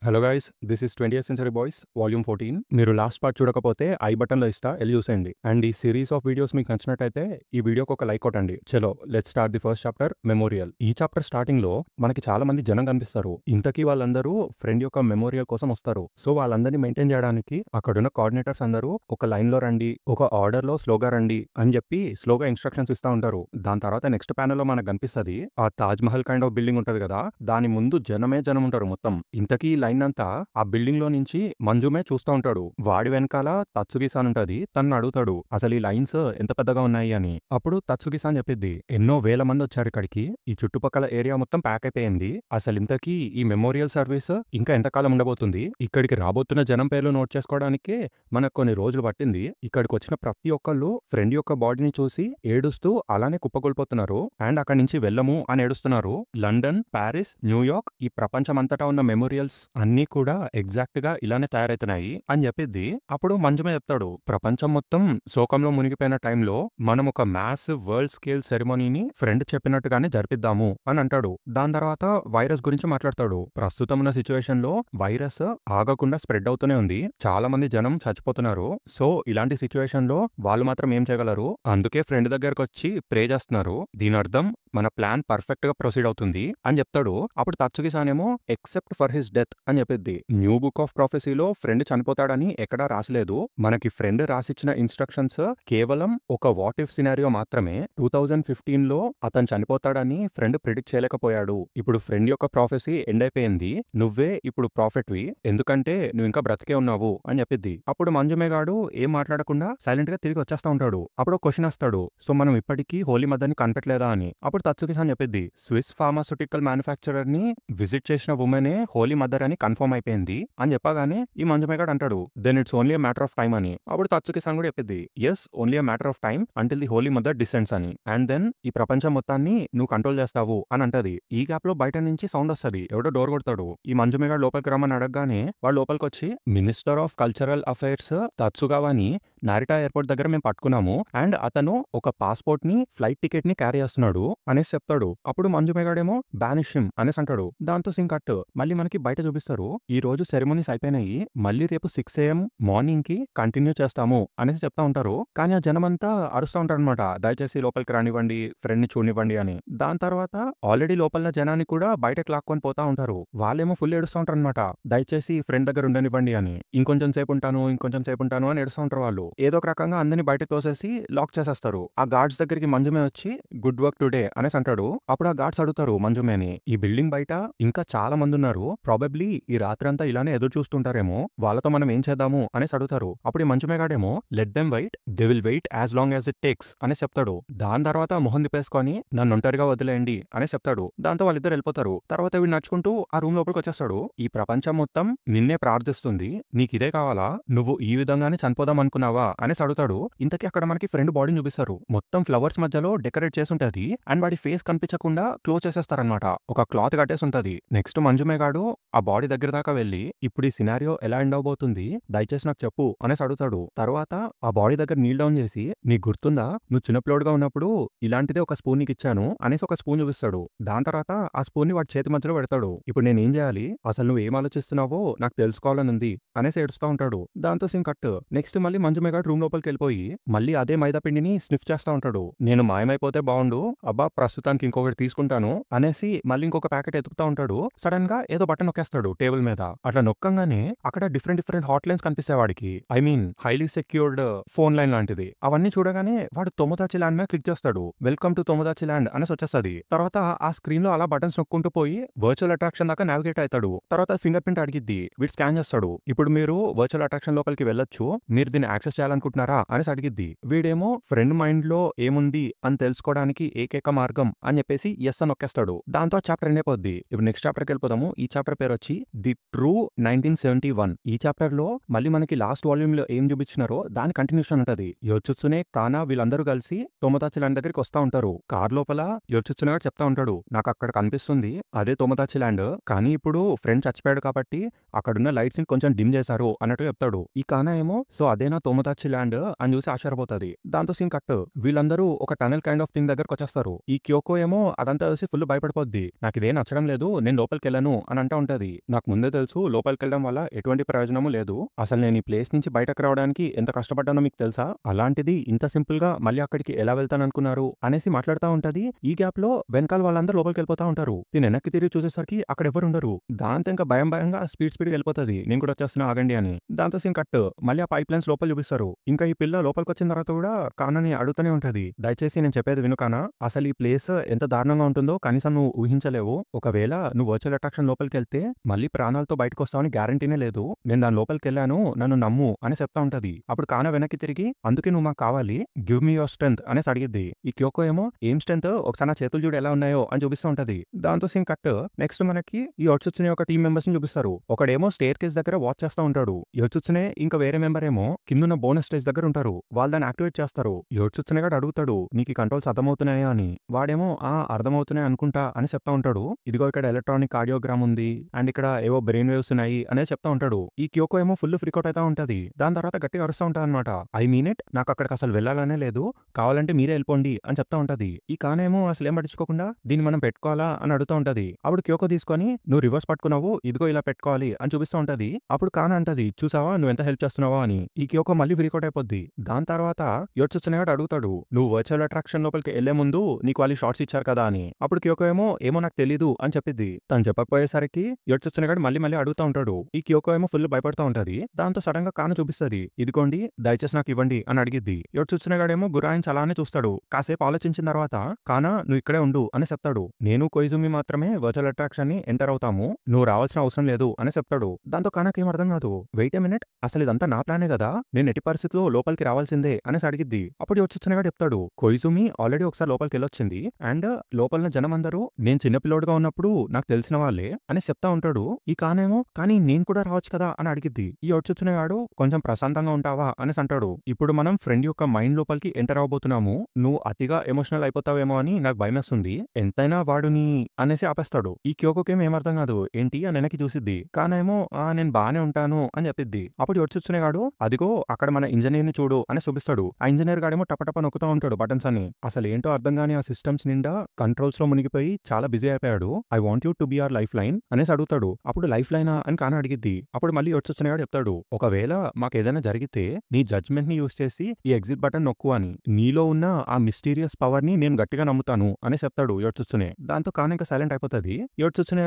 Hello guys, this is 20th century boys volume 14. మీరు last part చూడకపోతే I బటన్లో ఇస్తా, వెళ్ళి చూసేయండి. అండ్ ఈ సిరీస్ ఆఫ్ వీడియోస్ మీకు నచ్చినట్టయితే ఈ వీడియోకి ఒక లైక్ కొట్టండి. చలో let's start the first chapter, memorial. ఈ చాప్టర్ స్టార్టింగ్ లో మనకి చాలా మంది జనం కనిపిస్తారు. ఇంతకీ వాళ్ళందరూ ఫ్రెండ్ యొక్క మెమోరియల్ కోసం వస్తారు. సో వాళ్ళందరినీ మెయింటైన్ చేయడానికి అక్కడున్న కోఆర్డినేటర్స్ అందరూ ఒక లైన్ లో రండి, ఒక ఆర్డర్ లో స్లోగా రండి అని చెప్పి స్లోగా ఇన్స్ట్రక్షన్స్ ఇస్తా ఉంటారు. దాని తర్వాత నెక్స్ట్ ప్యానెల్ లో మనకు కనిపిస్తుంది ఆ Taj Mahal kind of building ఉంటది కదా, దాని ముందు జనమే జనం ఉంటారు మొత్తం. ఇంతకీ లైన్ అంతా ఆ బిల్డింగ్ లో నుంచి మంజుమే చూస్తూ ఉంటాడు. వాడి వెనకాల తత్సుగి-సాన్ ఉంటది. తను అడుగుతాడు అసలు ఈ లైన్స్ ఎంత పెద్దగా ఉన్నాయి అని. అప్పుడు తత్సుగి-సాన్ చెప్పిద్ది, ఎన్నో వేల మంది వచ్చారు ఇక్కడికి, ఈ చుట్టుపక్కల ఏరియా మొత్తం ప్యాక్ అయిపోయింది. అసలు ఇంతకీ ఈ మెమోరియల్ సర్వీస్ ఇంకా ఎంతకాలం ఉండబోతుంది, ఇక్కడికి రాబోతున్న జనం పేర్లు నోట్ చేసుకోవడానికే మనకు కొన్ని రోజులు పట్టింది. ఇక్కడికి వచ్చిన ప్రతి ఒక్కళ్ళు ఫ్రెండ్ యొక్క బాడీని చూసి ఏడుస్తూ అలానే కుప్పకొల్పోతున్నారు అండ్ అక్కడి నుంచి వెళ్ళము అని ఏడుస్తున్నారు. లండన్, ప్యారిస్, న్యూయార్క్, ఈ ప్రపంచమంతటా ఉన్న మెమోరియల్స్ అన్నీ కూడా ఎగ్జాక్ట్ గా ఇలానే తయారైతున్నాయి అని చెప్పిద్ది. అప్పుడు మంజుమే చెప్తాడు, ప్రపంచం మొత్తం శోకంలో మునిగిపోయిన టైంలో మనం ఒక మ్యాసివ్ వరల్డ్ స్కేల్ సెరమోనీని ఫ్రెండ్ చెప్పినట్టుగానే జరిపిద్దాము అని అంటాడు. దాని తర్వాత వైరస్ గురించి మాట్లాడతాడు. ప్రస్తుతం ఉన్న సిచ్యువేషన్ లో వైరస్ ఆగకుండా స్ప్రెడ్ అవుతూనే ఉంది, చాలా మంది జనం చచ్చిపోతున్నారు. సో ఇలాంటి సిచ్యువేషన్ లో వాళ్ళు మాత్రం ఏం చేయగలరు, అందుకే ఫ్రెండ్ దగ్గరకు వచ్చి ప్రే చేస్తున్నారు. దీని అర్థం మన ప్లాన్ పర్ఫెక్ట్ గా ప్రొసీడ్ అవుతుంది అని చెప్తాడు. అప్పుడు తత్సుగి-సాన్ ఏమో ఎక్సెప్ట్ ఫర్ హిస్ డెత్ అని చెప్పిద్ది. న్యూ బుక్ ఆఫ్ ప్రొఫెసీలో ఫ్రెండ్ చనిపోతాడని ఎక్కడా రాసలేదు. మనకి ఫ్రెండ్ రాసిచ్చిన ఇన్స్ట్రక్షన్స్ కేవలం ఒక వాట్ ఇఫ్ సినారియో మాత్రమే. 2015 లో అతను చనిపోతాడని ఫ్రెండ్ ప్రిడిక్ట్ చేయలేకపోయాడు. ఇప్పుడు ఫ్రెండ్ యొక్క ప్రొఫెసీ ఎండ్ అయిపోయింది, నువ్వే ఇప్పుడు ప్రాఫిట్వి, ఎందుకంటే నువ్వు ఇంకా బ్రతికే ఉన్నావు అని చెప్పిద్ది. అప్పుడు మంజుమేగాడు ఏం మాట్లాడకుండా సైలెంట్ గా తిరిగి వచ్చేస్తా ఉంటాడు. అప్పుడు క్వశ్చన్ వస్తాడు, సో మనం ఇప్పటికీ హోలీ మదర్ని కనిపెట్టలేదా అని. అప్పుడు తత్సుగి-సాన్ చెప్పిద్ది, స్విస్ ఫార్మాస్యూటికల్ మ్యానుఫ్యాక్చరర్ ని విజిట్ చేసిన ఉమెనే హోలీ మదర్ అని కన్ఫర్మ్ అయిపోయింది అని చెప్పగానే ఈ మంజుమేగాడు అంటాడు, then it's only matter of time అని. అప్పుడు తత్సుగి-సాన్ కూడా చెప్పిద్ది, yes only matter of time until the holy mother descends అని, అండ్ దెన్ ఈ ప్రపంచం మొత్తాన్ని నువ్వు కంట్రోల్ చేస్తావు అని అంటది. ఈ గ్యాప్ లో బయట నుంచి సౌండ్ వస్తుంది, ఎవడో డోర్ కొడతాడు. ఈ మంజుమేగాడు లోపలికి రమ్మని అడగగానే వాడు లోపలికి వచ్చి, మినిస్టర్ ఆఫ్ కల్చరల్ అఫైర్స్ తత్సుగావాని నారిటా ఎయిర్పోర్ట్ దగ్గర మేము పట్టుకున్నాము అండ్ అతను ఒక పాస్పోర్ట్ ని, ఫ్లైట్ టికెట్ ని క్యారీ చేస్తున్నాడు అనేసి చెప్తాడు. అప్పుడు మంజుమేగాడేమో బానిష్ హిమ్ అనేసి అంటాడు. దాంతో సింగ్ కట్ మళ్ళీ మనకి బయట చూపిస్తారు, ఈ రోజు సెరమోనీస్ అయిపోయినాయి, మళ్ళీ రేపు 6 AM మార్నింగ్ కి కంటిన్యూ చేస్తాము అనేసి చెప్తా ఉంటారు. కానీ ఆ జనమంతా అరుస్తూ ఉంటారు అనమాట, దయచేసి లోపలికి రానివ్వండి, ఫ్రెండ్ ని చూడనివ్వండి అని. దాని తర్వాత ఆల్రెడీ లోపల జనాన్ని కూడా బయటకు లాక్కొని పోతా ఉంటారు. వాళ్ళేమో ఫుల్ ఏడుస్తూ ఉంటారు అనమాట, దయచేసి ఫ్రెండ్ దగ్గర ఉండనివ్వండి అని. ఇంకొంచెం సేపు ఉంటాను, ఇంకొంచెం సేపు ఉంటాను అని ఏడుస్తూ ఉంటారు వాళ్ళు. ఏదో ఒక రకంగా అందరినీ బయటకు తోసేసి లాక్ చేసేస్తారు. ఆ గార్డ్స్ దగ్గరికి మంజుమే వచ్చి గుడ్ వర్క్ టుడే అనేసి అంటాడు. అప్పుడు ఆ గార్డ్స్ అడుగుతారు మంజుమేని, ఈ బిల్డింగ్ బయట ఇంకా చాలా మంది ఉన్నారు, ప్రాబబ్లీ ఈ రాత్రంతా ఇలానే ఎదురు చూస్తుంటారేమో, వాళ్ళతో మనం ఏం చేద్దాము అనేసి అడుగుతారు. అప్పుడు ఈ మంజుమేగాడేమో let them wait, they will wait as long as it takes అని చెప్తాడు. దాని తర్వాత మొహం తిప్పేసుకొని నన్ను ఒంటరిగా వదిలేయండి అని చెప్తాడు. దాంతో వాళ్ళిద్దరు వెళ్ళిపోతారు. తర్వాత వీడు నడుచుకుంటూ ఆ రూమ్ లోపలికి వచ్చేస్తాడు. ఈ ప్రపంచం మొత్తం నిన్నే ప్రార్థిస్తుంది, నీకు ఇదే కావాలా, నువ్వు ఈ విధంగానే చనిపోదాం అనుకున్నావా అనేసి అడుగుతాడు. ఇంతకీ అక్కడ మనకి ఫ్రెండ్ బాడీని చూపిస్తారు. మొత్తం ఫ్లవర్స్ మధ్యలో డెకరేట్ చేసి ఉంటది అండ్ వాడి ఫేస్ కనిపించకుండా క్లోజ్ చేసేస్తారనమాట, ఒక క్లాత్ కట్టేసి ఉంటది. నెక్స్ట్ మంజుమేగాడు ఆ బాడీ దగ్గర దాకా వెళ్ళి, ఇప్పుడు ఈ సినారియో ఎలా ఎండ్ అవబోతుంది, దయచేసి నాకు చెప్పు అనేసి అడుగుతాడు. తర్వాత ఆ బాడీ దగ్గర నీల్ డౌన్ చేసి, నీకు గుర్తుందా నువ్వు చిన్నపిల్లోడుగా ఉన్నప్పుడు ఇలాంటిదే ఒక స్పూన్ నీకు ఇచ్చాను అనేసి ఒక స్పూన్ చూపిస్తాడు. దాని తర్వాత ఆ స్పూన్ ని వాడి చేతి మధ్యలో పెడతాడు. ఇప్పుడు నేను ఏం చేయాలి, అసలు నువ్వు ఏం ఆలోచిస్తున్నావో నాకు తెలుసుకోవాలని ఉంది అనేసి ఏడుస్తూ ఉంటాడు. దాంతో సింగ్ కట్. నెక్స్ట్ మళ్ళీ మంజుమేగాడు రూమ్ లోపలికి వెళ్ళిపోయి మళ్ళీ అదే మైదా పిండిని స్నిఫ్ చేస్తా ఉంటాడు. నేను మాయమైపోతే బాగుండు, అబ్బా ప్రస్తుతానికి ఇంకొకటి తీసుకుంటాను అనేసి మళ్ళీ ఇంకొక ప్యాకెట్ ఎతుకుతా ఉంటాడు. సడన్ గా ఏదో బటన్ నొక్కేస్తాడు టేబుల్ మీద. అట్లా నొక్కంగానే అక్కడ డిఫరెంట్ హాట్ లైన్స్ కనిపిస్తాయి వాడికి, I mean highly secured phone line లాంటిది. అవన్నీ చూడగానే వాడు తొమదాచి ల్యాండ్ మీద క్లిక్ చేస్తాడు. వెల్కమ్ టు తొమదాచి ల్యాండ్ అనేసి వచ్చేస్తుంది. తర్వాత ఆ స్క్రీన్ లో అలా బటన్స్ నొక్కుంటూ పోయి వర్చువల్ అట్రాక్షన్ దాకా నావిగేట్ అవుతాడు. తర్వాత ఫింగర్ ప్రింట్ అడిగిద్ది, వీడు స్కాన్ చేస్తాడు. ఇప్పుడు మీరు వర్చువల్ అట్రాక్షన్ లోపలికి వెళ్ళొచ్చు, మీరు దీన్ని యాక్సెస్ చేయాలనుకుంటున్నారా అనేసి అడిగిద్ది. వీడేమో ఫ్రెండ్ మైండ్ లో ఏముంది అని తెలుసుకోవడానికి ఏకైక మార్గం అని చెప్పేసి ఎస్ అని నొక్కేస్తాడు. దాంతో చాప్టర్ ఎండ్ అయిపోద్ది. ఇప్పుడు నెక్స్ట్ చాప్టర్కి వెళ్ళిపోదాము. ఈ చాప్టర్ పేరు వచ్చి ది ట్రూ 1971. ఈ చాప్టర్ లో మళ్ళీ మనకి లాస్ట్ వాల్యూమ్ లో ఏం చూపించినారో దాని కంటిన్యూషన్ ఉంటది. యోచుత్సునే, కానా వీళ్ళందరూ కలిసి తొమదాచి ల్యాండ్ దగ్గరికి వస్తా ఉంటారు. కార్ లోపల యోచుత్సునే గారు చెప్తా ఉంటాడు, నాకు అక్కడ కనిపిస్తుంది అదే తొమదాచి ల్యాండ్, కానీ ఇప్పుడు ఫ్రెండ్ చచ్చిపోయాడు కాబట్టి అక్కడున్న లైట్స్ ని కొంచెం డిమ్ చేశారు అన్నట్టు చెప్తాడు. ఈ కానా ఏమో సో అదేనా తొమదాచి టొమోదాచి ల్యాండ్ అని చూసి ఆశ్చర్యపోతుంది. దాంతో సీన్ కట్. వీళ్ళందరూ ఒక టనల్ కైండ్ ఆఫ్ థింగ్ దగ్గరకు వచ్చేస్తారు. ఈ క్యోకో ఏమో అదంతా చూసి ఫుల్ భయపడిపోద్ది. నాకు ఇదే నచ్చడం లేదు, నేను లోపలికి వెళ్ళను అని అంటా ఉంటది. నాకు ముందే తెలుసు లోపలికి వెళ్ళడం వల్ల ఎటువంటి ప్రయోజనము లేదు. అసలు నేను ఈ ప్లేస్ నుంచి బయటకు రావడానికి ఎంత కష్టపడ్డానో మీకు తెలుసా? అలాంటిది ఇంత సింపుల్ గా మళ్ళీ అక్కడికి ఎలా వెళ్తాననుకున్నారు అనేసి మాట్లాడుతూ ఉంటది. ఈ గ్యాప్ లో వెనకాల వాళ్ళందరూ లోపలికి వెళ్ళిపోతా ఉంటారు. నేను వెనక్కి తిరిగి చూసేసరికి అక్కడ ఎవరు ఉండరు. దాంతో ఇంకా భయంగా స్పీడ్ వెళ్ళిపోతుంది. నేను కూడా వచ్చేస్తున్నా ఆగండి అని. దాంతో సీన్ కట్. మళ్ళీ ఆ పైప్ లైన్స్ లోపల చూపిస్తారు. ఇంకా ఈ పిల్ల లోపలికి వచ్చిన తర్వాత కూడా కానాని అడుగుతూనే ఉంటది. దయచేసి నేను చెప్పేది విను కానా, అసలు ఈ ప్లేస్ ఎంత దారుణంగా ఉంటుందో కనీసం నువ్వు ఊహించలేవు. ఒకవేళ నువ్వు వర్చువల్ అట్రాక్షన్ లోపలికి వెళ్తే మళ్ళీ ప్రాణాలతో బయటకు వస్తావని గ్యారంటీనే లేదు. నేను దాని లోపలికి వెళ్ళాను, నన్ను నమ్ము అని చెప్తా ఉంటది. అప్పుడు కానా వెనక్కి తిరిగి అందుకే నువ్వు మాకు కావాలి, గివ్ మీ యువర్ స్ట్రెంత్ అనేసి అడిగిద్ది. ఈ క్యోకో ఏమో ఏం స్ట్రెంత్, ఒకసారి నా చేతులు చూడు ఎలా ఉన్నాయో అని చూపిస్తూ ఉంటది. దాంతో సీన్ కట్. నెక్స్ట్ మనకి ఈ ఒట్సుత్సునే ఒక టీం మెంబర్స్ ని చూపిస్తారు. ఒకడేమో స్టేర్ కేస్ దగ్గర వాచ్ చేస్తూ ఉంటాడు. ఈ ఒట్సుత్సునే ఇంకా వేరే మెంబర్ ఏమో కిందున్న బోనస్ స్టేజ్ దగ్గర ఉంటారు. వాళ్ళు దాన్ని యాక్టివేట్ చేస్తారు. ఈ ఒట్సుత్సునే గాడు అడుగుతాడు, నీకు ఈ కంట్రోల్స్ అర్థమవుతున్నాయా అని. వాడేమో అర్థమవుతున్నాయి అనుకుంటా అని చెప్తా ఉంటాడు. ఇదిగో ఇక్కడ ఎలక్ట్రానిక్ కార్డియోగ్రామ్ ఉంది అండ్ ఇక్కడ ఏవో బ్రెయిన్ వేవ్స్ ఉన్నాయి అనేది చెప్తా ఉంటాడు. ఈ క్యోకో ఏమో ఫుల్ ఫ్రీకౌట్ అవుతా ఉంటది. దాని తర్వాత గట్టిగా అరుస్తూ ఉంటా అనమాట. ఐ మీన్ ఇట్, నాకు అక్కడికి అసలు వెళ్ళాలనే లేదు, కావాలంటే మీరే వెళ్ళిపోండి అని చెప్తా ఉంటది. ఈ కానేమో అసలు ఏం పట్టించుకోకుండా దీన్ని మనం పెట్టుకోవాలా అని అడుగుతూ ఉంటది. అప్పుడు క్యోకో తీసుకొని నువ్వు రివర్స్ పట్టుకున్నావు, ఇదిగో ఇలా పెట్టుకోవాలి అని చూపిస్తూ ఉంటది. అప్పుడు కానా అంటది, చూసావా నువ్వు ఎంత హెల్ప్ చేస్తున్నావా అని. ఈ క్యోకో మళ్ళీ ఫ్రీకౌట్ అయిపోద్ది. దాని తర్వాత యొట్సుత్సునే అడుగుతాడు, నువ్వు వర్చువల్ అట్రాక్షన్ లోపలికి వెళ్లే ముందు నీకు వాళ్ళు షార్ట్స్ ఇచ్చారు కదా అని. అప్పుడు క్యోకో ఏమో నాకు తెలీదు అని చెప్పిద్ది. తను చెప్పకపోయేసరికి యొట్సుత్సునే మళ్ళీ అడుగుతా ఉంటాడు. ఈ క్యోకో ఏమో ఫుల్ భయపడుతూ ఉంటది. దాంతో సడన్ గా కానా చూపిస్తుంది. ఇదిగోండి దయచేసి నాకు ఇవ్వండి అని అడిగిద్ది. యొట్సుత్సునే ఏమో గురాయించి అలానే చూస్తాడు. కాసేపు ఆలోచించిన తర్వాత కానా నువ్వు ఇక్కడే ఉండు అని చెప్తాడు. నేను కొయిజుమి మాత్రమే వర్చువల్ అట్రాక్షన్ ని ఎంటర్ అవుతాము, నువ్వు రావాల్సిన అవసరం లేదు అని చెప్తాడు. దాంతో కానాకి ఏం అర్థం కాదు. వెయిట్ ఏ మినిట్, అసలు ఇదంతా నా ప్లానే కదా, నేను ఎట్టి పరిస్థితిలో లోపలికి రావాల్సిందే అనేసి అడిగిద్ది. అప్పుడు యొట్సుత్సునే చెప్తాడు, కొయిజుమి ఆల్రెడీ ఒకసారి లోపలికి వెళ్ళొచ్చింది అండ్ లోపల జనం అందరూ నేను చిన్నపిల్లోడుగా ఉన్నప్పుడు నాకు తెలిసిన వాళ్ళే అని చెప్తా ఉంటాడు. ఈ కానేమో కానీ నేను కూడా రావచ్చు కదా అని అడిగిద్ది. ఈ యొట్సుత్సునే కొంచెం ప్రశాంతంగా ఉంటావా అనేసి అంటాడు. ఇప్పుడు మనం ఫ్రెండ్ యొక్క మైండ్ లోపలికి ఎంటర్ అవబోతున్నాము, నువ్వు అతిగా ఎమోషనల్ అయిపోతావేమో అని నాకు భయమేస్తుంది, ఎంతైనా వాడుని అనేసి ఆపేస్తాడు. ఈ క్యోకోకేమో ఏమర్థం కాదు. ఏంటి అని వెనక్కి చూసిద్ది. కానేమో నేను బానే ఉంటాను అని చెప్పిద్ది. అప్పుడు యొట్సుత్సునే అదిగో అక్కడ మన ఇంజనీర్ ని చూడు అని చూపిస్తాడు. ఆ ఇంజనీర్ గాడేమో టపటప నొక్కుతా ఉంటాడు బటన్స్ అని. అసలు ఏంటో అర్థం కాని ఆ సిస్టమ్స్ నిండా కంట్రోల్స్ లో మునిగిపోయి చాలా బిజీ అయిపోయాడు. I want you to be our life line అనేసి అడుగుతాడు. అప్పుడు లైఫ్ లైనా అని కానా అడిగిద్ది. అప్పుడు మళ్ళీ యొట్సుత్సునే చెప్తాడు, ఒకవేళ మాకు ఏదైనా జరిగితే నీ జడ్జ్మెంట్ ని యూస్ చేసి ఈ ఎగ్జిట్ బటన్ నొక్కు అని, నీలో ఉన్న ఆ మిస్టీరియస్ పవర్ ని నేను గట్టిగా నమ్ముతాను అని చెప్తాడు యొట్సుత్సునే. దాంతో కానా ఇంకా సైలెంట్ అయిపోతుంది. యొట్సుత్సునే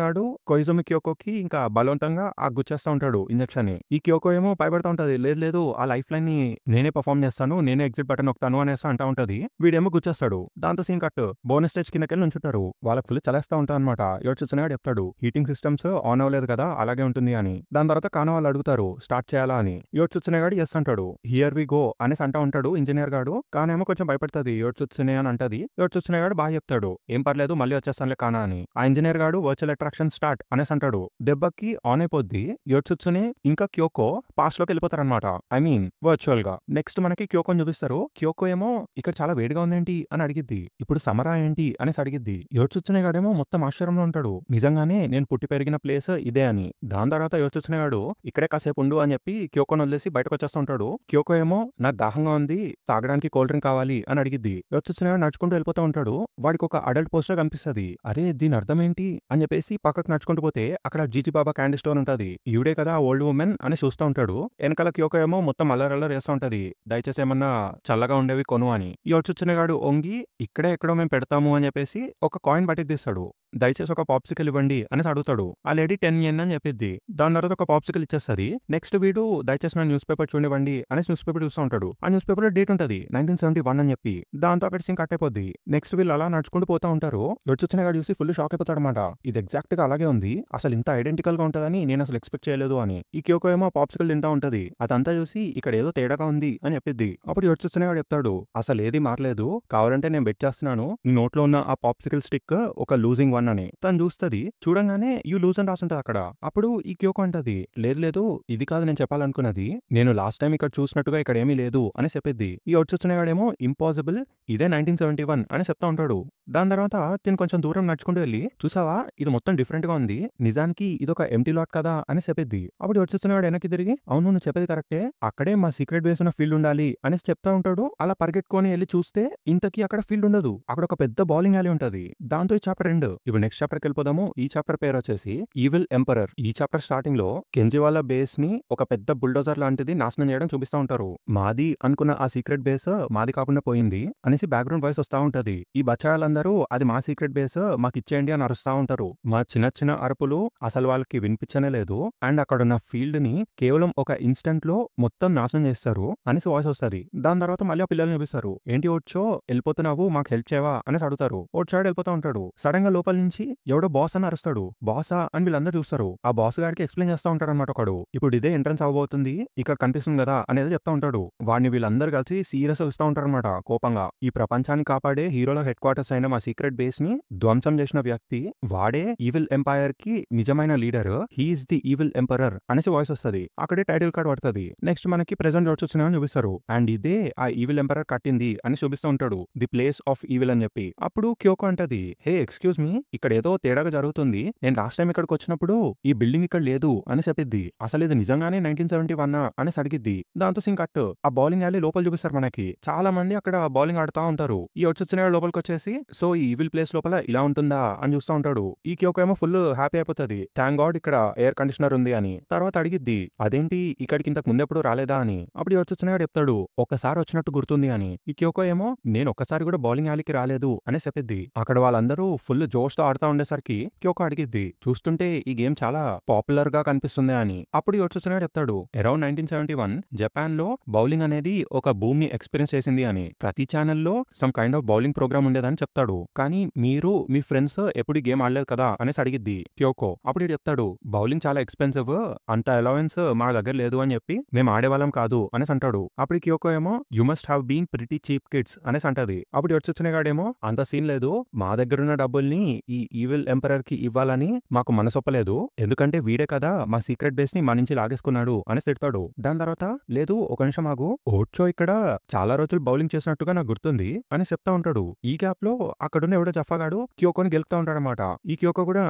కొయిజుమి క్యోకోకి ఇంకా బలవంతంగా గుచ్చేస్తా ఉంటాడు ఇంజెక్షన్ ని. ఈ క్యోకో ఏమో భయపడతా ఉంటది. లేదు ఆ లైఫ్ లైన్ ని నేనే పర్ఫార్మ్ చేస్తాను, నేనే ఎగ్జిట్ బటన్ నొక్కుతాను అనేసి అంటా ఉంటది. వీడేమో గుచ్చేస్తాడు. దాంతో సీన్ కట్. బోనస్ స్టేజ్ కిందకెళ్ళి ఉంచుంటారు. వాళ్ళకి ఫుల్ చలేస్తా ఉంటా అనమాట. యొట్సుత్సునే చెప్తాడు, హీటింగ్ సిస్టమ్స్ ఆన్ అవ్వలేదు కదా అలాగే ఉంటుంది అని. దాని తర్వాత కానా వాళ్ళు అడుగుతారు స్టార్ట్ చేయాలా అని. యొట్సుత్సునే ఎస్ అంటాడు. హియర్ వి గో అనేసి అంటా ఉంటాడు ఇంజనీర్ గాడు. కానేమో కొంచెం భయపడుతుంది యొట్సుత్సునే అని అంటది. యొట్సుత్సునే బాగా చెప్తాడు, ఏం పర్లేదు మళ్ళీ వచ్చేస్తానులే కానా అని. ఆ ఇంజనీర్ గాడు వర్చువల్ అట్రాక్షన్ స్టార్ట్ అనేసి అంటాడు. దెబ్బకి ఆన్ అయిపోద్ది. యొట్సుత్సునే ఇంకా క్యోకో పాస్ట్ లోకి వెళ్ళిపోతారనమాట. ఐ మీన్ వర్చువల్ గా. నెక్స్ట్ మనకి క్యోకోని చూపిస్తారు. క్యోకో ఏమో ఇక్కడ చాలా వేడిగా ఉందేంటి అని అడిగిద్ది. ఇప్పుడు సమరా ఏంటి అనేసి అడిగిద్ది. యొట్సుత్సునే గాడేమో మొత్తం ఆశ్చర్యంలో ఉంటాడు. నిజంగానే నేను పుట్టి పెరిగిన ప్లేస్ ఇదే అని. దాని తర్వాత యొట్సుత్సునే గాడు ఇక్కడే కాసేపు ఉండు అని చెప్పి క్యోకోని వదిలేసి బయటకు వచ్చేస్తూ ఉంటాడు. క్యోకో ఏమో నాకు దాహంగా ఉంది, తాగడానికి కోల్డ్ డ్రింక్ కావాలి అని అడిగిద్ది. యొట్సుత్సునే నడుచుకుంటూ వెళ్ళిపోతూ ఉంటాడు. వాడికి ఒక అడల్ట్ పోస్టర్ కనిపిస్తుంది. అరే దీని అర్థం ఏంటి అని చెప్పేసి పక్కకు నడుచుకుంటూ పోతే అక్కడ జీజీ బాబా క్యాండీ స్టోర్ ఉంటది. ఈవిడే కదా ఓల్డ్ ఉమెన్ అని చూస్తూ ఉంటాడు. వెనకాల క్యోకో ఏమో మొత్తం అల్లరల్లరి వేస్తూ ఉంటది. దయచేసి ఏమన్నా చల్లగా ఉండేవి కొను అని. ఈ యొట్సుత్సునే గాడు ఒంగి ఇక్కడే ఎక్కడో మేము పెడతాము అని చెప్పేసి ఒక కాయిన్ బయటకు తీస్తాడు. దయచేసి ఒక పాప్సికల్ ఇవ్వండి అనేసి అడుగుతాడు. ఆ లేడీ 10 yen అని చెప్పిద్ది. దాని తర్వాత ఒక పాప్సికల్ ఇచ్చేస్తుంది. నెక్స్ట్ వీడు దయచేసి నా న్యూస్ పేపర్ చూడండి అనేసి న్యూస్ పేపర్ చూస్తూ ఉంటాడు. ఆ న్యూస్ పేపర్ లో డేట్ ఉంటుంది 1971 అని చెప్పి. దాంతో అక్కడ సీన్ కట్ అయిపోద్ది. నెక్స్ట్ వీళ్ళు అలా నడుచుకుంటూ పోతా ఉంటారు. యొట్సుత్సునే గాడు చూసి ఫుల్ షాక్ అయిపోతాడు అనమాట. ఇది ఎగ్జాక్ట్ గా అలాగే ఉంది, అసలు ఇంత ఐడెంటికల్ గా ఉంటుందని నేను అసలు ఎక్స్పెక్ట్ చేయలేదు అని. ఈ క్యోకో ఏమో పాప్సికల్ తింటా ఉంటది. అదంతా చూసి ఇక్కడ ఏదో తేడాగా ఉంది అని చెప్పిద్ది. అప్పుడు యొట్సుత్సునే గాడు చెప్తాడు, అసలు ఏది మారలేదు, కావాలంటే నేను బెట్ చేస్తున్నాను నీ నోట్లో ఉన్న ఆ పాప్సికల్ స్టిక్ ఒక లూజింగ్ 1 అని. తను చూస్తది. చూడంగానే యూ లూజ్ అని రాసుంటది అక్కడ. అప్పుడు ఈ క్యోకో అంటది, లేదు లేదు ఇది కాదు నేను చెప్పాలనుకున్నది. నేను లాస్ట్ టైమ్ ఇక్కడ చూసినట్టుగా ఇక్కడ ఏమీ లేదు అని చెప్పిద్ది. ఈ వచ్చొచ్చినగాడేమో ఇంపాసిబుల్ ఇదే 1971 అని చెప్తా ఉంటాడు. దాని తర్వాత తిను కొంచెం దూరం నడుచుకుంటూ వెళ్ళి, చూసావా ఇది మొత్తం డిఫరెంట్ గా ఉంది. నిజానికి ఇదొక ఎంప్టీ లాట్ కదా అని చెప్పిద్ది. అప్పుడు వచ్చొచ్చినవాడు వెనక్కి తిరిగి, అవును నువ్వు చెప్పేది కరెక్టే. అక్కడే మా సీక్రెట్ బేస్ ఉన్న ఫీల్డ్ ఉండాలి అనేసి చెప్తా ఉంటాడు. అలా పరిగెట్టుకొని వెళ్ళి చూస్తే ఇంతకీ అక్కడ ఫీల్డ్ ఉండదు. అక్కడ ఒక పెద్ద బౌలింగ్ alley ఉంటది. దాంతో ఈ చాప్టర్ ఎండ్. ఇప్పుడు నెక్స్ట్ చాప్టర్కి వెళ్ళిపోదాము. ఈ చాప్టర్ పేరు వచ్చేసి ఈవిల్ ఎంపరర్. ఈ చాప్టర్ స్టార్టింగ్ లో కెంజీ వాళ్ళ బేస్ ని ఒక పెద్ద బుల్డోజర్ లాంటిది నాశనం చేయడం చూపిస్తా ఉంటారు. మాది అనుకున్న ఆ సీక్రెట్ బేస్ మాది కాకుండా పోయింది అనేసి బ్యాక్గ్రౌండ్ వాయిస్ వస్తా ఉంటది. ఈ బచాయాలందరూ అది మా సీక్రెట్ బేస్ మాకు ఇచ్చేయండి అని అరుస్తా ఉంటారు. మా చిన్న చిన్న అరుపులు అసలు వాళ్ళకి వినిపించనే లేదు. అండ్ అక్కడ ఉన్న ఫీల్డ్ ని కేవలం ఒక ఇన్స్టెంట్ లో మొత్తం నాశనం చేస్తారు అనేసి వాయిస్ వస్తుంది. దాని తర్వాత మళ్ళీ ఆ పిల్లల్ని చూపిస్తారు. ఏంటి ఓడ్చో వెళ్ళిపోతున్నావు మాకు హెల్ప్ చేయవా అనేసి అడుగుతారు. ఓడ్చాడు వెళ్ళిపోతా ఉంటాడు. సడన్ గా లోపల నుంచి ఎవడో బాస్ అని అరుస్తాడు. బాసా అని వీళ్ళందరూ చూస్తారు. ఆ బాస్ గారికి ఎక్స్ప్లెయిన్ చేస్తా ఉంటాడు అనమాట. ఒకడు ఇప్పుడు ఇదే ఎంట్రన్స్ అవబోతుంది ఇక్కడ కనిపిస్తుంది కదా అనేది చెప్తా ఉంటాడు. వాడిని వీళ్ళందరూ కలిసి సీరియస్ ఇస్తా ఉంటారు అనమాట కోపంగా. ఈ ప్రపంచాన్ని కాపాడే హీరోల హెడ్ క్వార్టర్స్ అయిన మా సీక్రెట్ బేస్ ని ధ్వంసం చేసిన వ్యక్తి వాడే ఈవిల్ ఎంపైర్ కి నిజమైన leader. He is the evil emperor అనేసి వాయిస్ వస్తుంది. అక్కడే టైటిల్ కార్డ్ పడుతుంది. నెక్స్ట్ మనకి ప్రెజెంట్ వచ్చిన చూపిస్తారు. అండ్ ఇదే ఆ ఈవిల్ ఎంపరర్ కట్టింది అని చూపిస్తూ ఉంటాడు. ది ప్లేస్ ఆఫ్ ఈవిల్ అని చెప్పి. అప్పుడు క్యోకో అంటది, హే ఎక్స్క్యూజ్ మీ ఇక్కడ ఏదో తేడాగా జరుగుతుంది. నేను లాస్ట్ టైం ఇక్కడికి వచ్చినప్పుడు ఈ బిల్డింగ్ ఇక్కడ లేదు అని చెప్పిద్ది. అసలు ఇది నిజంగానే 1971 అని అడిగిద్ది. దాంతో సింగ్ కట్. ఆ బౌలింగ్ alley లోపల చూపిస్తారు మనకి. చాలా మంది అక్కడ బౌలింగ్ ఆడుతా ఉంటారు. ఈ వచ్చిన లోపలికి వచ్చేసి సో ఈ ఈవిల్ ప్లేస్ లోపల ఇలా ఉంటుందా అని చూస్తూ ఉంటాడు. ఈ క్యోకో ఏమో ఫుల్ హ్యాపీ అయిపోతుంది. థ్యాంక్ గాడ్ ఇక్కడ ఎయిర్ కండిషనర్ ఉంది అని. తర్వాత అడిగిద్ది, అదేంటి ఇక్కడికి ఇంతకు ముందెప్పుడు రాలేదా అని. అప్పుడు వచ్చినవాడు చెప్తాడు, ఒక్కసారి వచ్చినట్టు గుర్తుంది అని. ఈ క్యోకో ఏమో నేను ఒక్కసారి కూడా బౌలింగ్ alleyకి రాలేదు అని చెప్పిద్ది. అక్కడ వాళ్ళందరూ ఫుల్ జోష్ తో ఆడుతా ఉండేసరికి క్యోకో అడిగిద్ది, చూస్తుంటే ఈ గేమ్ చాలా పాపులర్ గా కనిపిస్తుంది అని. అప్పుడు వచ్చినవాడు చెప్తాడు, అరౌండ్ 1971 జపాన్ లో బౌలింగ్ అనేది ఒక భూమి ఎక్స్పీరియన్స్ చేసింది అని. ప్రతి ఛానల్లో some kind of bowling program ఉండేదని చెప్తాడు. కానీ మీరు మీ ఫ్రెండ్స్ ఎప్పుడు గేమ్ ఆడలేదు కదా అనేసి అడిగిద్ది క్యోకో. అప్పుడు చెప్తాడు, బౌలింగ్ చాలా ఎక్స్పెన్సివ్, అంత అలవెన్స్ మా దగ్గర లేదు అని చెప్పి మేము ఆడేవాళ్ళం కాదు అనేసి అంటాడు. అప్పుడు క్యోకో ఏమో you must have been pretty cheap kids అనేసి అంటది. అప్పుడు వచ్చినగాడేమో అంత సీన్ లేదు, మా దగ్గర ఉన్న డబ్బుల్ని ఈ ఈవిల్ ఎంపరర్ కి ఇవ్వాలని మాకు మనసొప్పలేదు. ఎందుకంటే వీడే కదా మా సీక్రెట్ బేస్ ని మా నుంచి లాగేసుకున్నాడు అని తిడతాడు. దాని తర్వాత లేదు ఒక నిమిషం ఆగు, ఓడ్చో ఇక్కడ చాలా రోజులు బౌలింగ్ చేసినట్టుగా నాకు గుర్తుంది అని చెప్తా ఉంటాడు. ఈ గ్యాప్ లో అక్కడున్న ఎవడో జఫాగాడు క్యోకోని గెలుపుతా ఉంటాడు అనమాట. ఈ క్యోకో కూడా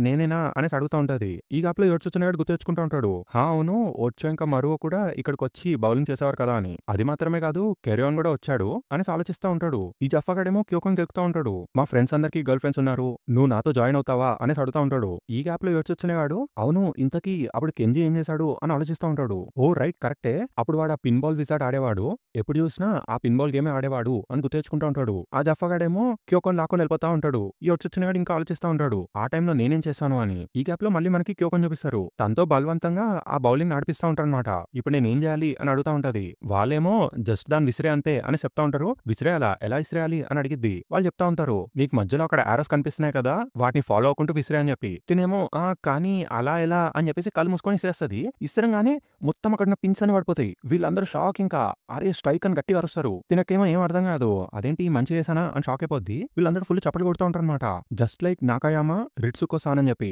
నేనేనా అనేసి అడుగుతా ఉంటది. ఈ గ్యాప్ లో వచ్చినవాడు గుర్తు తెచ్చుకుంటా ఉంటాడు. అవును ఓడ్చో ఇంకా మరువో కూడా ఇక్కడికి వచ్చి బౌలింగ్ చేసేవారు కదా అని. అది మాత్రమే కాదు కెరియాన్ కూడా వచ్చాడు అనేసి ఆలోచిస్తా ఉంటాడు. ఈ జఫాగాడేమో క్యోకోని గెలుపుతా ఉంటాడు. మా ఫ్రెండ్స్ అందరికి గర్ల్ ఫ్రెండ్స్ ఉన్నారు, నువ్వు నాతో జాయిన్ అవుతావా అనేసి అడుగుతా ఉంటాడు. ఈ గ్యాప్ లో వచ్చినవాడు అవును ఇంతకీ అప్పుడు కెంజీ ఏం చేశాడు అని ఆలోచిస్తూ ఉంటాడు. ఓ రైట్ కరెక్టే, అప్పుడు వాడు ఆ పిన్ బాల్ విజార్డ్ ఆడేవాడు, ఎప్పుడు చూసినా ఆ పిన్ బాల్ గేమే ఆడేవాడు అని గుర్తు తెచ్చుకుంటా ఉంటాడు. ఆ జఫాగాడేమో క్యోకోని లాక్కొని వెళ్ళిపోతా ఉంటాడు. ఈ వచ్చినవాడు ఇంకా ఆలోచిస్తూ ఉంటాడు, ఆ టైంలో నేనేం చేశాను అని. ఈ గ్యాప్ లో మళ్ళీ మనకి క్యోకోని చూపిస్తారు. తనతో బలవంతంగా ఆ బౌలింగ్ నడిపిస్తా ఉంటారు అనమాట. ఇప్పుడు నేను ఏం చేయాలి అని అడుగుతా ఉంటది. వాళ్ళేమో జస్ట్ దాన్ని విసిరే అంతే అని చెప్తా ఉంటారు. విసిరేయాలా, ఎలా విసిరేయాలి అని అడిగిద్ది. వాళ్ళు చెప్తా ఉంటారు, నీకు మధ్యలో అక్కడ ఆరోస్ కనిపిస్తున్నాయి కదా వాటిని ఫాలో అవ్వకుంటూ విసిరే అని చెప్పి. తినేమో కానీ అలా ఎలా అని చెప్పేసి కళ్ళు మూసుకొని ఇసిరేస్తుంది. ఇసరంగానే మొత్తం అక్కడ పిన్స్ అని పడిపోతాయి. వీళ్ళందరూ షాక్. ఇంకా అరే స్ట్రైక్ అని గట్టిగా అరుస్తారు. తినకేమో ఏం అర్థం కాదు, అదేంటి మంచి చేశానా అని షాక్ అయిపోద్ది. వీళ్ళందరూ ఫుల్ చప్పట్లు కొడుతూ ఉంటారు అనమాట. జస్ట్ లైక్ నాకాయామా రిట్సుకో సాన్ అని చెప్పి.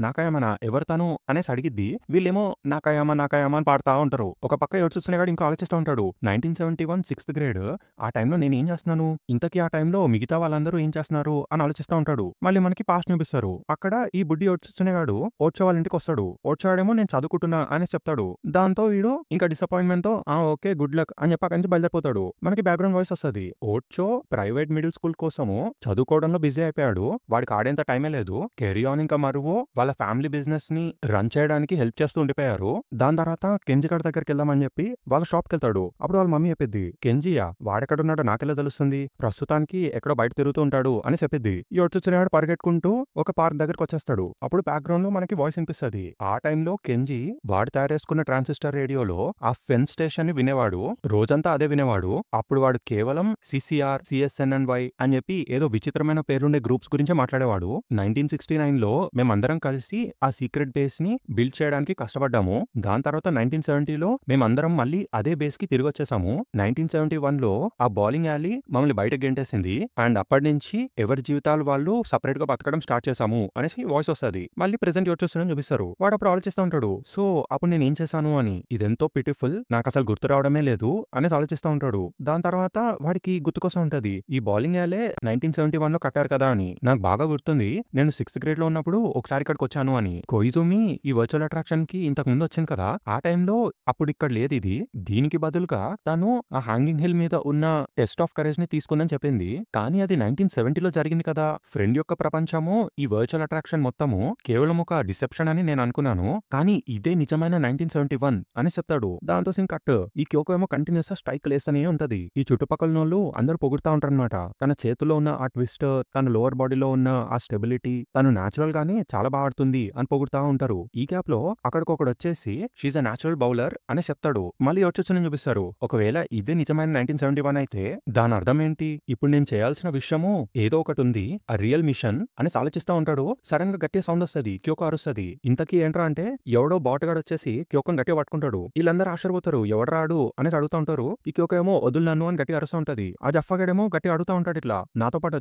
నాకాయామనా ఎవరు తను అనేసి అడిగిద్ది. వీళ్ళేమో నాకాయామా నాకాయామా అని పాడుతా ఉంటారు. ఒక పక్క ఎవరు ఇంకా ఆలోచిస్తూ ఉంటాడు. 1971 6th grade ఆ టైంలో నేను ఏం చేస్తున్నాను, ఇంతకీ ఆ టైంలో మిగతా వాళ్ళందరూ ఏం చేస్తున్నారు అని ఆలోచిస్తూ ఉంటాడు. మళ్ళీ మనకి పాస్ట్ చూపిస్తారు. అక్కడ ఈ బుడ్డి వచ్చినగాడు ఓడ్చో వాళ్ళ ఇంటికి వస్తాడు. ఓడ్చోవాడేమో నేను చదువుకుంటున్నా అని చెప్తాడు. దాంతో వీడు ఇంకా డిసప్పాయింట్మెంట్ తో ఓకే గుడ్ లక్ అని చెప్పి అక్కడి నుంచి బయలుదేరిపోతాడు. మనకి బ్యాక్గ్రౌండ్ వాయిస్ వస్తుంది. ఓడ్చో ప్రైవేట్ మిడిల్ స్కూల్ కోసము చదువుకోవడంలో బిజీ అయిపోయాడు. వాడికి ఆడేంత టైమే లేదు. కెరియాన్ ఇంకా మరువో వాళ్ళ ఫ్యామిలీ బిజినెస్ ని రన్ చేయడానికి హెల్ప్ చేస్తూ ఉండిపోయారు. దాని తర్వాత కెంజీ గారి దగ్గరికి వెళ్దామని చెప్పి వాళ్ళ షాప్కి వెళ్తాడు. అప్పుడు వాళ్ళ మమ్మీ చెప్పిద్ది, కెంజియా వాడెక్కడున్నాడో నాకెలా తెలుస్తుంది, ప్రస్తుతానికి ఎక్కడో బయట తిరుగుతూ ఉంటాడు అని చెప్పిద్ది. ఈ వచ్చినవాడు పరిగెట్టుకుంటూ ఒక పార్క్ దగ్గరకు వచ్చేస్తాడు. అప్పుడు బ్యాక్గ్రౌండ్ లో మనకి వాయిస్ వినిపిస్తుంది. ఆ టైంలో కెంజీ వాడు తయారేసుకున్న ట్రాన్సిస్టర్ రేడియోలో ఆ ఫెన్ స్టేషన్ ని వినేవాడు. రోజంతా అదే వినేవాడు. అప్పుడు వాడు కేవలం సిసిఆర్ సిఎస్ఎన్ఎన్వై అని చెప్పి ఏదో విచిత్రమైన పేరుండే గ్రూప్స్ గురించి మాట్లాడేవాడు. 1969 లో మేమందరం కలిసి ఆ సీక్రెట్ బేస్ ని బిల్డ్ చేయడానికి కష్టపడ్డాము. దాని తర్వాత 1970లో మేమందరం మళ్ళీ అదే బేస్ కి తిరిగి వచ్చేసాము. 1971 లో ఆ బౌలింగ్ alley మమ్మల్ని బయట గెంటేసింది. అండ్ అప్పటి నుంచి ఎవరి జీవితాలు వాళ్ళు సెపరేట్ గా బతకడం స్టార్ట్ చేసాము అనేసి వాయిస్ వస్తుంది. మళ్ళీ ప్రెజెంట్ ఎవరు చూస్తున్నారని చూపిస్తారు. వాడు అప్పుడు ఆలోచిస్తూ ఉంటాడు. సో అప్పుడు నేను ఏం చేశాను అని. ఇదెంతో పిటిఫుల్, నాకు అసలు గుర్తు రావడమే లేదు అనేసి ఆలోచిస్తూ ఉంటాడు. దాని తర్వాత వాడికి గుర్తుకొస్తూ ఉంటది. ఈ బౌలింగ్ యాలే 1971 లో కట్టారు కదా అని. నాకు బాగా గుర్తుంది. నేను 6th గ్రేడ్ లో ఉన్నప్పుడు ఒకసారి ఇక్కడికి వచ్చాను అని. కొయిజుమి ఈ వర్చువల్ అట్రాక్షన్ కి ఇంతకు ముందు వచ్చింది కదా, ఆ టైంలో అప్పుడు ఇక్కడ లేదు ఇది. దీనికి బదులుగా తను ఆ హ్యాంగింగ్ హిల్ మీద ఉన్న టెస్ట్ ఆఫ్ కరేజ్ ని తీసుకుందని చెప్పింది. కానీ అది 1970లో జరిగింది కదా. ఫ్రెండ్ యొక్క ప్రపంచము ఈ వర్చువల్ అట్రాక్షన్ మొత్తము కేవలం ఒక డిసెప్షన్ అని నేను అనుకున్నాను. కానీ ఇదే నిజమైన 1971 అని చెప్తాడు. దాంతో సీన్ కట్. ఈ క్యోకో ఏమో కంటిన్యూస్ గా స్ట్రైక్ లేస్తూనే ఉంటది. ఈ చుట్టుపక్కల వాళ్ళు అందరూ పొగుడుతా ఉంటారన్నమాట. తన చేతిలో ఉన్న ఆ ట్విస్ట్, తన లోవర్ బాడీలో ఉన్న ఆ స్టెబిలిటీ, తను నేచురల్ గానే చాలా బాగా ఆడుతుంది అని పొగుడుతా ఉంటారు. ఈ గ్యాప్ లో అక్కడికొకడు వచ్చేసి షీజ్ అ నేచురల్ బౌలర్ అని చెప్తాడు. మళ్ళీ వచ్చి చూపిస్తారు. ఒకవేళ ఇదే నిజమైన 1971 అయితే దాని అర్థం ఏంటి? ఇప్పుడు నేను చేయాల్సిన విషయము ఏదో ఒకటి ఉంది, ఆ రియల్ మిషన్ అని ఆలోచిస్తా ఉంటాడు. సడన్ గా గట్టి సౌండ్ వస్తుంది. క్యోకో అరుస్తుంది. ఇంతకీ ఏంట్రా అంటే ఎవడో బాటగాడు వచ్చేసి క్యోకోని గట్టిగా పట్టుకుంటాడు. వీళ్ళందరూ ఆశ్చర్యపోతారు. ఎవడు రాడు అని అడుగుతా ఉంటారు. ఈ క్యోకో ఏమో వదులు నన్ను అని గట్టిగా అరుస్తూ ఉంటది. ఆ జఫాగాడేమో గట్టిగా అడుగుతా ఉంటాడు. ఇట్లా నాతో పాటు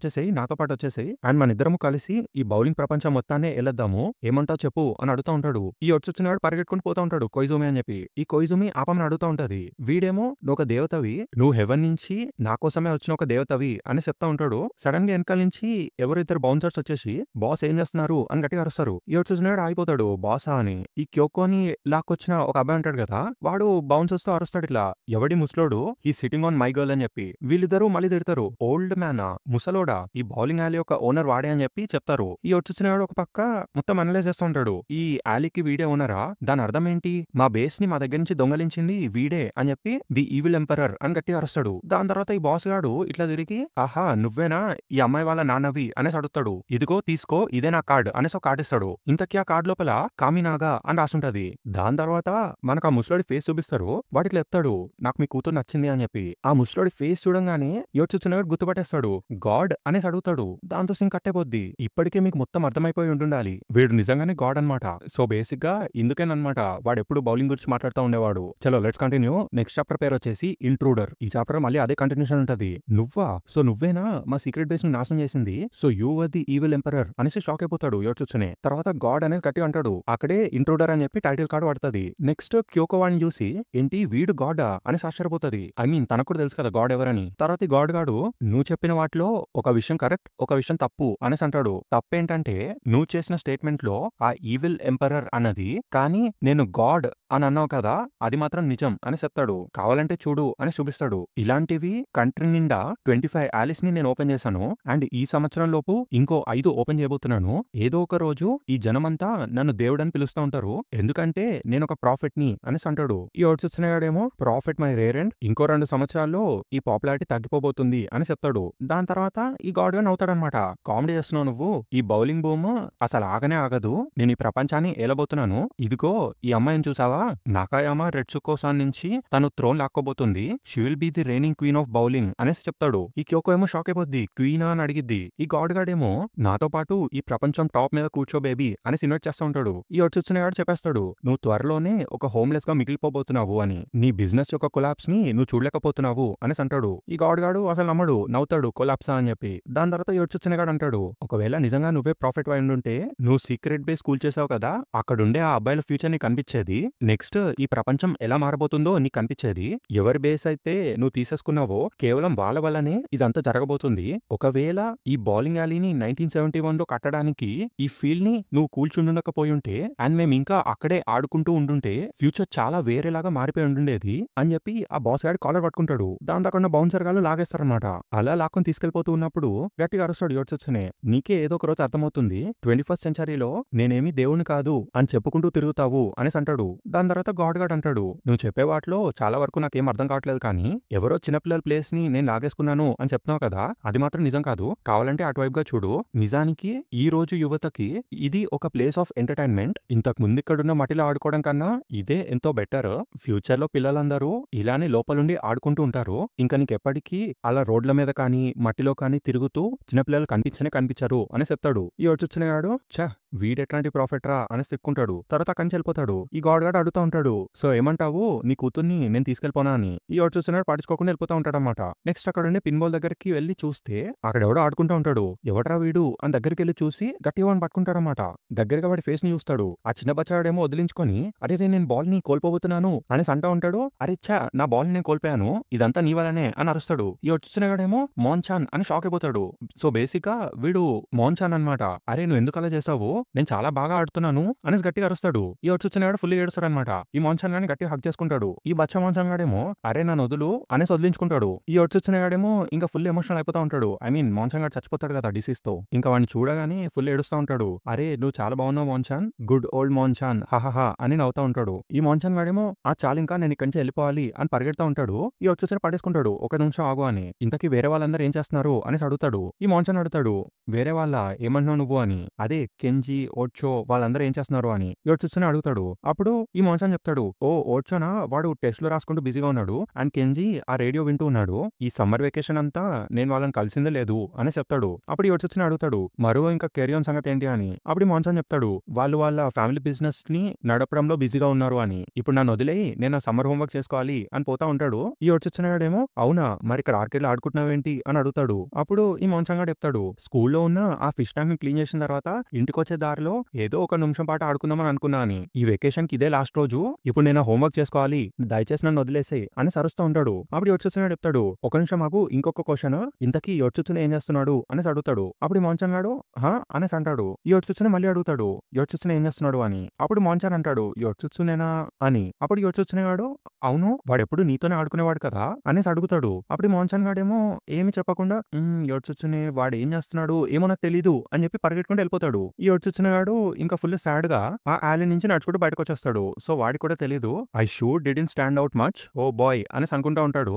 వచ్చేసి అండ్ మన ఇద్దరము కలిసి ఈ బౌలింగ్ ప్రపంచం మొత్తాన్ని వెళ్ళొద్దాము, ఏమంటావు చెప్పు అని అడుగుతా ఉంటాడు. ఈ వచ్చినాడు పరిగెట్టుకుని పోతా ఉంటాడు కొయిజుమి అని చెప్పి. ఈ కొయిజుమి ఆపమని అడుగుతా ఉంటది. వీడేమో నువ్వు ఒక దేవతవి, నువ్వు హెవెన్ నుంచి నా కోసమే వచ్చిన ఒక దేవతవి అని చెప్తా ఉంటాడు. సడన్ గా వెనకాల నుంచి ఎవరిద్దరు బౌన్సర్స్ వచ్చేసి బాస్ ఏం చేస్తున్నారు అని గట్టిగా అరుస్తారు. ఈ వచ్చినాడు ఆగిపోతాడు బాసా అని. ఈ క్యోకోని లాక్కొచ్చిన ఒక అబ్బాయి అంటాడు కదా, వాడు బౌన్సర్స్ తో అరుస్తాడు ఇట్లా, ఎవడి ముసలోడు ఈ సిట్టింగ్ ఆన్ మై గర్ల్ అని చెప్పి. వీళ్ళిద్దరూ మళ్ళీ తిడతారు. ఓల్డ్ మ్యానా, ముసలోడా, ఈ బౌలింగ్ యాలీ యొక్క ఓనర్ వాడే అని చెప్పి చెప్తారు. ఈ వచ్చినాడు ఒక పక్క మొత్తం అనలైజ్ చేస్తూ ఉంటాడు. ఈ యాలీకి వీడే ఓనరా, దాని అర్థం ఏంటి? మా బేస్ ని మా దగ్గర నుంచి దొంగలించింది వీడే అని చెప్పి ది ఈవిల్ ఎంపరర్ అని గట్టిగా అరుస్తాడు. దాని తర్వాత ఈ బాస్ గాడు ఇట్లా తిరిగి, ఆహా నువ్వేనా ఈ అమ్మాయి వాళ్ళ నాన్నవి అనేసి అడుగుతాడు. ఇదిగో తీసుకో, ఇదే నా కార్డ్ అనేసి ఒక కార్డ్ ఇస్తాడు. ఇంతకీ ఆ కార్డ్ లోపల కామినాగా అని రాసుంటది. దాని తర్వాత మనకు ఆ ముసలోడి ఫేస్ చూపిస్తారు. వాడు ఇట్లా చెప్తాడు, నాకు మీ కూతురు నచ్చింది అని చెప్పి. ఆ ముసలోడి ఫేస్ చూడంగానే యోచిస్తున్నాడు, గుర్తుపట్టేస్తాడు. గాడ్ అనేసి అడుగుతాడు. దాంతో సింగ్ కట్టేపోద్ది. ఇప్పటికే మీకు మొత్తం అర్థమైపోయి ఉంటుండాలి, వీడు నిజంగానే గాడ్ అనమాట. సో బేసిక్ గా ఇందుకేనమాట వాడు ఎప్పుడు బౌలింగ్ గురించి మాట్లాడుతూ ఉండేవాడు. చలో లెట్స్ కంటిన్యూ. నెక్స్ట్ చాప్టర్ పేరు వచ్చేసి ఇంట్రూడర్. ఈ చాప్టర్ మళ్ళీ అదే కంటిన్యూషన్ ఉంటది. నువ్వా, సో నువ్వేనా మా సీక్రెట్ బేస్ ని నాశనం చేసింది, so you were the evil emperor అనేసి షాక్ అయిపోతాడు యోచిస్తునే. తర్వాత గాడ్ అనేది గట్టి అంటాడు. అక్కడే ఇంట్రూడర్ అని చెప్పి టైటిల్ కార్డు పడుతుంది. నెక్స్ట్ క్యోకో వాడిని చూసి ఏంటి వీడు గాడా అని ఆశ్చర్యపోతుంది. ఐ మీన్ తనకు కూడా తెలుసు కదా గాడ్ ఎవరని. తర్వాత ఈ గాడ్ గాడు నువ్వు చెప్పిన వాటిలో ఒక విషయం కరెక్ట్, ఒక విషయం తప్పు అనేసి అంటాడు. తప్పేంటంటే నువ్వు చేసిన స్టేట్మెంట్ లో ఆ ఈవిల్ ఎంపరర్ అన్నది, కానీ నేను గాడ్ అని అన్నావు కదా, అది మాత్రం నిజం అని చెప్తాడు. కావాలంటే చూడు అని చూపిస్తాడు. ఇలాంటివి కంట్రీ నిండా 25 యాలీస్ ని నేను ఓపెన్ చేశాను. అండ్ ఈ సంవత్సరం లోపు ఇంకో 5 ఓపెన్ చేయబోతున్నాను. ఏదో ఒక రోజు ఈ జనమంతా నన్ను దేవుడు అని పిలుస్తూ ఉంటారు, ఎందుకంటే నేను ఒక ప్రాఫిట్ ని అనేసి అంటాడు. ఈ వచ్చినాడేమో ప్రాఫిట్ మై రేర్ అండ్ ఇంకో 2 సంవత్సరాల్లో ఈ పాపులారిటీ తగ్గిపోబోతుంది అని చెప్తాడు. దాని తర్వాత ఈ గాడ్ గా నవ్వుతాడనమాట. కామెడీ చేస్తున్నావు నువ్వు, ఈ బౌలింగ్ బూమ్ అసలు ఆగనే ఆగదు, నేను ఈ ప్రపంచాన్ని ఏలబోతున్నాను. ఇదిగో ఈ అమ్మాయిని చూసావా, నాకాయామా రెడ్సుకోసాన్ నుంచి తను థ్రోన్ లాక్కోబోతుంది, she will be the reigning queen of bowling అనేసి చెప్తాడు. ఈ క్యోకో ఏమో షాక్ అయిపోద్ది. క్వీనా అని అడిగిద్ది. ఈ గాడ్ గాడేమో నాతో పాటు ఈ ప్రపంచం టాప్ మీద కూర్చో బేబీ అని ఇన్వైట్ చేస్తూ ఉంటాడు. ఈ వచ్చినాడు చెప్పేస్తాడు, నువ్వు త్వరలోనే ఒక హోమ్లెస్ గా మిగిలిపోబోతున్నావు అని, నీ బిజినెస్ యొక్క కొలాప్స్ ని నువ్వు చూడలేకపోతున్నావు అనేసి అంటాడు. ఈ గాడ్ గాడు అసలు నమ్మడు, నవ్వుతాడు కొలాప్సా అని చెప్పి. దాని తర్వాత ఈ వచ్చినాడు అంటాడు, ఒకవేళ నిజంగా నువ్వే ప్రాఫిట్ అయి ఉంటే నువ్వు సీక్రెట్ బేస్ కూల్ చేసావు కదా, అక్కడుండే ఆ అబ్బాయిల ఫ్యూచర్ ని కనిపించేది. నెక్స్ట్ ఈ ప్రపంచం ఎలా మారబోతుందో నీకు కనిపించేది. ఎవరి బేస్ అయితే నువ్వు తీసేసుకున్నావో కేవలం వాళ్ళ వల్లనే ఇదంతా జరగబోతుంది. ఒకవేళ ఈ బౌలింగ్ యాలీని 1971 లో కట్టడానికి ఈ ఫీల్డ్ ని నువ్వు కూల్చుండకపోయి ఉంటే అండ్ మేము ఇంకా అక్కడే ఆడుకుంటూ ఉండుంటే ఫ్యూచర్ చాలా వేరేలాగా మారిపోయి ఉండుండేది అని చెప్పి ఆ బాస్ గాడి కాలర్ పట్టుకుంటాడు. దాని దాకా బౌన్సర్ గాళ్ళు లాగేస్తారనమాట. అలా లాక్కొని తీసుకెళ్లిపోతూ ఉన్నప్పుడు గట్టిగా అరుస్తాడు యోడ్చొచ్చనే, నీకే ఏదో ఒక రోజు అర్థమవుతుంది, 21st సెంచరీలో నేనేమి దేవుని కాదు అని చెప్పుకుంటూ తిరుగుతావు అనేసి అంటాడు. దాని తర్వాత గాడ్ గాడ్ అంటాడు, నువ్వు చెప్పే వాటిలో చాలా వరకు నాకేం అర్థం కావట్లేదు, కానీ ఎవరో చిన్నపిల్లల ప్లేస్ ని నేను లాగేసుకున్నాను అని చెప్తున్నావు కదా, అది మాత్రం నిజం కాదు, కావాలంటే అటువైపుగా చూడు. నిజానికి ఈ రోజు యువతకి ఇది ఒక ప్లేస్ ఆఫ్ ఎంటర్టైన్మెంట్. ఇంతకు ముందు ఇక్కడున్న మట్టిలో ఆడుకోవడం కన్నా ఇదే ఎంతో బెటర్. ఫ్యూచర్ లో పిల్లలందరూ ఇలానే లోపలుండి ఆడుకుంటూ ఉంటారు. ఇంకా నీకెప్పటికీ అలా రోడ్ల మీద కానీ మట్టిలో కానీ తిరుగుతూ చిన్నపిల్లలు కనిపించరు అని చెప్తాడు. ఈ వచ్చినగాడు చ వీడెట్లాంటి ప్రాఫిట్ రా అని చెప్పుకుంటాడు. తర్వాత అక్కడి నుంచి వెళ్ళిపోతాడు. ఈ గాడ్ గాడు అడుగుతా ఉంటాడు. సో ఏమంటావు నీ కూతుర్ని నేను తీసుకెళ్ళిపోనా అని. ఈ వాడు చూస్తున్నాడు పట్టించుకోకుండా వెళ్ళిపోతా ఉంటాడన్నమాట. నెక్స్ట్ అక్కడుండి పిన్ బాల్ దగ్గరికి వెళ్లి చూస్తే అక్కడ ఎవడో ఆడుకుంటా ఉంటాడు. ఎవడ్రా వీడు అని దగ్గరికి వెళ్ళి చూసి గట్టిగా వాడిని పట్టుకుంటాడన్నమాట. దగ్గరగా వాడి ఫేస్ ని చూస్తాడు. ఆ చిన్న బచ్చాడేమో వదిలించుకొని అరే నేను బాల్ ని కోల్పోబోతున్నాను అనేసి అంటా ఉంటాడు. అరే ఛా నా బాల్ ని నేను కోల్పోయాను ఇదంతా నీ వల్లనే అని అరుస్తాడు. ఈ వచ్చినగాడేమో మోన్చాన్ అని షాక్ అయిపోతాడు. సో బేసిక్ గా వీడు మోన్చాన్ అన్నమాట. అరే నువ్వు ఎందుకు అలా చేసావు నేను చాలా బాగా ఆడుతున్నాను అనేసి గట్టిగా అరుస్తాడు. ఈ వచ్చినగాడు ఫుల్ ఏడుస్తాడు అనమాట. ఈ మోన్చాన్ గాని గట్టిగా హక్ చేసుకుంటాడు. ఈ బచ్చా మోన్చాన్ గాడేమో అరే నా వదులు అనేసి వదిలించుకుంటాడు. ఈ వచ్చినగాడేమో ఇంకా ఫుల్ ఎమోషనల్ అయిపోతా ఉంటాడు. ఐ మీన్ మోన్చాన్ గాడు చచ్చిపోతాడు కదా డిసీజ్ తో. ఇంకా వాడిని చూడగానే ఫుల్ ఏడుస్తా ఉంటాడు. అరే నువ్వు చాలా బాగున్నావు మోన్చాన్ గుడ్ ఓల్డ్ మోన్చాన్ హహహా అని నవ్వుతా ఉంటాడు. ఈ మోన్చాన్ గాడేమో ఆ చాలు ఇంకా నేను ఇక్కడి నుంచి వెళ్ళిపోవాలి అని పరిగెడతా ఉంటాడు. ఈ వచ్చేసరి పడేసుకుంటాడు. ఒక నిమిషం ఆగు అని. ఇంతకీ వేరే వాళ్ళందరూ ఏం చేస్తున్నారు అనేసి అడుగుతాడు. ఈ మోన్చాన్ అడుగుతాడు వేరే వాళ్ళ ఏమంటున్నావు నువ్వు అని. అదే కెంజీ ఓడ్చో వాళ్ళందరూ ఏం చేస్తున్నారు అని ఈ వచ్చేసరి అడుగుతాడు. అప్పుడు ఈ మోన్చాన్ చెప్తాడు ఓ ఓడ్చోనా వాడు టెస్ట్ లో రాసుకుంటూ బిజీగా ఉన్నాడు అండ్ కెంజీ ఆ రేడియో వింటూ ఉన్నాడు. ఈ సమ్మర్ వెకేషన్ అంతా నేను వాళ్ళని కలిసిందే లేదు అని చెప్తాడు. అప్పుడు ఈ వచ్చేసరి అడుగుతాడు మరో ఇంకా కెరియర్ సంగతి ఏంటి అని. అప్పుడు మోన్చాన్ చెప్తాడు వాళ్ళు వాళ్ళ ఫ్యామిలీ బిజినెస్ ని నడపడంలో బిజీగా ఉన్నారు అని. ఇప్పుడు నన్ను వదిలే నేను సమ్మర్ హోంవర్క్ చేసుకోవాలి అని పోతా ఉంటాడు. ఈ వచ్చినగాడేమో అవునా మరి ఇక్కడ ఆర్కేడ్లో ఆడుకుంటున్నావేంటి అని అడుగుతాడు. అప్పుడు ఈ మోన్చాన్ గాడు చెప్తాడు స్కూల్లో ఉన్న ఆ ఫిష్ ట్యాంక్ ని క్లీన్ చేసిన తర్వాత ఇంటికి వచ్చే దారిలో ఏదో ఒక నిమిషం పాటు ఆడుకుందామని అనుకున్నా అని. ఈ వెకేషన్ కి ఇదే లాస్ట్ రోజు ఇప్పుడు నేను హోంవర్క్ చేసుకోవాలి దయచేసి నన్ను వదిలేసే అని సరుస్తూ ఉంటాడు. అప్పుడు వచ్చుతున్నాడు చెప్తాడు ఒక నిమిషం మాకు ఇంకొక క్వశ్చన్ ఇంతకీ వచ్చుతున్న ఏం చేస్తున్నాడు అనేసి అడుగుతాడు. అప్పుడు మోన్చాన్ గాడు హా అనేసి అంటాడు. ఈ వచ్చుతున్న మళ్ళీ అడుగుతాడు వచ్చుతున్న ఏం చేస్తున్నాడు అని. అప్పుడు మోన్చాన్ అంటాడు వచ్చునేనా అని. అప్పుడు వచ్చునేవాడు అవును వాడెప్పుడు నీతోనే ఆడుకునేవాడు కదా అనేసి అడుగుతాడు. అప్పుడు మోన్చాన్ గాడేమో ఏమి చెప్పకుండా వచ్చునే వాడు ఏం చేస్తున్నాడు ఏమో నాకు తెలీదు అని చెప్పి పరిగెట్టుకుంటూ వెళ్ళిపోతాడు. ఈ వచ్చునేవాడు ఇంకా ఫుల్ సాడ్ గా ఆ alley నుంచి నడుచుకుంటూ బయటకు వచ్చేస్తాడు. సో వాడికి కూడా తెలీదు I should didn't stand out much oh boy అనేసి అనుకుంటా ఉంటాడు.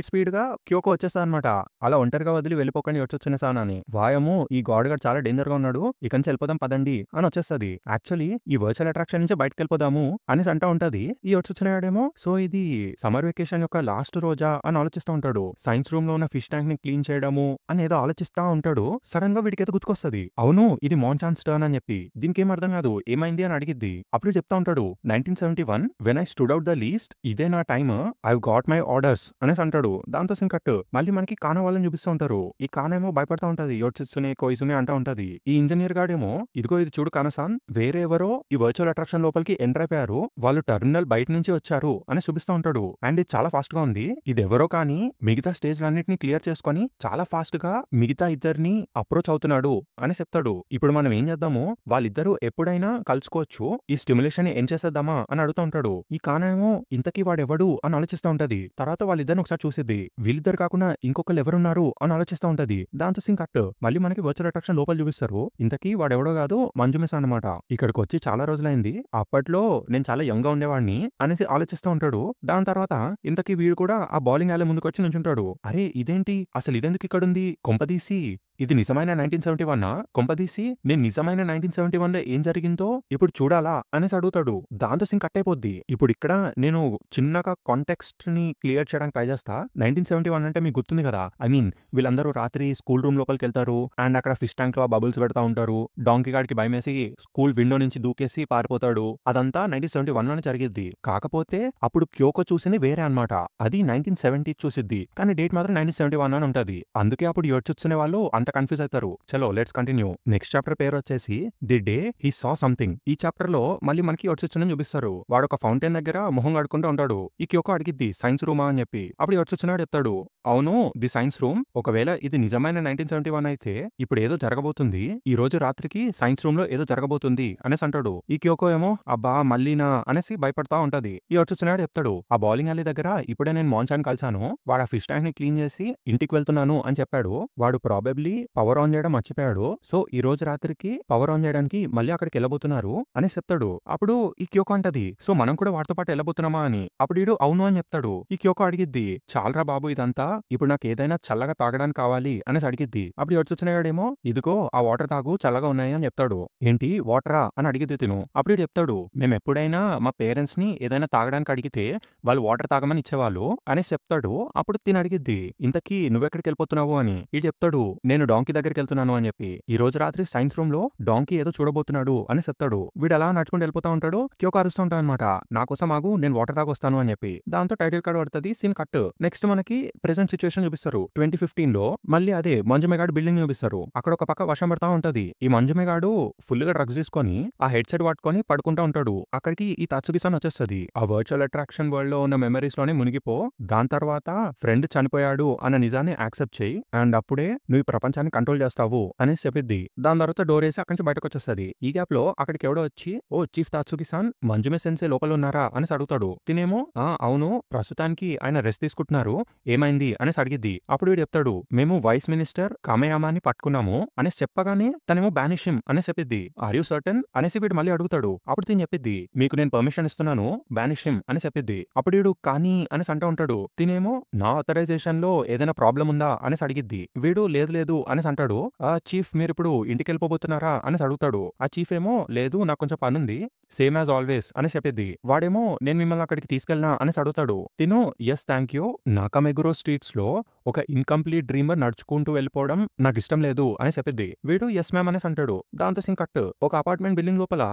స్పీడ్ గా క్యోకో వచ్చేస్తా అనమాట. అలా ఒంటరిగా వదిలి వెళ్ళిపోకండి వచ్చొచ్చిన సానని. వాయము ఈ గాడ్ గారు చాలా డేంజర్ గా ఉన్నాడు ఇక నుంచి వెళ్ళిపోదాం పదండి అని వచ్చేస్తుంది. యాక్చువల్లీ ఈ వర్చువల్ అట్రాక్షన్ నుంచి బయటకు వెళ్ళిపోదాము అనేసి అంటా ఉంటది. ఈ వచ్చినవాడేమో సో ఇది సమ్మర్ వెకేషన్ యొక్క లాస్ట్ రోజా అని ఆలోచిస్తూ ఉంటాడు. సైన్స్ రూమ్ లో ఉన్న ఫిష్ ట్యాంక్ ని క్లీన్ చేయడము అని ఏదో ఆలోచిస్తా ఉంటాడు. సడన్ గా వీడికి ఏదో గుర్తుకొస్తుంది. అవును ఇది మోన్చాన్స్ టర్న్ అని చెప్పి. దీనికి ఏం అర్థం కాదు ఏమైంది అని అడిగిద్ది. అప్పుడు చెప్తా ఉంటాడు 1971 when I stood out the least ఇదే నా time I got my orders అనేసి అంటాడు. దాంతో సింకట్ మళ్ళీ మనకి కానా వాళ్ళని చూపిస్తూ ఉంటారు. ఈ కానేమో భయపడతా ఉంటది యోచిస్తునే కోయిసునే అంటా ఉంటది. ఈ ఇంజనీర్ గాడేమో ఇదిగో ఇది చూడు కానసాన్ వేరే ఎవరో ఈ వర్చువల్ అట్రాక్షన్ లోపలికి ఎంటర్ అయిపోయారు వాళ్ళు టెర్మినల్ బయట నుంచి వచ్చారు అని చూపిస్తూ ఉంటాడు. అండ్ ఇది చాలా ఫాస్ట్ గా ఉంది ఇది ఎవరో కానీ మిగతా స్టేజ్ అన్నిటిని క్లియర్ చేసుకుని చాలా ఫాస్ట్ గా మిగతా ఇద్దరిని అప్రోచ్ అవుతున్నాడు అని చెప్తాడు. ఇప్పుడు మనం ఏం చేద్దాము వాళ్ళిద్దరూ ఎప్పుడైనా కలుసుకోవచ్చు ఈ స్టిమ్యులేషన్ ని ఏం చేసేద్దామా అని అడుగుతూ ఉంటాడు. ఈ కానేమో ఇంతకీ వాడెవడు అని ఆలోచిస్తూ ఉంటది. తర్వాత వాళ్ళిద్దరిని ఒకసారి చూసిద్ది. వీళ్ళిద్దరు కాకుండా ఇంకొకరు ఎవరున్నారు అని ఆలోచిస్తూ ఉంటది. దాంతో సింగ్ కట్ మళ్ళీ మనకి వర్చువల్ అట్రాక్షన్ లోపల చూపిస్తారు. ఇంతకీ వాడెవడో కాదు మంజుమిస్ అనమాట. ఇక్కడికి వచ్చి చాలా రోజులైంది అప్పట్లో నేను చాలా యంగ్ గా ఉండేవాడిని అనేసి ఆలోచిస్తూ ఉంటాడు. దాని తర్వాత ఇంతకీ వీడు కూడా ఆ బౌలింగ్ alley ముందుకు వచ్చి నుంచుంటాడు. అరే ఇదేంటి అసలు ఇదెందుకు ఇక్కడుంది కొంపదీసి ఇది నిజమైన 1971 కొంపదీసి నేను నిజమైన 1971 లో ఏం జరిగిందో ఇప్పుడు చూడాలా అనేసి అడుగుతాడు. దాంతో సింగ్ కట్ అయిపోద్ది. ఇప్పుడు ఇక్కడ నేను చిన్నగా కాంటెక్స్ట్ ని క్లియర్ చేయడానికి ట్రై చేస్తా. 1971 అంటే మీకు గుర్తుంది కదా ఐ మీన్ వీళ్ళందరూ రాత్రి స్కూల్ రూమ్ లోపలికి వెళ్తారు అండ్ అక్కడ ఫిష్ ట్యాంక్ లో బబుల్స్ పెడతా ఉంటారు. డాంకీ గాడికి భయమేసి స్కూల్ విండో నుంచి దూకేసి పారిపోతాడు. అదంతా 1971 లోనే జరిగిద్ది. కాకపోతే అప్పుడు క్యోకో చూసింది వేరే అన్నమాట. అది 1970 చూసిద్ది కానీ డేట్ మాత్రం 1971 అని ఉంటది. అందుకే అప్పుడు యోచిస్తున్న వాళ్ళు అంత కన్ఫ్యూజ్ అవుతారు. చలో లెట్స్ కంటిన్యూ. నెక్స్ట్ చాప్టర్ పేరు వచ్చేసి the day he saw something. ఈ చాప్టర్ లో మళ్ళీ మనకి యోచిస్తున్న చూపిస్తారు. వాడు ఒక ఫౌంటైన్ దగ్గర మొహం కడుకుంటూ ఉంటాడు. ఈ క్యోకో అడిగిద్ది సైన్స్ రూమా అని చెప్పి. అప్పుడు యోచిస్తున్నాడు చెప్తాడు అవును ది సైన్స్ రూమ్ ఒకవేళ ఇది నిజమైన 1971 అయితే ఇప్పుడు ఏదో జరగబోతుంది ఈ రోజు రాత్రికి సైన్స్ రూమ్ లో ఏదో జరగబోతుంది అనేసి అంటాడు. ఈ క్యోకో ఏమో అబ్బా మళ్ళీనా అనేసి భయపడతా ఉంటది. ఈ యోచిస్తున్నాడు చెప్తాడు ఆ బౌలింగ్ alley దగ్గర ఇప్పుడే నేను మోన్చాన్ కలిసాను వాడు ఆ ఫిష్ ట్యాంక్ ని క్లీన్ చేసి ఇంటికి వెళ్తున్నాను అని చెప్పాడు. వాడు ప్రాబబ్లీ పవర్ ఆన్ చేయడం మర్చిపోయాడు. సో ఈ రోజు రాత్రికి పవర్ ఆన్ చేయడానికి మళ్ళీ అక్కడికి వెళ్ళబోతున్నారు అని చెప్తాడు. అప్పుడు ఈ క్యోకో అంటది సో మనం కూడా వాటితో పాటు వెళ్ళబోతున్నామా అని. అప్పుడు వీడు అవును అని చెప్తాడు. ఈ క్యోకో అడిగిద్ది చాలరా బాబు ఇదంతా ఇప్పుడు నాకు ఏదైనా చల్లగా తాగడానికి కావాలి అనేసి అడిగిద్ది. అప్పుడు వచ్చినాడేమో ఇదిగో ఆ వాటర్ తాగు చల్లగా ఉన్నాయి అని చెప్తాడు. ఏంటి వాటరా అని అడిగిద్ది తిను. అప్పుడు వీడు చెప్తాడు మేము ఎప్పుడైనా మా పేరెంట్స్ ని ఏదైనా తాగడానికి అడిగితే వాళ్ళు వాటర్ తాగమని ఇచ్చేవాళ్ళు అనేసి చెప్తాడు. అప్పుడు తిని అడిగిద్ది ఇంతకీ నువ్వెక్కడికి వెళ్ళిపోతున్నావు అని. ఇది చెప్తాడు నేను డాంకీ దగ్గరికి వెళ్తున్నాను అని చెప్పి. ఈ రోజు రాత్రి సైన్స్ రూమ్ లో డాంకీ ఏదో చూడబోతున్నాడు అని చెప్తాడు. వీడు అలా నడుచుకుంటూ వెళ్ళిపోతా ఉంటాడు. క్యోకో అరుస్తూ ఏడుస్తూ ఉంటాడనమాట. నా కోసం ఆగు, నేను వాటర్ తాగొస్తాను అని చెప్పి. దాంతో టైటిల్ కార్డ్ పడుతుంది. Scene cut. నెక్స్ట్ మనకి ప్రెజెంట్ సిచ్యువేషన్ చూపిస్తారు. 2015లో మళ్ళీ అదే మంజుమేగాడు బిల్డింగ్ చూపిస్తారు. అక్కడ ఒక పక్క వర్షం పడతా ఉంటది. ఈ మంజుమేగాడు ఫుల్ గా డ్రగ్స్ తీసుకొని ఆ హెడ్ సెట్ పట్టుకొని పడుకుంటా ఉంటాడు. అక్కడికి ఈ తత్సుకి-సాన్ వచ్చేస్తది. ఆ వర్చువల్ అట్రాక్షన్ వరల్డ్ లో ఉన్న మెమరీస్ లోనే మునిగిపో, దాని తర్వాత ఫ్రెండ్ చనిపోయాడు అన్న నిజాన్ని యాక్సెప్ట్ చేయి, అండ్ అప్పుడే నువ్వు ఈ ప్రపంచాన్ని కంట్రోల్ చేస్తావు అనేసి చెప్పిద్ది. దాని తర్వాత డోర్ వేసి అక్కడి నుంచి బయటకు వచ్చేస్తది. ఈ గ్యాప్ లో అక్కడికి ఎవడో వచ్చి, ఓ చీఫ్ తత్సుకి-సాన్, మంజుమే సెన్సే లోపల ఉన్నారా అనేసి అడుగుతాడు. తినేమో అవును, ప్రస్తుతానికి ఆయన రెస్ట్ తీసుకుంటున్నారు, ఏమైంది అనేసి అడిగిద్ది. అప్పుడు వీడు చెప్తాడు, మేము వైస్ మినిస్టర్ కమేయామాని పట్టుకున్నాము అనేసి చెప్పగానే తనేమో బానిష్ హిమ్ అనేసి చెప్పిద్ది. ఆర్ యూ సర్టన్ అనేసి వీడు మళ్ళీ అడుగుతాడు. అప్పుడు తిని చెప్పిద్ది, మీకు నేను పర్మిషన్ ఇస్తున్నాను, బానిష్ హిమ్ అని చెప్పిద్ది. అప్పుడు వీడు కానీ అనేసి అంటూ ఉంటాడు. తినేమో నా ఆథరైజేషన్ లో ఏదైనా ప్రాబ్లం ఉందా అనేసి అడిగిద్ది. వీడు లేదు లేదు అనేసి అంటాడు. ఆ చీఫ్, మీరు ఇప్పుడు ఇంటికి వెళ్ళిపోబోతున్నారా అనేసి అడుగుతాడు. ఆ చీఫ్ ఏమో లేదు, నాకు కొంచెం పని ఉంది, సేమ్ యాజ్ ఆల్వేస్ అని చెప్పిద్ది. వాడేమో నేను మిమ్మల్ని అక్కడికి తీసుకెళ్ళినా అనేసి అడుగుతాడు. తిను ఎస్ థ్యాంక్ యూ, నాకమెగురో స్ట్రీట్స్ లో ఒక ఇన్కంప్లీట్ డ్రీమర్ నడుచుకుంటూ వెళ్ళిపోవడం నాకు ఇష్టం లేదు అని చెప్పిద్ది. వీడు ఎస్ మ్యామ్ అనేసి అంటాడు. దాంతో సింగ్ కట్. ఒక అపార్ట్మెంట్ బిల్డింగ్ లోపల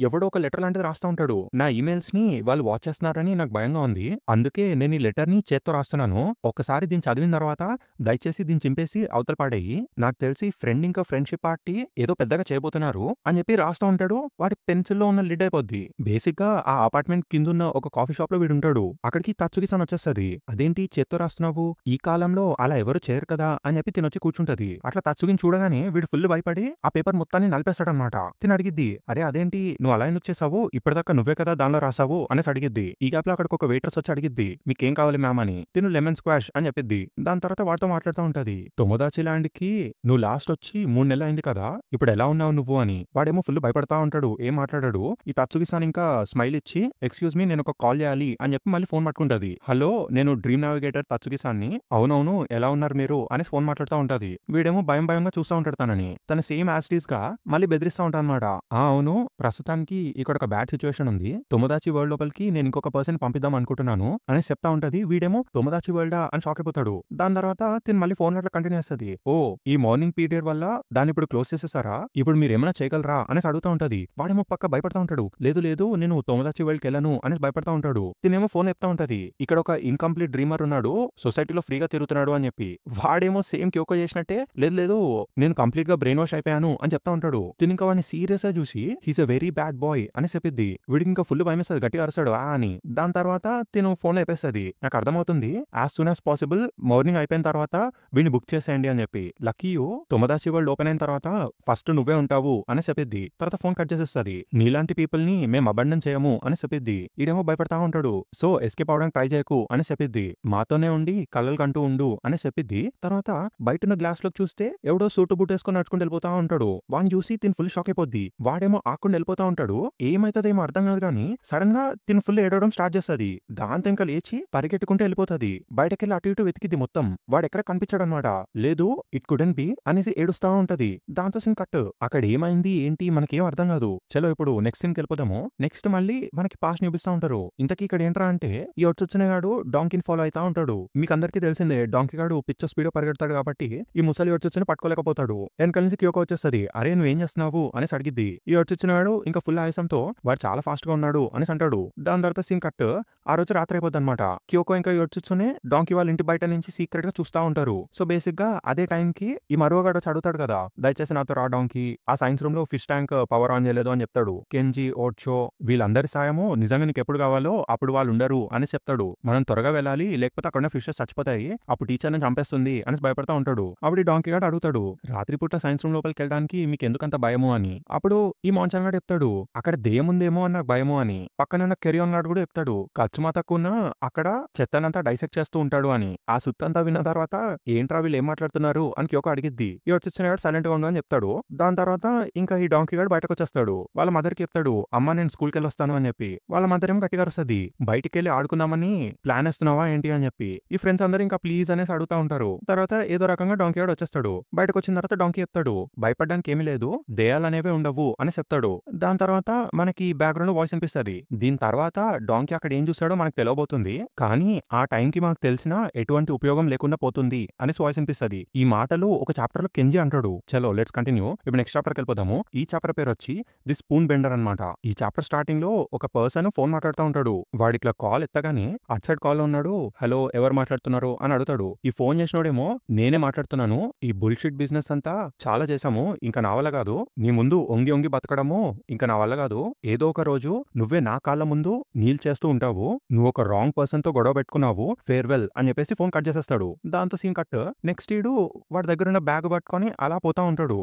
ఎవడో ఒక లెటర్ లాంటిది రాస్తా ఉంటాడు. నా ఈమెయిల్స్ ని వాళ్ళు వాచ్ చేస్తున్నారని నాకు భయంగా ఉంది, అందుకే నేను ఈ లెటర్ ని చేత్తో రాస్తున్నాను, ఒకసారి దీన్ని చదివిన తర్వాత దయచేసి దీన్ని చింపేసి అవతల పాడేయి, నాకు తెలిసి ఫ్రెండ్ ఇంకా ఫ్రెండ్షిప్ పార్టీ ఏదో పెద్దగా చేయబోతున్నారు అని చెప్పి రాస్తా ఉంటాడు. వాడి పెన్సిల్ లో ఉన్న లిడ్ అయిపోద్ది. బేసిక్ గా ఆ అపార్ట్మెంట్ కిందున్న ఒక కాఫీ షాప్ లో వీడు ఉంటాడు. అక్కడికి తత్సుకి-సాన్ వచ్చేస్తది. అదేంటి చేత్తో రాస్తున్నావు, ఈ కాలంలో అలా ఎవరు చేయరు కదా అని చెప్పి తినొచ్చి కూర్చుంటది. అట్లా తత్సుకిని చూడగానే వీడు ఫుల్ భయపడి ఆ పేపర్ మొత్తాన్ని నలిపేస్తాడనమాట. తిని అడిగిద్ది, అరే అదేంటి నువ్వు అలా ఎందుకు చేసావు, ఇప్పటిదాకా నువ్వే కదా దానిలో రాసావు అనేసి అడిగిద్ది. ఈ గ్యాప్ లో అక్కడికి ఒక వెయిటర్స్ వచ్చి అడిగిద్ది, మీకేం కావాలి మ్యామ్ అని. తిను లెమన్ స్క్వాష్ అని చెప్పిద్ది. దాని తర్వాత వాడితో మాట్లాడుతూ ఉంటది. తొమోదాచి ల్యాండ్ కి నువ్వు లాస్ట్ వచ్చి 3 నెలలు అయింది కదా, ఇప్పుడు ఎలా ఉన్నావు నువ్వు అని. వాడేమో ఫుల్ భయపడతా ఉంటాడు, ఏం మాట్లాడాడు. ఈ తత్సుకి-సాన్ ఇంకా స్మైల్ ఇచ్చి, ఎక్స్క్యూజ్ మీ, నేను ఒక కాల్ చేయాలి అని చెప్పి మళ్ళీ ఫోన్ పట్టుకుంటది. హలో, నేను డ్రీమ్ నావిగేటర్ తత్సుకి-సాన్ ని. అవునవును, ఎలా ఉన్నారు మీరు అనేసి ఫోన్ మాట్లాడుతూ ఉంటది. వీడేమో భయంగా చూస్తూ ఉంటాడు తనని. తన సేమ్ యాస్టీస్ గా మళ్ళీ బెదిరిస్తూ ఉంటాడు అనమాట. అవును, ప్రస్తుతానికి ఇక్కడ ఒక బ్యాడ్ సిచ్యువేషన్ ఉంది, తొమోదాచి వరల్డ్ లోపలికి నేను ఇంకొక పర్సన్ పంపిద్దాం అనుకుంటున్నాను అనేసి చెప్తా ఉంటది. వీడేమో తొమోదాచి వరల్డా అని షాక్ అయిపోతాడు. దాని తర్వాత తిని మళ్ళీ ఫోన్ అట్లా కంటిన్యూ చేస్తుంది. ఓ, ఈ మార్నింగ్ పీరియడ్ వల్ల దాన్ని ఇప్పుడు క్లోజ్ చేసేసారా, ఇప్పుడు మీరు ఏమైనా చేయగలరా అనేసి అడుగుతూ ఉంటది. వాడేమో పక్క భయపడతా ఉంటాడు. లేదు లేదు, నేను తొమోదాచి వరల్డ్కి వెళ్ళను అనేసి భయపడతా ఉంటాడు. తినేమో ఫోన్ చెప్తా ఉంటది, ఇక్కడ ఒక ఇన్కంప్లీట్ డ్రీమర్ ఉన్నాడు, సొసైటీలో ఫ్రీగా తిరుగుతున్నాడు అని చెప్పి. వాడేమో సేమ్ క్యోకో చేసినట్టే, లేదు లేదు నేను కంప్లీట్ గా బ్రెయిన్ వాష్ అయిపోయాను అని చెప్తా ఉంటాడు. తిని ఇంకా వాడిని సీరియస్ గా చూసి, he's a very bad boy అని చెప్పిద్ది. వీడికి ఇంకా ఫుల్ భయం వేస్తుంది, గట్టిగా అరుస్తాడు ఆ అని. దాని తర్వాత తిను ఫోన్ అయిపోతుంది. నాకు అర్థమవుతుంది, as soon as possible morning అయిపోయిన తర్వాత వీడిని బుక్ చేసేయండి అని చెప్పి. లక్కీయు తొమోదాచి వరల్డ్ ఓపెన్ అయిన తర్వాత ఫస్ట్ నువ్వే ఉంటావు అని చెప్పిద్ది. తర్వాత ఫోన్ కట్ చేసేస్తుంది. నీలాంటి పీపుల్ ని మేము అబండన్ చేయము అని చెప్పిద్ది. ఈడేమో భయపడతా ఉంటాడు. సో ఎస్కేప్ అవడానికి ట్రై చేయకు అని చెప్పిద్ది. మాతోనే ఉండి కలలు కంటూ ఉండు అని చెప్పిద్ది. తర్వాత బయట గ్లాస్ లో చూస్తే ఎవడో సూటు బూట్ వేసుకొని నడుచుకుంటూ వెళ్ళిపోతా ఉంటాడు. వాడిని చూసి తిని ఫుల్ షాక్ అయిపోద్ది. వాడేమో ఆకుండా వెళ్ళిపోతా ఉంటాడు. ఏమైతుందేమో అర్థం కాదు కానీ సడన్ గా తిని ఫుల్ ఏడవడం స్టార్ట్ చేస్తుంది. దాంతో ఇంకా లేచి పరిగెట్టుకుంటూ వెళ్ళిపోతుంది. బయటకెళ్ళి అటు ఇటు వెతికిద్ది మొత్తం. వాడు ఎక్కడ కనిపించాడు అనమాట. లేదు, ఇట్ కుడెంట్ బి అనేసి ఏడుస్తా ఉంటది. దాంతో సీన్ కట్. అక్కడ ఏమైంది ఏంటి మనకేం అర్థం కాదు. చలో ఇప్పుడు నెక్స్ట్ సీన్కి వెళ్ళిపోదాము. నెక్స్ట్ మళ్ళీ మనకి పాస్ట్ చూపిస్తా ఉంటారు. ఇంతకీ ఇక్కడ ఏంట్రా అంటే, ఈ వచ్చొచ్చినగాడు డాంకీని ఫాలో అవుతా ఉంటాడు. మీకు అందరికీ తెలిసిందే, డాంకీ గాడు పిచ్చ స్పీడ్ పరిగెడతాడు కాబట్టి ఈ ముసలి వచ్చొచ్చిన పట్టుకోలేకపోతాడు. వెనకాల నుంచి క్యోకో వచ్చేస్తుంది. అరే నువ్వేం చేస్తున్నావు అనేసి అడిగిద్ది. ఈ వచ్చొచ్చినవాడు ఇంకా ఫుల్ ఆయాసంతో వాడు చాలా ఫాస్ట్ గా ఉన్నాడు అనేసి అంటాడు. దాని తర్వాత సీన్ కట్. ఆ రోజు రాత్రి అయిపోద్ది అనమాట. క్యోకో ఇంకా ఈ వచ్చొచ్చునే డాంకీ వాళ్ళ ఇంటి బయట నుంచి సీక్రెట్ గా చూస్తా ఉంటారు. సో బేసిక్ గా అదే టైం కి ఈ మరోగాడు వచ్చి అడుగుతాడు కదా, దయచేసి నాతో రా డాంకీ, ఆ సైన్స్ రూమ్ లో ఫిష్ ట్యాంక్ పవర్ ఆన్ చేయలేదు అని చెప్తాడు. కెంజీ, ఓట్షో వీళ్ళందరి సాయము నిజంగా నీకు ఎప్పుడు కావాలో అప్పుడు వాళ్ళు ఉండరు అని చెప్తాడు. మనం త్వరగా వెళ్ళాలి, లేకపోతే అక్కడ ఫిషెస్ చచ్చిపోతాయి, అప్పుడు టీచర్ ని చంపేస్తుంది అని భయపడతా ఉంటాడు. అప్పుడు డాంకీ గాడు అడుగుతాడు, రాత్రిపూట సైన్స్ రూమ్ లోపలికి వెళ్ళడానికి మీకు ఎందుకంత భయము అని. అప్పుడు ఈ మాన్సన్ గాడు చెప్తాడు, అక్కడ దెయ్యముందేమో అన్న భయము అని. పక్కన కెరియాన్ గాడు కూడా చెప్తాడు, ఖర్చుమాతకున్న అక్కడ చెత్తనంతా డైసెక్ట్ చేస్తూ ఉంటాడు అని. ఆ సుత్తంతా విన్న తర్వాత ఏంట్రా వీళ్ళు ఏం మాట్లాడుతున్నారు అని క్యోకో అడిగిద్ది. ఈ వచ్చిన గాడు సైలెంట్ గా ఉండు అని చెప్తాడు. దాని తర్వాత ఇంకా ఈ డాంకీ గాడు బయటకు వచ్చేస్తాడు. వాళ్ళ మదర్ కి చెప్తాడు, అమ్మ నేను స్కూల్కి వెళ్ళి వస్తాను అని చెప్పి. వాళ్ళ మదర్ ఏమో గట్టిగా వస్తుంది, బయటికి వెళ్ళి ఆడుకుందామని ప్లాన్ వేస్తున్నావా ఏంటి అని చెప్పి. ఈ ఫ్రెండ్స్ అందరూ ఇంకా ప్లీజ్ అనేసి అడుగుతా ఉంటారు. తర్వాత ఏదో రకంగా డాంకీ గాడు వచ్చేస్తాడు. బయటకొచ్చిన తర్వాత డాంకీ చెప్తాడు, భయపడడానికి ఏమీ లేదు, దెయ్యాలనేవే ఉండవు అని చెప్తాడు. దాని తర్వాత మనకి బ్యాక్‌గ్రౌండ్‌లో వాయిస్ వినిపిస్తది. దీని తర్వాత డాంకీ అక్కడ ఏం చూసాడో మనకు తెలవబోతుంది. కానీ ఆ టైంకి మనకు తెలిసినా ఎటువంటి ఉపయోగం లేకుండా పోతుంది అనేసి వాయిస్ వినిపిస్తది. ఈ మాటలు ఒక చాప్టర్‌లో కెంజీ అంటాడు. చలో లెట్స్ కంటిన్యూ. ఇప్పుడు నెక్స్ట్ చాప్టర్‌కెళ్ళిపోదాము. ఈ చాప్టర్ పేరొచ్చి ది స్పూన్ బెండర్ అన్నమాట. ఈ చాప్టర్ స్టార్టింగ్‌లో ఒక పర్సన్ ఫోన్ మాట్లాడుతా ఉంటాడు. వాడిట్లా కాల్ ఎత్తగానే అటు సైడ్ కాల్‌లో ఉన్నాడు. హలో ఎవరు మాట్లాడుతున్నారు అని అడుగుతాడు. ఈ ఫోన్ చేసినోడేమో నేనే మాట్లాడుతున్నాను. ఈ బుల్‌షిట్ బిజినెస్ అంతా చాలా చేశాము. ఇంకా నా వల్ల కాదు. నీ ముందు ఒంగి ఒంగి బతకడము ఇంకా నా వల్ల కాదు. ఏదో ఒక రోజు నువ్వే నా కాళ్ళ ముందు నీల్ చేస్తూ ఉంటావు. నువ్వు ఒక రాంగ్ పర్సన్‌తో గొడవ పెట్టుకున్నావు. ఫేర్‌వెల్ అని చెప్పేసి ఫోన్ కట్ చేసేస్తాడు. దాంతో సీన్ కట్. నెక్స్ట్ ఈడు వాడి దగ్గరున్న బ్యాగ్ పట్టుకొని అలా పోతా ఉంటాడు.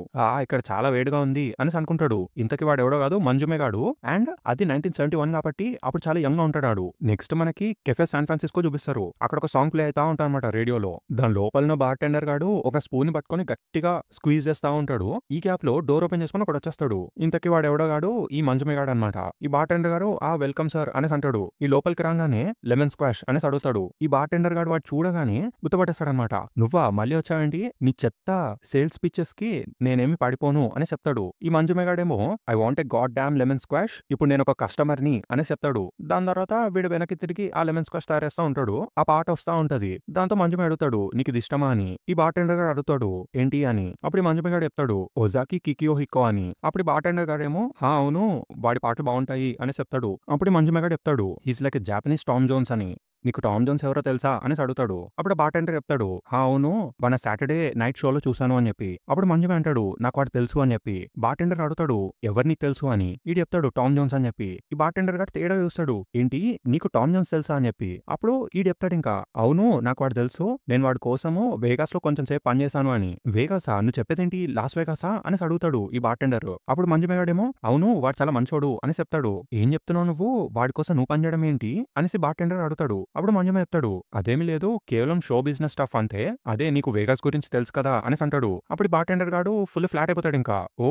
ఇక్కడ చాలా వేడిగా ఉంది అనేసి అనుకుంటాడు. ఇంతకీ వాడు ఎవడో కాదు మంజుమే గాడు. అండ్ అది 1971 కాబట్టి అప్పుడు చాలా యంగ్ గా ఉంటాడు ఆడు. నెక్స్ట్ మనకి కెఫే శాన్ ఫ్రాన్సిస్కో చూపిస్తారు. అక్కడ ఒక సాంగ్ ప్లే అవుతా ఉంటాడు అనమాట రేడియోలో. దాని లోపల బార్ టెండర్ గాడు ఒక స్పూన్ పట్టుకొని గట్టిగా స్క్వీజ్ చేస్తా ఉంటాడు. ఈ గ్యాప్ లో డోర్ ఓపెన్ చేసుకుని ఒకడు వచ్చేస్తాడు. ఇంతకీ వాడు ఎవడో గాడు ఈ మంజుమే గాడు అనమాట. ఈ బార్ టెండర్ గారు వెల్కమ్ సార్ అనేసి అంటాడు. ఈ లోపలికి రాగానే లెమన్ స్క్వాష్ అనేసి అడుగుతాడు. ఈ బార్ టెండర్ గాడు వాడు చూడగానే గుర్తుపట్టేస్తాడనమాట. నువ్వా మళ్ళీ వచ్చావేంటి, నీ చెత్త సేల్స్ పిచెస్ కి నేనేమి పడిపోను అని చెప్తాడు. ఈ మంజుమేగాడేమో I want a god damn lemon squash, ఇప్పుడు నేను ఒక కస్టమర్ ని అని చెప్తాడు. దాని తర్వాత వీడు వెనక్కి తిరిగి ఆ లెమన్ స్క్వాష్ తయారేస్తా ఉంటాడు. ఆ పాట వస్తా ఉంటది. దాంతో మంజుమే అడుగుతాడు నీకు ఇది ఇష్టమా అని. ఈ బార్ టెండర్ గారు అడుగుతాడు ఏంటి అని. అప్పుడు మంజుమే గాడు చెప్తాడు ఒజాకి కికియో హికో అని. అప్పుడు బార్ టెండర్ గారేమో అవును వాడి పాటలు బాగుంటాయి అని చెప్తాడు. అప్పుడు మంజుమే గాడు చెప్తాడు he's like Japanese Tom Jones అని. నీకు టామ్ జోన్స్ ఎవరో తెలుసా అనేసి అడుగుతాడు. అప్పుడు బార్ టెండర్ చెప్తాడు అవును మన సాటర్డే నైట్ షోలో చూసాను అని చెప్పి. అప్పుడు మంజుమే అంటాడు నాకు వాడు తెలుసు అని చెప్పి. బార్ టెండర్ అడుగుతాడు ఎవరు నీకు తెలుసు అని. ఈడు చెప్తాడు టామ్ జోన్స్ అని చెప్పి. ఈ బార్ టెండర్ గారు తేడా చూస్తాడు ఏంటి నీకు టామ్ జోన్స్ తెలుసా అని చెప్పి. అప్పుడు ఈడు చెప్తాడు ఇంకా అవును నాకు వాడు తెలుసు, నేను వాడి కోసము వేగాస్ లో కొంచెం సేపు పనిచేశాను అని. వేగాసా నువ్వు చెప్పేదేంటి లాస్ వేగాసా అనేసి అడుగుతాడు ఈ బార్ టెండర్. అప్పుడు మంజుమే గాడేమో అవును వాడు చాలా మంచోడు అని చెప్తాడు. ఏం చెప్తున్నావు నువ్వు, వాడి కోసం నువ్వు పనిచేయడం ఏంటి అనేసి బార్ టెండర్ అడుగుతాడు. అప్పుడు మంజుమే చెప్తాడు అదేమి లేదు కేవలం షో బిజినెస్ స్టఫ్ అంతే, అదే నీకు వేగాస్ గురించి తెలుసు కదా అనేసి అంటాడు. అప్పుడు బార్ టెండర్ గాడు ఫుల్ ఫ్లాట్ అయిపోతాడు ఇంకా. ఓ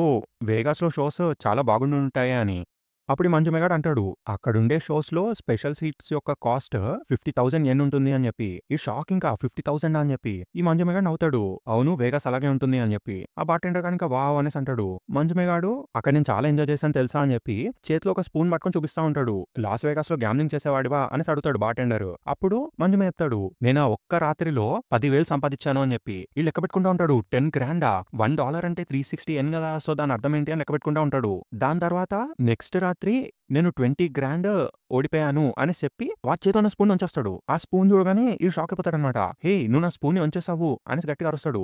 వేగాస్ లో షోస్ చాలా బాగుండి ఉంటాయి అని. అప్పుడు ఈ మంజుమే గాడు అంటాడు అక్కడుండే షోస్ లో స్పెషల్ సీట్స్ యొక్క కాస్ట్ 50,000 yen ఉంటుంది అని చెప్పి. ఈ షాక్ ఇంకా 50,000 అని చెప్పి. ఈ మంజుమే గాడు నవ్వుతాడు అవును వేగాస్ అలాగే ఉంటుంది అని చెప్పి. ఆ బార్ టెండర్ గాడు ఇంకా వావ్ అనేసి అంటాడు. మంజుమే గాడు అక్కడ నేను చాలా ఎంజాయ్ చేశాను తెలుసా అని చెప్పి చేతిలో ఒక స్పూన్ పట్టుకొని చూపిస్తా ఉంటాడు. లాస్ వేగాస్ లో గ్యామ్లింగ్ చేసేవాడివా అనేసి అడుగుతాడు బార్ టెండర్. అప్పుడు మంజుమే చెప్తాడు నేను ఆ ఒక్క రాత్రిలో 10,000 సంపాదించాను అని చెప్పి. ఈ లెక్క పెట్టుకుంటా ఉంటాడు 10 grand $1 అంటే 360 yen కదా, సో దాని అర్థం ఏంటి అని లెక్క పెట్టుకుంటా ఉంటాడు. దాని తర్వాత నెక్స్ట్ రాత్రి నేను 20 grand ఓడిపోయాను అని చెప్పి వాడి చేతిలో ఉన్న స్పూన్ ఉంచేస్తాడు. ఆ స్పూన్ చూడగానే ఈ షాక్ అయిపోతాడనమాట. హే నువ్వు నా స్పూన్ ని ఉంచేసావు అనేసి గట్టిగా అరుస్తాడు.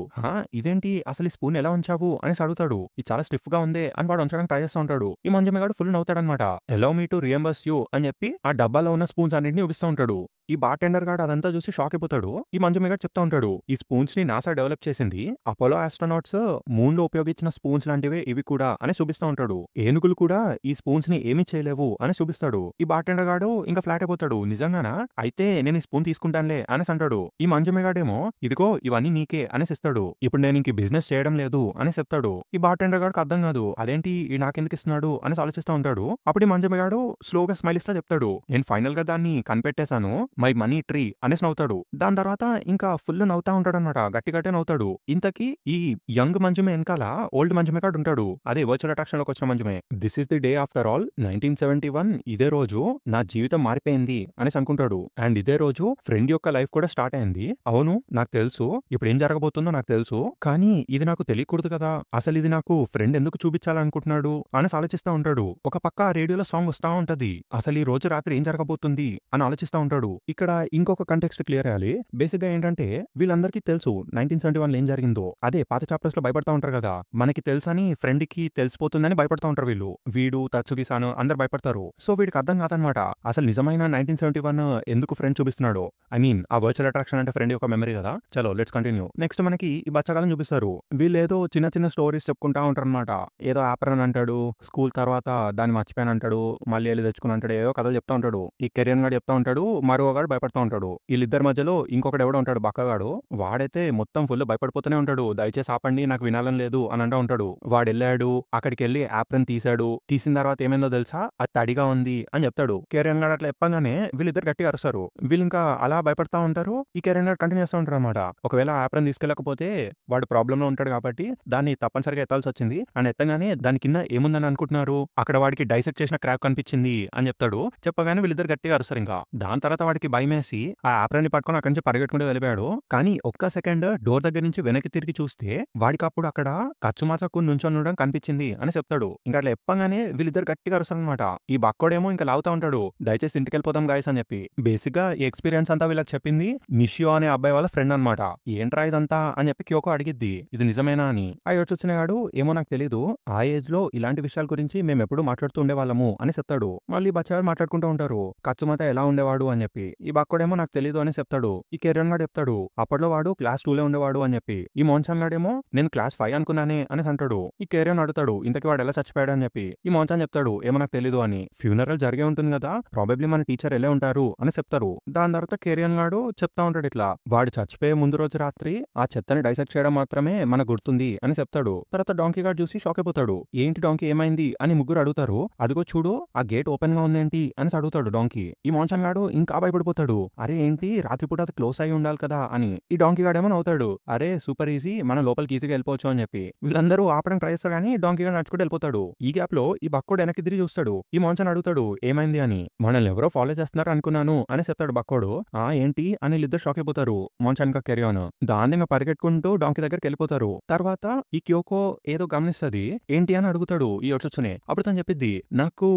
ఇదేంటి అసలు ఈ స్పూన్ ఎలా ఉంచావు అనేసి అడుగుతాడు. ఇది చాలా స్టిఫ్ గా ఉంది అని వాడు ఉంచడానికి ట్రై చేస్తూ ఉంటాడు. ఈ మంజుమే గాడు ఫుల్ నవ్వుతాడనమాట. Allow me to reimburse you అని చెప్పి ఆ డబ్బాలో ఉన్న స్పూన్స్ అన్నింటినీ చూపిస్తూ ఉంటాడు. ఈ బార్ టెండర్ గాడు అదంతా చూసి షాక్ అయిపోతాడు. ఈ మంజుమే గాడు చెప్తా ఉంటాడు ఈ స్పూన్స్ ని నాసా డెవలప్ చేసింది, అపోలో ఆస్ట్రోనాట్స్ మూన్ లో ఉపయోగించిన స్పూన్స్ లాంటివే ఇవి కూడా అని చూపిస్తూ ఉంటాడు. ఏనుగులు కూడా ఈ స్పూన్స్ ని ఏమీ చేయలేవు అని చూపిస్తాడు. ఈ బార్ టెండర్ గాడు ఇంకా ఫ్లాట్ అయిపోతాడు. నిజంగానా, అయితే నేను ఈ స్పూన్ తీసుకుంటానులే అనేసి అంటాడు. ఈ మంజుమే గాడేమో ఇదిగో ఇవన్నీ నీకే అనేసి ఇస్తాడు. ఇప్పుడు నేను ఇంక బిజినెస్ చేయడం లేదు అని చెప్తాడు. ఈ బార్ టెండర్ గాడికి అర్థం కాదు అదేంటి ఈ నాకెందుకు ఇస్తున్నాడు అనేసి ఆలోచిస్తూ ఉంటాడు. అప్పుడు ఈ మంజుమే గాడు స్లోగా స్మైల్ ఇస్తా చెప్తాడు నేను ఫైనల్ గా దాన్ని కనిపెట్టేశాను, మై మనీ ట్రీ అనేసి నవ్వుతాడు. దాని తర్వాత ఇంకా ఫుల్ నవ్వుతా ఉంటాడు అనమాట. గట్టి గట్టే నవ్వుతాడు. ఇంతకీ ఈ యంగ్ మంజుమే వెనకాల ఓల్డ్ మంజుమే గాడు ఉంటాడు. అదే వర్చువల్ అట్రాక్షన్ లోకి వచ్చిన Manjume. This is the day after all 1971, ఇదే రోజు నా జీవితం మారిపోయింది అనేసి అనుకుంటాడు. అండ్ ఇదే రోజు ఫ్రెండ్ యొక్క లైఫ్ కూడా స్టార్ట్ అయింది. అవును నాకు తెలుసు ఇప్పుడు ఏం జరగబోతుందో నాకు తెలుసు, కానీ ఇది నాకు తెలియకూడదు కదా, అసలు ఇది నాకు ఫ్రెండ్ ఎందుకు చూపించాలనుకుంటున్నాడు అనేసి ఆలోచిస్తూ ఉంటాడు. ఒక పక్క ఆ రేడియోలో సాంగ్ వస్తా ఉంటది. అసలు ఈ రోజు రాత్రి ఏం జరగబోతుంది అని ఆలోచిస్తూ ఉంటాడు. ఇక్కడ ఇంకొక కంటెక్స్ట్ క్లియర్ అయ్యాలి. బేసిక్ గా ఏంటంటే వీళ్ళందరికీ తెలుసు 1971 ఏం జరిగిందో. అదే పాత చాప్టర్స్ లో భయపడతా ఉంటారు కదా, మనకి తెలుసని ఫ్రెండ్ కి తెలిసిపోతుందని భయపడతా ఉంటారు వీళ్ళు. వీడు తత్సుకి సాను అందరు భయపడతారు. సో వీడికి అర్థం కాదనమాట అసలు నిజమైన 1971 ఎందుకు ఫ్రెండ్ చూపిస్తున్నాడు. ఐ మీన్ ఆ వర్చువల్ అట్రాక్షన్ అంటే ఫ్రెండ్ యొక్క మెమరీ కదా. చలో లెట్స్ కంటిన్యూ. నెక్స్ట్ మనకి ఈ బచ్చగాలను చూపిస్తారు. వీళ్ళు ఏదో చిన్న చిన్న స్టోరీస్ చెప్పుకుంటా ఉంటారు అనమాట. ఏదో ఆపరన్ అంటాడు, స్కూల్ తర్వాత దాన్ని మర్చిపోయాను అంటాడు, మళ్ళీ వెళ్ళి తెచ్చుకుని అంటాడు, ఏదో కథలు చెప్తా ఉంటాడు. ఈ కెరియర్ గాడు చెప్తా ఉంటాడు, మరోగాడు భయపడతా ఉంటాడు. వీళ్ళిద్దరి మధ్యలో ఇంకొకటి ఎవడో ఉంటాడు బక్కగాడు. వాడైతే మొత్తం ఫుల్ భయపడిపోతూనే ఉంటాడు. దయచేసి ఆపండి నాకు వినాలని లేదు అని అంటూ ఉంటాడు. వాడు వెళ్ళాడు, అక్కడికి వెళ్ళి ఆప్రన్ తీసాడు. తీసిన తర్వాత ఏమైందో తెలుసా, అది తడిగా ఉంది అని చెప్తాడు. కేరియన్ గాడు అట్లా చెప్పగానే వీళ్ళిద్దరు గట్టిగా అరుస్తారు. వీళ్ళు ఇంకా అలా భయపడతా ఉంటారు. ఈ కేరియన్ గాడు కంటిన్యూ చేస్తూ ఉంటారు అనమాట. ఒకవేళ ఆప్రాన్ తీసుకెళ్ళకపోతే వాడు ప్రాబ్లమ్ లో ఉంటాడు కాబట్టి దాన్ని తప్పనిసరిగా ఎత్తాల్సి వచ్చింది. అని ఎత్తగానే దాని కింద ఏముందని అనుకుంటున్నారు, అక్కడ వాడికి డైసెక్ట్ చేసిన క్రాక్ కనిపించింది అని చెప్తాడు. చెప్పగానే వీళ్ళిద్దరు గట్టిగా అరుస్తారు. ఇంకా దాని తర్వాత వాడికి భయమేసి ఆ ఆప్రాన్ ని పట్టుకొని అక్కడి నుంచి పరిగెట్టుకుంటూ వెళ్ళిపోయాడు. కానీ ఒక్క సెకండ్ డోర్ దగ్గర నుంచి వెనక్కి తిరిగి చూస్తే వాడికి అప్పుడు అక్కడ కచ్చుమాతకు నుంచొని ఉండడం కనిపించింది అని చెప్తాడు. ఇంకా అట్లా చెప్పగానే వీళ్ళిద్దరు గట్టిగా అరుస్తారు అనమాట. ఈ బక్కోడేమో ఇంకా లాగుతా ఉంటాడు, దయచేసి ఇంటికి వెళ్ళిపోతాం గాయస్ అని చెప్పి. బేసిక్ గా ఈ ఎక్స్పీరియన్స్ అంతా వీళ్ళకి చెప్పింది నిషియో అనే అబ్బాయి వాళ్ళ ఫ్రెండ్ అనమాట. ఏంట్రా ఇదంతా అని చెప్పి క్యోకో అడిగిద్ది, ఇది నిజమేనా అని. ఆ వచ్చినగాడు ఏమో నాకు తెలీదు, ఆ ఏజ్ లో ఇలాంటి విషయాల గురించి మేము ఎప్పుడు మాట్లాడుతూ ఉండేవాళ్ళము అని చెప్తాడు. మళ్ళీ బచ్చారు మాట్లాడుకుంటూ ఉంటారు కచ్చుమాత ఎలా ఉండేవాడు అని చెప్పి. ఈ బక్కోడేమో నాకు తెలీదు అని చెప్తాడు. ఈ కెరియన్ గాడు చెప్తాడు అప్పట్లో వాడు క్లాస్ 2లో ఉండేవాడు అని చెప్పి. ఈ మోన్సాన్ గాడేమో నేను క్లాస్ 5 అనుకున్నానే అని అంటాడు. ఈ కెరియన్ అడుగుతాడు ఇంతకీ వాడు ఎలా చచ్చిపోయాడు అని చెప్పి. ఈ మోన్సాన్ చెప్తాడు ఏమో నాకు తెలీదు అని. ఫ్యూనరల్ జరిగే ఉంటుంది కదా, ప్రాబబ్లీ మన టీచర్ ఎలా ఉంటారు అని చెప్తారు. దాని తర్వాత కెరియన్ గాడు చెప్తా ఉంటాడు ఇట్లా, వాడు చచ్చిపోయే ముందు రోజు రాత్రి ఆ చెత్తని డైసెక్ట్ చేయడం మాత్రమే మనకు గుర్తుంది అని చెప్తాడు. తర్వాత డాంకీ గాడు చూసి షాక్ అయిపోతాడు. ఏంటి డాంకీ ఏమైంది అని ముగ్గురు అడుగుతారు. అదిగో చూడు ఆ గేట్ ఓపెన్ గా ఉందేంటి అని అడుగుతాడు డాంకీ. ఈ మోన్సాన్ గాడు ఇంకా భయపడిపోతాడు. అరే ఏంటి రాత్రిపూట అది క్లోజ్ అయి ఉండాలి కదా అని. ఈ డాంకీ గాడేమో నవ్వుతాడు, అరే సూపర్ ఈజీ, మనం లోపలికి ఈజీగా వెళ్ళిపోవచ్చు అని చెప్పి. వీళ్ళందరూ ఆపడం ట్రై చేస్తారు కానీ డాంకీ గాడు నడుచుకుంటూ వెళ్ళిపోతాడు. ఈ గ్యాప్ లో ఈ బక్కోడు వెనక్కి తిరిగి చూస్తాడు. ఈ మోన్సాన్ అడుగుతాడు ఏమైంది అని. మనల్ని ఎవరో ఫాలో చేస్తున్నారు అనుకున్నాను అని చెప్తాడు బక్కోడు. ఆ ఏంటి అని వీళ్ళిద్దరు షాక్ అయిపోతారు. మోన్సాన్ ఇంకా కెరియాన్ దాన్ని ఇంకా పరిగెట్టుకుంటూ డాంకీ దగ్గరికి వెళ్ళిపోతారు. తర్వాత ఈ క్యోకో ఏదో గమనిస్తుంది. ఏంటి అని అడుగుతాడు ఈ వచ్చొచ్చునే. అప్పుడు తను చెప్పిద్ది నాకు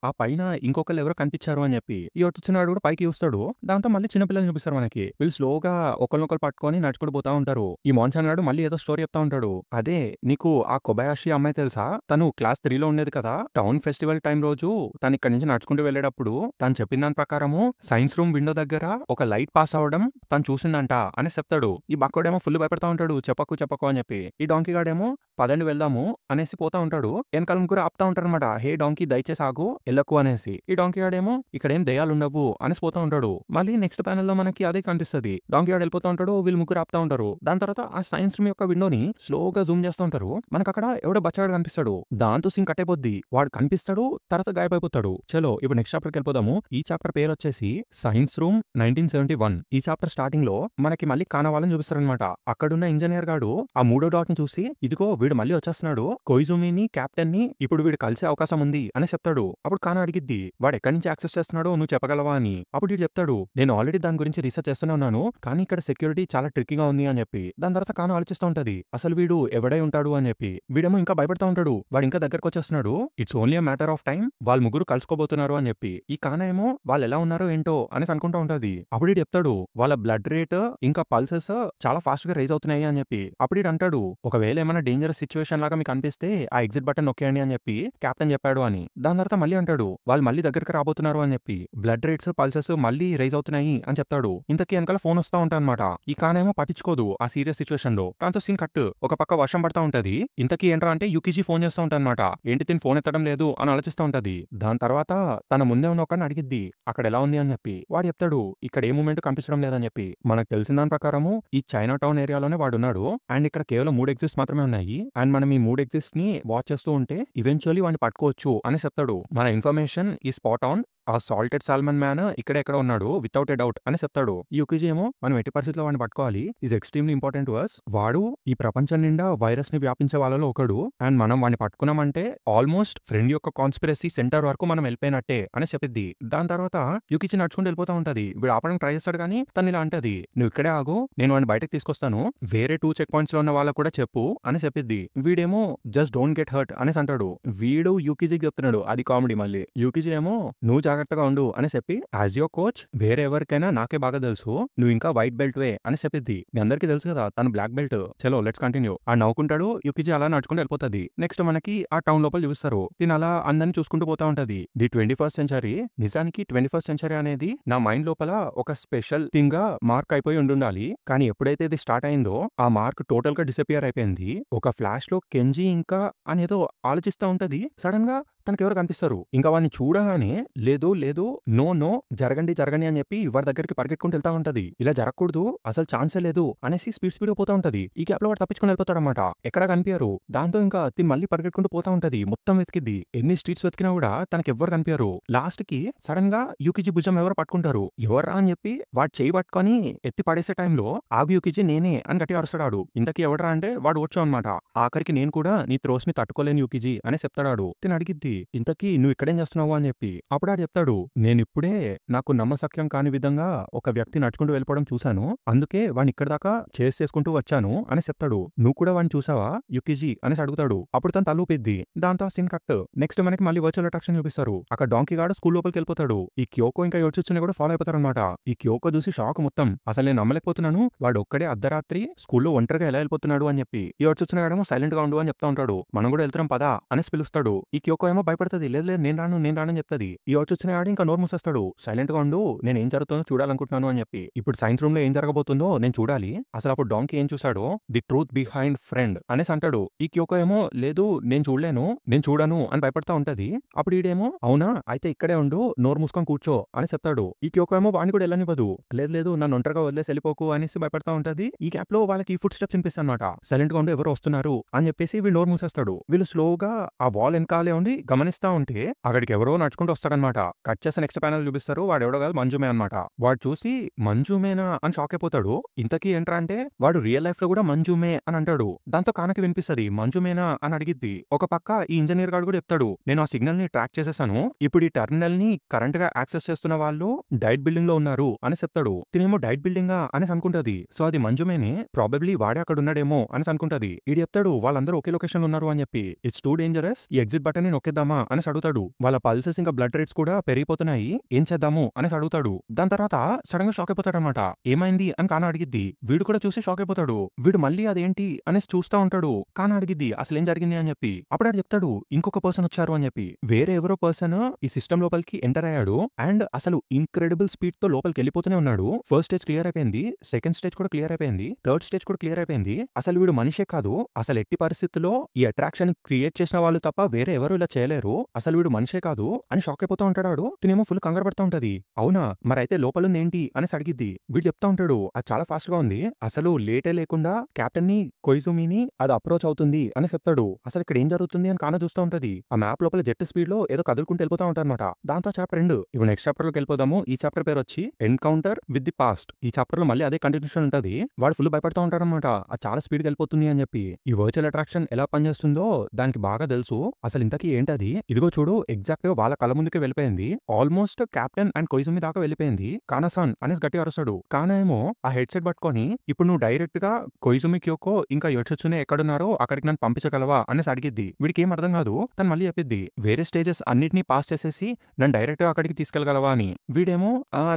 ఆ పైన ఇంకొకళ్ళు ఎవరో కనిపించారు అని చెప్పి. ఈ వచ్చినాడు కూడా పైకి చూస్తాడు. దాంతో మళ్ళీ చిన్నపిల్లలు చూపిస్తారు మనకి. వీళ్ళు స్లోగా ఒకరినొకరు పట్టుకొని నడుచుకుంటూ పోతా ఉంటారు. ఈ మోన్సాన్ గాడు మళ్ళీ ఏదో స్టోరీ చెప్తా ఉంటాడు. అదే నీకు ఆ కొబయాషి అమ్మాయి తెలుసా, తను క్లాస్ 3లో ఉండేది కదా, టౌన్ ఫెస్టివల్ టైం రోజు తను ఇక్కడ నుంచి నడుచుకుంటూ వెళ్ళేటప్పుడు తను చెప్పిన దాని ప్రకారము సైన్స్ రూమ్ విండో దగ్గర ఒక లైట్ పాస్ అవడం తను చూసిందంట అని చెప్తాడు. ఈ బక్కోడేమో ఫుల్ భయపడతా ఉంటాడు, చెప్పకు చెప్పకు అని చెప్పి. ఈ డాంకీ గాడేమో పదండి వెళ్దాము అనేసి పోతా ఉంటాడు. వెనకాల ముగ్గురు ఆపుతా ఉంటారు అనమాట. హే డాంకీ దయచేసి ఆగు ఎల్లకు అనేసి. ఈ డాంకీ గాడేమో ఇక్కడేం దయాలు ఉండవు అనేసి పోతా ఉంటాడు. మళ్ళీ నెక్స్ట్ ప్యానెల్ లో మనకి అదే కనిపిస్తుంది. డాంకీ గాడు వెళ్ళిపోతా ఉంటాడు, వీళ్ళు ముగ్గురు ఆపుతా ఉంటారు. దాని తర్వాత ఆ సైన్స్ రూమ్ యొక్క విండోని స్లోగా జూమ్ చేస్తూ ఉంటారు. మనకు అక్కడ ఎవడో బచ్చాడు కనిపిస్తాడు. దాంతో సీన్ కట్ అయిపోద్ది. వాడు కనిపిస్తాడు, తర్వాత గాయపడిపోతాడు. చలో ఇప్పుడు నెక్స్ట్ చాప్టర్కి వెళ్ళిపోదాము. ఈ చాప్టర్ పేరు వచ్చేసి సైన్స్ రూమ్ 1971. ఈ చాప్టర్ స్టార్టింగ్ లో మనకి మళ్ళీ కానవాళ్ళని చూపిస్తారనమాట. అక్కడున్న ఇంజనీర్ గాడు ఆ మూడో డాట్ ని చూసి ఇదిగో వీడు మళ్ళీ వచ్చేస్తున్నాడు, కొయిజుమిని కెప్టెన్ ని ఇప్పుడు వీడు కలిసే అవకాశం ఉంది అని చెప్తాడు. అప్పుడు కానా అడిగిద్ది వాడు ఎక్కడి నుంచి యాక్సెస్ చేస్తున్నాడో నువ్వు చెప్పగలవా అని. అప్పుడు వీడు చెప్తాడు నేను ఆల్రెడీ దాని గురించి రీసెర్చ్ చేస్తూనే ఉన్నాను, కానీ ఇక్కడ సెక్యూరిటీ చాలా ట్రిక్కీగా ఉంది అని చెప్పి. దాని తర్వాత కానా ఆలోచిస్తూ ఉంటది అసలు వీడు ఎవడై ఉంటాడు అని చెప్పి. వీడేమో ఇంకా భయపడతా ఉంటాడు. వాడు ఇంకా దగ్గరకు వచ్చేస్తున్నాడు. It's only a matter of time, వాళ్ళ ముగ్గురు కలుసుకోబోతున్నారు అని చెప్పి. ఈ కానా ఏమో వాళ్ళు ఎలా ఉన్నారో ఏంటో అని అనుకుంటూ ఉంటది. అప్పుడు వీడు చెప్తాడు వాళ్ళ బ్లడ్ రేట్ ఇంకా పల్సెస్ చాలా ఫాస్ట్ గా రైజ్ అవుతున్నాయి అని చెప్పి. అప్పుడు వీడు అంటాడు ఒకవేళ ఏమైనా డేంజరస్ సిచ్యువేషన్ లాగా మీకు అనిపిస్తే ఆ ఎగ్జిట్ బటన్ నొక్కేయండి అని చెప్పి కెప్టెన్ చెప్పాడు అని. దాని తర్వాత మళ్ళీ అంటాడు వాళ్ళు మళ్ళీ దగ్గరికి రాబోతున్నారు అని చెప్పి. బ్లడ్ రేట్స్ పల్సెస్ మళ్ళీ రైజ్ అవుతున్నాయి అని చెప్తాడు. ఇంతకీ వెనకాల ఫోన్ వస్తా ఉంటా అనమాట. ఈ కానేమో పట్టించుకోదు ఆ సీరియస్ సిచ్యువేషన్ లో. దాంతో సీన్ కట్. ఒక పక్క వర్షం పడతా ఉంటది. ఇంతకీ ఏంట్రా అంటే యుకిజీ ఫోన్ చేస్తూ ఉంటా అనమాట. ఏంటి తిని ఫోన్ ఎత్తడం లేదు అని ఆలోచిస్తూ ఉంటది. దాని తర్వాత తన ముందే ఉన్న ఒకరిని అడిగిద్ది అక్కడ ఎలా ఉంది అని చెప్పి. వాడు చెప్తాడు ఇక్కడ ఏ మూమెంట్ కనిపించడం లేదని చెప్పి. మనకు తెలిసిన దాని ప్రకారము ఈ చైనా టౌన్ ఏరియాలోనే వాడున్నాడు. అండ్ ఇక్కడ కేవలం 3 ఎగ్జిట్స్ మాత్రమే ఉన్నాయి. అండ్ మనం ఈ 3 ఎగ్జిట్స్ ని వాచ్ చేస్తూ ఉంటే ఈవెన్చువల్లీ వాడిని పట్టుకోవచ్చు అని చెప్తాడు. మన ఇన్ఫర్మేషన్ ఈ స్పాట్ ఆన్, ఆ సాల్టెడ్ సాల్మన్ మ్యాన్ ఇక్కడే ఎక్కడ ఉన్నాడు వితౌట్ ఎ డౌట్ అని చెప్తాడు. ఈ యుకిజీ ఏమో మనం ఎట్టి పరిస్థితుల్లో వాడిని పట్టుకోవాలి, is extremely important to us. వాడు ఈ ప్రపంచం నిండా వైరస్ ని వ్యాపించే వాళ్ళలో ఒకడు. అండ్ మనం వాడిని పట్టుకున్నామంటే ఆల్మోస్ట్ ఫ్రెండ్ యొక్క కాన్స్పిరసీ సెంటర్ వరకు మనం వెళ్ళిపోయినట్టే అని చెప్పిద్ది. దాని తర్వాత యుకిజీ నడుచుకుంటూ వెళ్ళిపోతా ఉంటది. వీడు ఆపడానికి ట్రై చేస్తాడు కానీ తను ఇలా అంటది నువ్వు ఇక్కడే ఆగు, నేను వాడిని బయటకు తీసుకొస్తాను, వేరే 2 చెక్ పాయింట్స్ లో ఉన్న వాళ్ళకు కూడా చెప్పు అని చెప్పిద్ది. వీడేమో జస్ట్ డోంట్ గెట్ హర్ట్ అనేసి అంటాడు. వీడు యూకిజీకి చెప్తున్నాడు, అది కామెడీ. మళ్ళీ యూకిజీ ఏమో నువ్వు జాగ్రత్తగా ఉండు అని చెప్పి యాజ్ యువర్ కోచ్ వేరే ఎవరికైనా నాకే బాగా తెలుసు, నువ్వు ఇంకా వైట్ బెల్ట్ వే అని చెప్పిద్ది. మీ అందరికీ తెలుసు కదా తను బ్లాక్ బెల్ట్. చలో లెట్స్ కంటిన్యూ. ఆ నవ్వుకుంటాడు. యుకిజీ అలా నడుచుకుంటూ వెళ్ళిపోతుంది. నెక్స్ట్ మనకి ఆ టౌన్ లోపల చూపిస్తారు. దీని అలా అందరిని చూసుకుంటూ పోతా ఉంటది. The 21st century. నిజానికి 21st సెంచరీ అనేది నా మైండ్ లోపల ఒక స్పెషల్ థింగ్ గా మార్క్ అయిపోయి ఉండాలి. కానీ ఎప్పుడైతే ఇది స్టార్ట్ అయిందో ఆ మార్క్ టోటల్ గా డిసపియర్ అయిపోయింది. ఒక ఫ్లాష్ లో కెంజీ ఇంకా అనేదో ఆలోచిస్తూ ఉంటది. సడన్ గా తనకెవరో కనిపిస్తారు. ఇంకా వాడిని చూడగానే లేదు లేదు నో నో జరగండి జరగండి అని చెప్పి వాడి దగ్గరికి పరిగెట్టుకుంటూ వెళ్తా ఉంటది. ఇలా జరగకూడదు అసలు ఛాన్సే లేదు అనేసి స్పీడ్ పోతా ఉంటది. ఈ గ్యాప్ లో వాడు తప్పించుకొని వెళ్ళిపోతాడన్నమాట. ఎక్కడ కనిపించరు. దాంతో ఇంకా తిని మళ్ళీ పరిగెట్టుకుంటూ పోతా ఉంటది. మొత్తం వెతికిద్ది. ఎన్ని స్ట్రీట్స్ వెతికినా కూడా తనకి ఎవ్వరు కనిపించరు. లాస్ట్ కి సడన్ గా యూకిజీ భుజం ఎవరో పట్టుకుంటారు. ఎవర్రా అని చెప్పి వాడు చేయి పట్టుకొని ఎత్తి పడేసే టైంలో ఆగు యూకిజీ నేనే అని గట్టిగా అరుస్తాడు. ఇంతకీ ఎవడరా అంటే వాడు వచ్చావు అనమాట. ఆఖరికి నేను కూడా నీ త్రోస్ ని తట్టుకోలేను యూకిజీ అని చెప్తాడు. తిని అడిగిద్ది ఇంతకీ నువ్వు ఇక్కడేం చేస్తున్నావు అని చెప్పి. అప్పుడు ఆడు చెప్తాడు నేనిప్పుడే నాకు నమ్మసక్యం కాని విధంగా ఒక వ్యక్తి నడుచుకుంటూ వెళ్ళిపోవడం చూశాను. అందుకే వాడిని ఇక్కడ దాకా చేసుకుంటూ వచ్చాను అని చెప్తాడు. నువ్వు కూడా వాడిని చూసావా యూకిజీ అనేసి అడుగుతాడు. అప్పుడు తను తలూపిద్ది. దాంతో ఆ సీన్ కట్. నెక్స్ట్ మనకి మళ్ళీ వర్చువల్ అట్రాక్షన్ చూపిస్తారు. అక్కడ డాంకీ గాడు స్కూల్ లోపలికి వెళ్ళిపోతాడు. ఈ క్యోకో ఇంకా యోచిచుని కూడా ఫాలో అయిపోతారు అనమాట. ఈ క్యోకో చూసి షాక్ మొత్తం. అసలు నేను నమ్మలేకపోతున్నాను వాడు ఒక్కడే అర్ధరాత్రి స్కూల్లో ఒంటరిగా ఎలా వెళ్ళిపోతున్నాడు అని చెప్పి. ఈ యోచిచుని గాడేమో సైలెంట్ గా ఉండు అని చెప్తా ఉంటాడు. మనం కూడా వెళ్తున్నాం పదా అనేసి పిలుస్తాడు. ఈ క్యోకో ఏమో భయపడుతుంది. లేదు లేదు నేను రాను అని చెప్తుంది. ఈ యోచిచుని గాడు ఇంకా నోరు మూసేస్తాడు. సైలెంట్ గా ఉండు నేను ఏం జరుగుతుందో చూడాలనుకుంటున్నాను అని చెప్పి. ఇప్పుడు సైన్స్ రూమ్ లో ఏం జరగబోతుందో నేను చూడాలి. అసలు అప్పుడు డాంకీ ఏం చూసాడో ది ట్రూత్ బిహైండ్ ఫ్రెండ్ అనేసి అంటాడు. ఈ క్యోకో ఏమో లేదు నేను చూడలేను నేను చూడను అని భయపడతా ఉంటది. అప్పుడు ఈడేమో అవునా అయితే ఇక్కడే ఉండు నోరు మూసుకొని కూర్చో అని చెప్తాడు. ఈ క్యోకో ఏమో వాడిని కూడా వెళ్ళనివ్వదు. లేదు లేదు నన్ను ఒంటరిగా వదిలేసి వెళ్ళిపోకు అనేసి భయపడతా ఉంటది. ఈ గ్యాప్ లో వాళ్ళకి ఫుడ్ స్టెప్స్ వినిపిస్తాయి అనమాట. సైలెంట్ గా ఉండి ఎవరు వస్తున్నారు అని చెప్పేసి వీళ్ళు నోరు మూసేస్తాడు. వీళ్ళు స్లోగా ఆ వాల్ వెనకాలే ఉండి గమనిస్తా ఉంటే అక్కడికి ఎవరో నడుచుకుంటూ వస్తాడనమాట. కట్ చేసిన నెక్స్ట్ ప్యానల్ చూపిస్తారు. వాడు ఎవడో కాదు మంజుమే అనమాట. వాడు చూసి మంజుమేనా అని షాక్ అయిపోతాడు. ఇంతకీ ఏంట్రా అంటే వాడు రియల్ లైఫ్ లో కూడా మంజుమే అని అంటాడు. దాంతో కానకి వినిపిస్తుంది మంజుమేనా అని అడిగిద్ది. ఒక పక్క ఈ ఇంజనీర్ గారు కూడా చెప్తాడు నేను ఆ సిగ్నల్ ని ట్రాక్ చేసేసాను. ఇప్పుడు ఈ టెర్మినల్ ని కరెంట్ గా యాక్సెస్ చేస్తున్న వాళ్ళు డైట్ బిల్డింగ్ లో ఉన్నారు అని చెప్తాడు. తినేమో డైట్ బిల్డింగ్ అని అనుకుంటది. సో అది మంజుమేనే ప్రాబబ్లీ వాడే అక్కడ ఉన్నాడేమో అని అనుకుంటది. ఈడు చెప్తాడు వాళ్ళందరూ ఒకే లొకేషన్ ఉన్నారు అని చెప్పి. ఇట్స్ టూ డేంజరస్ ఈ ఎగ్జిట్ బటన్ ని నొక్కేద్దామా అని అడుగుతాడు. వాళ్ళ పల్సెస్ ఇంకా బ్లడ్ రేట్స్ కూడా పెరిగిపోతున్నాయి ఏం చేద్దాము అని అడుగుతాడు. దాని తర్వాత సడన్ గా షాక్ అయిపోతాడు అనమాట. ఏమైంది అని కాన అడిగిద్ది. వీడు కూడా చూసి షాక్ అయిపోతాడు. వీడు మళ్ళీ అదేంటి అనేసి చూస్తా ఉంటాడు. కాన అడిగిద్ది అసలు ఏం జరిగింది అని చెప్పి. అప్పుడు ఆడు చెప్తాడు ఇంకొక పర్సన్ వచ్చారు అని చెప్పి. వేరే ఎవరో పర్సన్ ఈ సిస్టమ్ లోపలికి ఎంటర్ అయ్యాడు అండ్ అసలు ఇన్క్రెడిబుల్ స్పీడ్ తో లోపలికి వెళ్ళిపోతూనే ఉన్నాడు. ఫస్ట్ స్టేజ్ క్లియర్ అయిపోయింది. సెకండ్ స్టేజ్ కూడా క్లియర్ అయిపోయింది. థర్డ్ స్టేజ్ కూడా క్లియర్ అయిపోయింది. అసలు వీడు మనిషే కాదు. అసలు ఎట్టి పరిస్థితుల్లో ఈ అట్రాక్షన్ క్రియేట్ చేసిన వాళ్ళు తప్ప వేరే ఎవరు ఇలా చేయలేరు. అసలు వీడు మనిషే కాదు అని షాక్ అయిపోతా ఉంటాడు. తినేమో ఫుల్ కంగారు పడుతూ ఉంటది. అవునా మరి అయితే లోపల ఏంటి అనేసి అడిగిద్ది. వీడు చెప్తా ఉంటాడు అది చాలా ఫాస్ట్ గా ఉంది. అసలు లేటే లేకుండా కెప్టెన్ ని కొయిజుమిని అది అప్రోచ్ అవుతుంది అని చెప్తాడు. అసలు ఇక్కడ ఏం జరుగుతుంది అని కాన చూస్తూ ఉంటది. ఆ మ్యాప్ లోపల జెట్ స్పీడ్ లో ఏదో కదులుకుంటూ వెళ్ళిపోతా ఉంటారన్నమాట. దాంతో చాప్టర్ 2 ఇప్పుడు నెక్స్ట్ చాప్టర్ లోకి వెళ్ళిపోదాము. ఈ చాప్టర్ పేరు వచ్చి ఎన్కౌంటర్ విత్ ది పాస్ట్. ఈ చాప్టర్ లో మళ్ళీ అదే కంటిన్యూషన్ ఉంటది. వాడు ఫుల్ భయపడతా ఉంటాడన్నమాట. అది చాలా స్పీడ్ గా వెళ్ళిపోతుంది అని చెప్పి. ఈ వర్చువల్ అట్రాక్షన్ ఎలా పనిచేస్తుందో దానికి బాగా తెలుసు. అసలు ఇంతకీ ఏంటది ఇదిగో చూడు ఎగ్జాక్ట్ గా వాళ్ళ కళ్ళ ముందుకే వెళ్ళిపోయింది. ఆల్మోస్ట్ కెప్టెన్ అండ్ కొయిజుమి దాకా వెళ్ళిపోయింది. కానాసాన్ అనేసి గట్టిగా అరుస్తాడు. కానా ఏమో ఆ హెడ్ సెట్ పట్టుకొని ఇప్పుడు నువ్వు డైరెక్ట్ గా కొయిజుమి క్యోకో ఇంకా యోచిచునే ఎక్కడున్నారో అక్కడికి నన్ను పంపించగలవా అనేసి అడిగిద్ది. వీడికి ఏం అర్థం కాదు. తను మళ్ళీ చెప్పిద్ది వేరే స్టేజెస్ అన్నిటినీ పాస్ చేసేసి నన్ను డైరెక్ట్ గా అక్కడికి తీసుకెళ్లగలవా అని. వీడేమో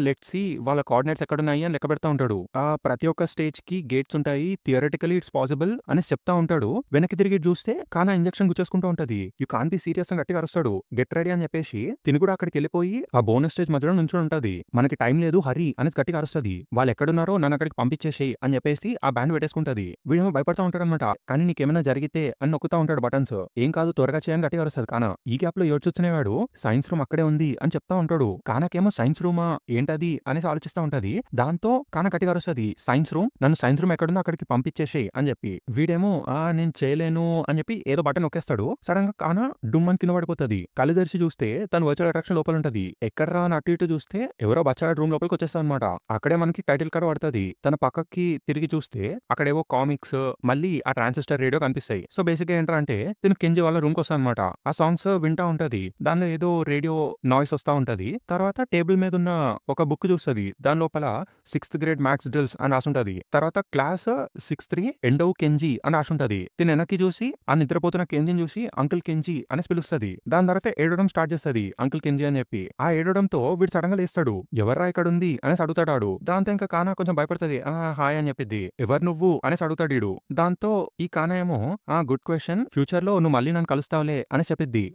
లెట్స్ సి వాళ్ళ కోఆర్డినేట్స్ ఎక్కడున్నాయి అని లెక్క పెడతా ఉంటాడు. ప్రతి ఒక్క స్టేజ్ కి గేట్స్ ఉంటాయి. థియరటికలీ ఇట్స్ పాసిబుల్ అని చెప్తా ఉంటాడు. వెనక్కి తిరిగి చూస్తే కానా ఇంజెక్షన్ గుచ్చేసుకుంటూ ఉంటది. యూ కాన్ బి సీరియస్ అని గట్టిగా అరుస్తాడు. గెట్ రెడీ అని చెప్పేసి తిని కూడా అక్కడికి వెళ్ళిపోయి ఆ బోనస్ స్టేజ్ మధ్యలో నుంచుని ఉంటది. మనకి టైం లేదు హరి అనేది గట్టిగా అరుస్తుంది. వాళ్ళు ఎక్కడున్నారో నన్ను అక్కడికి పంపించేసేయి అని చెప్పేసి ఆ బ్యాండ్ పెట్టేసుకుంటది. వీడేమో భయపడతా ఉంటాడు అనమాట. కానీ నీకేమైనా జరిగితే అని నొక్కుతా ఉంటాడు బటన్స్. ఏం కాదు త్వరగా చేయని గట్టిగా అరుస్తుంది కానా. ఈ గ్యాప్ లో యోచిచునేవాడు సైన్స్ రూమ్ అక్కడే ఉంది అని చెప్తా ఉంటాడు. కానాకేమో సైన్స్ రూమా ఏంటది అనేసి ఆలోచిస్తా ఉంటది. దాంతో కానా గట్టిగా అరుస్తుంది సైన్స్ రూమ్ నన్ను సైన్స్ రూమ్ ఎక్కడుందో అక్కడికి పంపించేసేయి అని చెప్పి. వీడేమో నేను చేయలేను అని చెప్పి ఏదో బటన్ నొక్కేస్తాడు. సడన్ గా కానా డుమ్ అని కింద పడిపోతుంది. కళ్ళు తెరిచి చూస్తే తను వర్చువల్ అట్రాక్షన్ లోపల ఉంటది. ఎక్కడరా అని అటు ఇటు చూస్తే ఎవరో బచ్చాడు రూమ్ లోపలికి వచ్చేస్తా అనమాట. అక్కడే మనకి టైటిల్ కార్డ్ పడుతుంది. తన పక్కకి తిరిగి చూస్తే అక్కడేవో కామిక్స్ మళ్ళీ ఆ ట్రాన్సిస్టర్ రేడియో కనిపిస్తాయి. సో బేసిక్ గా ఏంటంటే తిను కెంజి వాళ్ళ రూమ్ కి వస్తా అనమాట. ఆ సాంగ్స్ వింటా ఉంటది. దానిలో ఏదో రేడియో నాయిస్ వస్తా ఉంటది. తర్వాత టేబుల్ మీద ఉన్న ఒక బుక్ చూస్తుంది. దాని లోపల 6th grade మ్యాథ్స్ డ్రిల్స్ అని రాసుంటది. తర్వాత క్లాస్ 6-3 ఎండో కెంజి అని రాసుంటది. తిను వెనక్కి చూసి ఆ నిద్రపోతున్న కెంజిని చూసి అంకుల్ కెంజి అని పిలుస్తుంది. దాని తర్వాత ఏడవడం స్టార్ట్ చేస్తుంది అంకుల్ కెంజి అని చెప్పి. ఆ ఏడవడంతో వీడు సడన్ గా లేస్తాడు. ఎవర్రా ఇక్కడ ఉంది అని అడుగుతాడు. దాంతో ఇంకా కానా కొంచెం భయపడుతుంది. హాయ్ అని చెప్పిద్ది. ఎవరు నువ్వు అనేసి అడుగుతాడు వీడు. దాంతో ఈ కానా ఏమో గుడ్ క్వశ్చన్ ఫ్యూచర్ లో నువ్వు మళ్ళీ నన్ను కలుస్తావులే అని చెప్పిద్ది.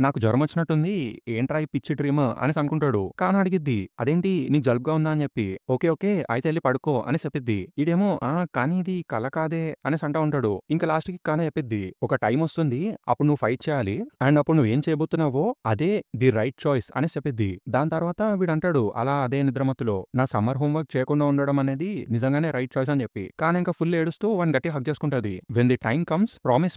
నాకు జ్వరం వచ్చినట్టుంది ఏంట్రా ఈ పిచ్చి డ్రీమ్ అని అనుకుంటాడు. కానా అడిగిద్ది అదేంటి నీకు జలుబుగా ఉందా అని చెప్పి. ఓకే ఓకే అయితే వెళ్ళి పడుకో అని చెప్పిద్ది. ఇదేమో కానీ ఇది కల కాదే అనేసి అంటా ఉంటాడు. ఇంకా లాస్ట్ కి కానా చెప్పిద్ది ఒక టైం వస్తుంది అప్పుడు నువ్వు ఫైట్ చేయాలి అండ్ అప్పుడు నువ్వేం చేయబోతున్నావో అదే ది రైట్ చాయిస్ అని చెప్పిద్ది. దాని తర్వాత వీడంటాడు అలా అదే నిద్రమత్తులో నా సమ్మర్ హోంవర్క్ చేయకుండా ఉండడం అనేది నిజంగానే రైట్ చాయిస్ అని చెప్పి. కానీ ఇంకా ఫుల్ ఏడుస్తూ వాడిని గట్టిగా హగ్ చేసుకుంటది. When the time comes promise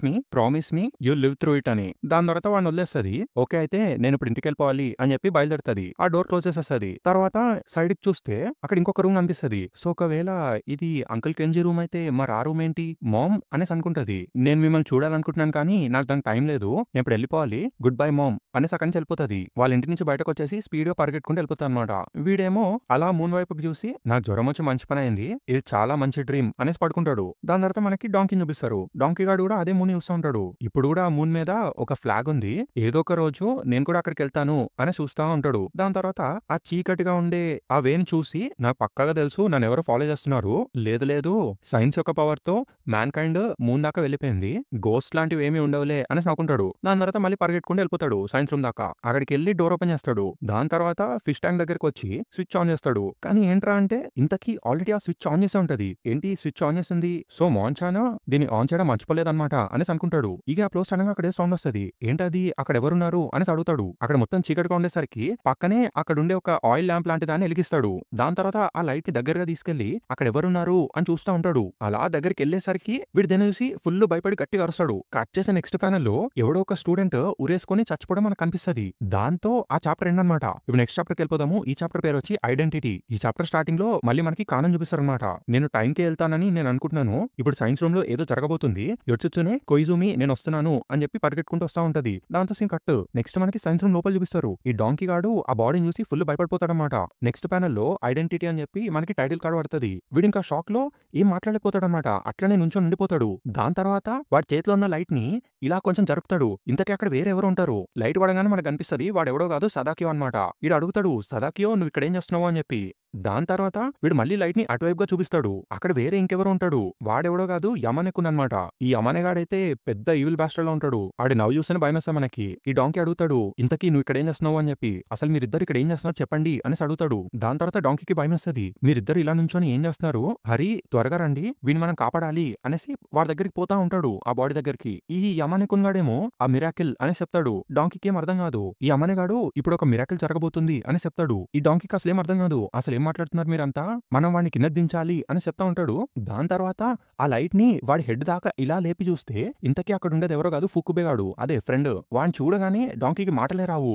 me you live through it అని. దాని తర్వాత వాడిని వదిలేస్తది. ఓకే అయితే నేను ఇప్పుడు ఇంటికి వెళ్ళిపోవాలి అని చెప్పి బయలుదేరుతది. ఆ డోర్ క్లోజ్ చేసేస్తది. తర్వాత సైడ్ కి చూస్తే అక్కడ ఇంకొక రూమ్ కనిపిస్తది. సో ఒకవేళ ఇది అంకుల్ కెంజీ రూమ్ అయితే మరి ఆ రూమ్ ఏంటి మామ్ అనేసి అనుకుంటది. నేను మిమ్మల్ని చూడాలనుకుంటున్నాను కానీ నాకు దానికి టైం లేదు, నేను ఇప్పుడు వెళ్ళిపోవాలి, గుడ్ బై మామ్ అనేసి అక్కడి నుంచి వెళ్ళిపోతది. వాళ్ళ ఇంటి నుంచి బయటకు వచ్చేసి స్పీడ్ గా పరిగెట్టుకుంటూ వెళ్ళిపోతా అనమాట. వీడేమో అలా మూన్ వైపుకి చూసి నాకు జ్వరం వచ్చి మంచి పని అయింది, ఇది చాలా మంచి డ్రీమ్ అనేసి పడుకుంటాడు. దాని తర్వాత మనకి డాంకీని చూపిస్తారు. డాంకీ గాడు కూడా అదే మూన్ చూస్తూ ఉంటాడు. ఇప్పుడు కూడా ఆ మూన్ మీద ఒక ఫ్లాగ్ ఉంది, ఏదో ఒక రోజు నేను కూడా అక్కడికి వెళ్తాను అని చూస్తా ఉంటాడు. దాని తర్వాత ఆ చీకటిగా ఉండే ఆ వేని చూసి నాకు పక్కాగా తెలుసు నన్ను ఎవరో ఫాలో చేస్తున్నారు, లేదు సైన్స్ యొక్క పవర్ తో మ్యాన్ కైండ్ మూన్ దాకా వెళ్ళిపోయింది, గోస్ట్ లాంటివి ఏమీ ఉండవులే అనేసి అనుకుంటాడు. దాని తర్వాత మళ్ళీ పరిగెట్టుకుంటూ వెళ్ళిపోతాడు సైన్స్ రూమ్ దాకా. అక్కడికి వెళ్ళి డోర్ ఓపెన్ చేస్తాడు. దాని తర్వాత ఫిష్ ట్యాంక్ దగ్గరికి వచ్చి స్విచ్ ఆన్ చేస్తాడు. కానీ ఏంట్రా అంటే ఇంతకీ ఆల్రెడీ ఆ స్విచ్ ఆన్ చేసే ఉంటది. ఏంటి స్విచ్ ఆన్ చేసింది, సో మాన్చానా దీన్ని ఆన్ చేయడం మర్చిపోలేదన్నమాట అనేసి అనుకుంటాడు. ఇక ఆ ప్లో సడన్ గా అక్కడ సౌండ్ వస్తుంది. ఏంటది అక్కడ ఎవరున్నారు అనేసి అడుగుతాడు. అక్కడ మొత్తం చీకటిగా ఉండేసరికి పక్కనే అక్కడ ఉండే ఒక ఆయిల్ ల్యాంప్ లాంటి దాన్ని వెలిగిస్తాడు. దాని తర్వాత ఆ లైట్ ని దగ్గరగా తీసుకెళ్లి అక్కడ ఎవరున్నారు అని చూస్తా ఉంటాడు. అలా దగ్గరికి వెళ్లేసరికి వీడు దాన్ని చూసి ఫుల్ భయపడి గట్టిగా అరుస్తాడు. కట్ చేసే నెక్స్ట్ ప్యానెల్ లో ఎవడో ఒక స్టూడెంట్ ఉరేసుకొని చచ్చిపోవడం మనకు కనిపిస్తుంది. దాంతో ఆ చాప్టర్ ఎండ్ అనమాట. ఇప్పుడు నెక్స్ట్ చాప్టర్ కి వెళ్ళిపోదాము. ఈ చాప్టర్ పేరు వచ్చి ఐడెంటిటీ. ఈ చాప్టర్ స్టార్టింగ్ లో మళ్ళీ మనకి కారణం చూపిస్తారు అనమాట. నేను టైం కి వెళ్తానని నేను అనుకుంటున్నాను, ఇప్పుడు సైన్స్ రూమ్ లో ఏదో జరగబోతుంది, యొచ్చునే కొయిజుమి నేను వస్తున్నాను అని చెప్పి పరిగెట్టుకుంటూ వస్తా ఉంటది. దాంతో సీన్ కట్. నెక్స్ట్ మనకి సైన్స్ రూమ్ లోపల చూపిస్తారు. ఈ డాంకీ గాడు ఆ బాడీని చూసి ఫుల్ భయపడిపోతాడనమాట. నెక్స్ట్ ప్యానెల్ లో ఐడెంటిటీ అని చెప్పి మనకి టైటిల్ కార్డ్ పడుతుంది. వీడు ఇంకా షాక్ లో ఏం మాట్లాడలేకపోతాడనమాట. అట్లనే నుంచొని ఉండిపోతాడు. దాని తర్వాత వాడి చేతిలో ఉన్న లైట్ ని ఇలా కొంచెం జరుపుతాడు. ఇంతకీ అక్కడ వేరే ఎవరు ఉంటారు. లైట్ పడగానే మనకు కనిపిస్తుంది వాడు ఎవడో కాదు సదాకియో అనమాట. వీడు అడుగుతాడు సదాకియో నువ్వు ఇక్కడ ఏం చేస్తున్నావు అని చెప్పి. దాని తర్వాత వీడు మళ్ళీ లైట్ ని అటువైపుగా చూపిస్తాడు. అక్కడ వేరే ఇంకెవరు ఉంటాడు. వాడెవడో కాదు యమనెకున్ అనమాట. ఈ యమనగాడైతే పెద్ద ఈవిల్ బాస్టర్ లో ఉంటాడు. ఆడి నవ్వు చూస్తేనే భయమేస్తా మనకి. ఈ డాంకీ అడుగుతాడు ఇంతకీ నువ్వు ఇక్కడ ఏం చేస్తున్నావు అని చెప్పి. అసలు మీరిద్దరు ఇక్కడ ఏం చేస్తున్నారు చెప్పండి అనేసి అడుగుతాడు. దాని తర్వాత డాంకీకి భయమేస్తుంది. మీరిద్దరు ఇలా నుంచొని ఏం చేస్తున్నారు, హరి త్వరగా రండి వీడిని మనం కాపాడాలి అనేసి వాడి దగ్గరికి పోతా ఉంటాడు ఆ బాడీ దగ్గరికి. ఈ యమనెకున్ గాడేమో ఆ మిరాకిల్ అని చెప్తాడు. డాంకీకి ఏం అర్థం కాదు. ఈ యమనగాడు ఇప్పుడు ఒక మిరాకిల్ జరగబోతుంది అని చెప్తాడు. ఈ డాంకీకి అసలు ఏం అర్థం కాదు. అసలు ఏం మాట్లాడుతున్నారు మీరంతా, మనం వాడిని కింద దించాలి అని చెప్తా ఉంటాడు. దాని తర్వాత ఆ లైట్ ని వాడి హెడ్ దాకా ఇలా లేపి చూస్తే ఇంతకీ అక్కడ ఉండేది ఎవరో కాదు ఫుకుబే గాడు, అదే ఫ్రెండ్. వాడిని చూడగానే డాంకీకి మాటలే రావు.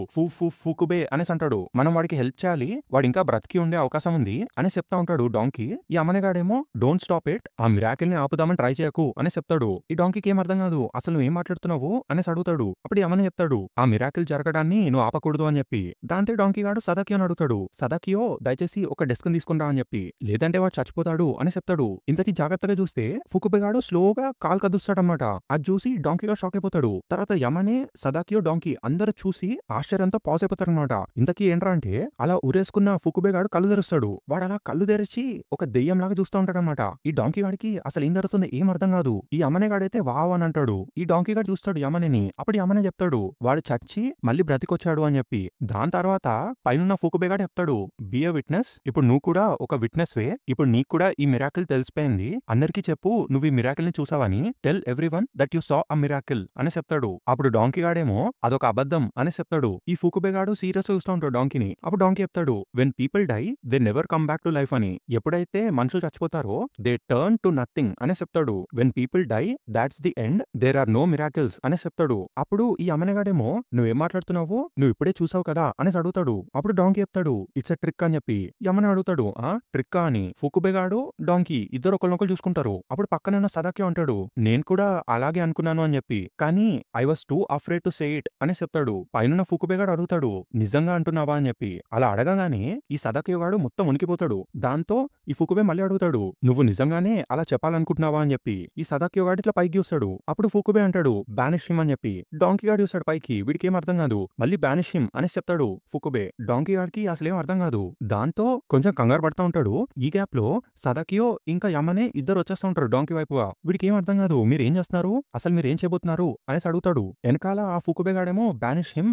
ఫుకుబే అనేసి అంటాడు. మనం వాడికి హెల్ప్ చేయాలి, వాడు ఇంకా బ్రతికి ఉండే అవకాశం ఉంది అని చెప్తా ఉంటాడు డాంకీ. ఈ అమనగాడేమో డోంట్ స్టాప్ ఇట్, ఆ మిరాకిల్ ని ఆపుదామని ట్రై చేయకు అని చెప్తాడు. ఈ డాంకీకి ఏం అర్థం కాదు. అసలు నువ్వు ఏం మాట్లాడుతున్నావు అనేసి అడుగుతాడు. అప్పుడు యమన చెప్తాడు ఆ మిరాకిల్ జరగడాన్ని నువ్వు ఆపకూడదు అని చెప్పి. దాంతో డాంకీ గాడు సదాకియో అడుగుతాడు. సదాకియో దయచేసి ఒక డెస్క్ తీసుకుని రా అని చెప్పి, లేదంటే వాడు చచ్చిపోతాడు అని చెప్తాడు. ఇంతకీ జాగ్రత్తగా చూస్తే ఫుకుబే గాడు స్లోగా కాల్ కదుస్తాడనమాట. అది చూసి డాంకీ గాడు షాక్ అయిపోతాడు. తర్వాత యమనే సదాకియో డాంకీ అందరూ చూసి ఆశ్చర్యంతో పాజ్ అయిపోతారనమాట. ఇంతకీ ఏంట్రా అంటే అలా ఉరేసుకున్న ఫుకుబే గాడు కళ్ళు తెరుస్తాడు. వాడు అలా కళ్ళు తెరిచి ఒక దెయ్యం లాగా చూస్తూ ఉంటాడనమాట. ఈ డాంకీ గాడికి అసలు ఏం జరుగుతుంది ఏం అర్థం కాదు. ఈ యమనే గాడైతే వావ్ అని అంటాడు. ఈ డాంకీ గాడు చూస్తాడు యమనేని. అప్పుడు యమనే చెప్తాడు వాడు చచ్చి మళ్ళీ బ్రతికొచ్చాడు అని చెప్పి. దాని తర్వాత పైన ఫుకుబే గాడు చెప్తాడు బి ఎ విట్నెస్, ఇప్పుడు నువ్వు కూడా ఒక విట్నెస్ వే, ఇప్పుడు నీకు కూడా ఈ మిరాకిల్ తెలిసిపోయింది, అందరికీ చెప్పు నువ్వు ఈ మిరాకిల్ ని చూసావని, tell everyone that you saw a miracle అని చెప్తాడు. అప్పుడు డాంకీ గాడేమో అదొక అబద్ధం అని చెప్తాడు. ఈ ఫుకుబే గాడు సీరియస్ గా చూస్తూ ఉంటాడు డాంకీని. అప్పుడు డాంకీ చెప్తాడు when people die they never come back to life అని. ఎప్పుడైతే మనుషులు చచ్చిపోతారో దే టర్న్ టు నథింగ్ అని చెప్తాడు. When people die that's the end, there are no miracles అని చెప్తాడు. అప్పుడు ఈ అమనగాడేమో నువ్వేం మాట్లాడుతున్నావు, నువ్వు ఇప్పుడే చూసావు కదా అని అడుగుతాడు. అప్పుడు డాంకీ చెప్తాడు ఇట్స్ ఎ ట్రిక్ అని చెప్పి. యమన అడుగుతాడు ఆ ట్రిక్కా అని. ఫుకుబే గాడు డాంకీ ఇద్దరు ఒకరినొకరు చూసుకుంటారు. అప్పుడు పక్కన ఉన్న సదాకియో అంటాడు నేను కూడా అలాగే అనుకున్నాను అని చెప్పి, కానీ I was two afraid to say it అని చెప్తాడు. పైన ఫుకుబే గాడు అడుగుతాడు నిజంగా అంటున్నావా అని చెప్పి. అలా అడగగానే ఈ సదాకియో గాడు మొత్తం ఉనికిపోతాడు. దాంతో ఈ ఫుకుబే మళ్ళీ అడుగుతాడు నువ్వు నిజంగానే అలా చెప్పాలనుకుంటున్నావా అని చెప్పి. ఈ సదాకియో గాడు ఇట్లా పైకి చూస్తాడు. అప్పుడు ఫుకుబే అంటాడు బానిష్ హిమ్ అని చెప్పి. డాంకీ గాడు చూస్తాడు పైకి, వీడికి ఏం అర్థం కాదు. మళ్ళీ బానిష్ హిమ్ అని చెప్తాడు ఫుకుబే. డాంకీ గాడికి అసలు ఏం అర్థం కాదు. దాంతో కొంచెం కంగారు పడతా ఉంటాడు. ఈ గ్యాప్ లో సదాకియో ఇంకా యమనే ఇద్దరు వచ్చేస్తా ఉంటారు డాంకీ వైపుగా. వీడికి ఏం అర్థం కాదు, మీరు ఏం చేస్తున్నారు, అసలు మీరు ఏం చేయబోతున్నారు అనేసి అడుగుతాడు. వెనకాల ఆ ఫుకుబే గాడేమో బానిష్ హిమ్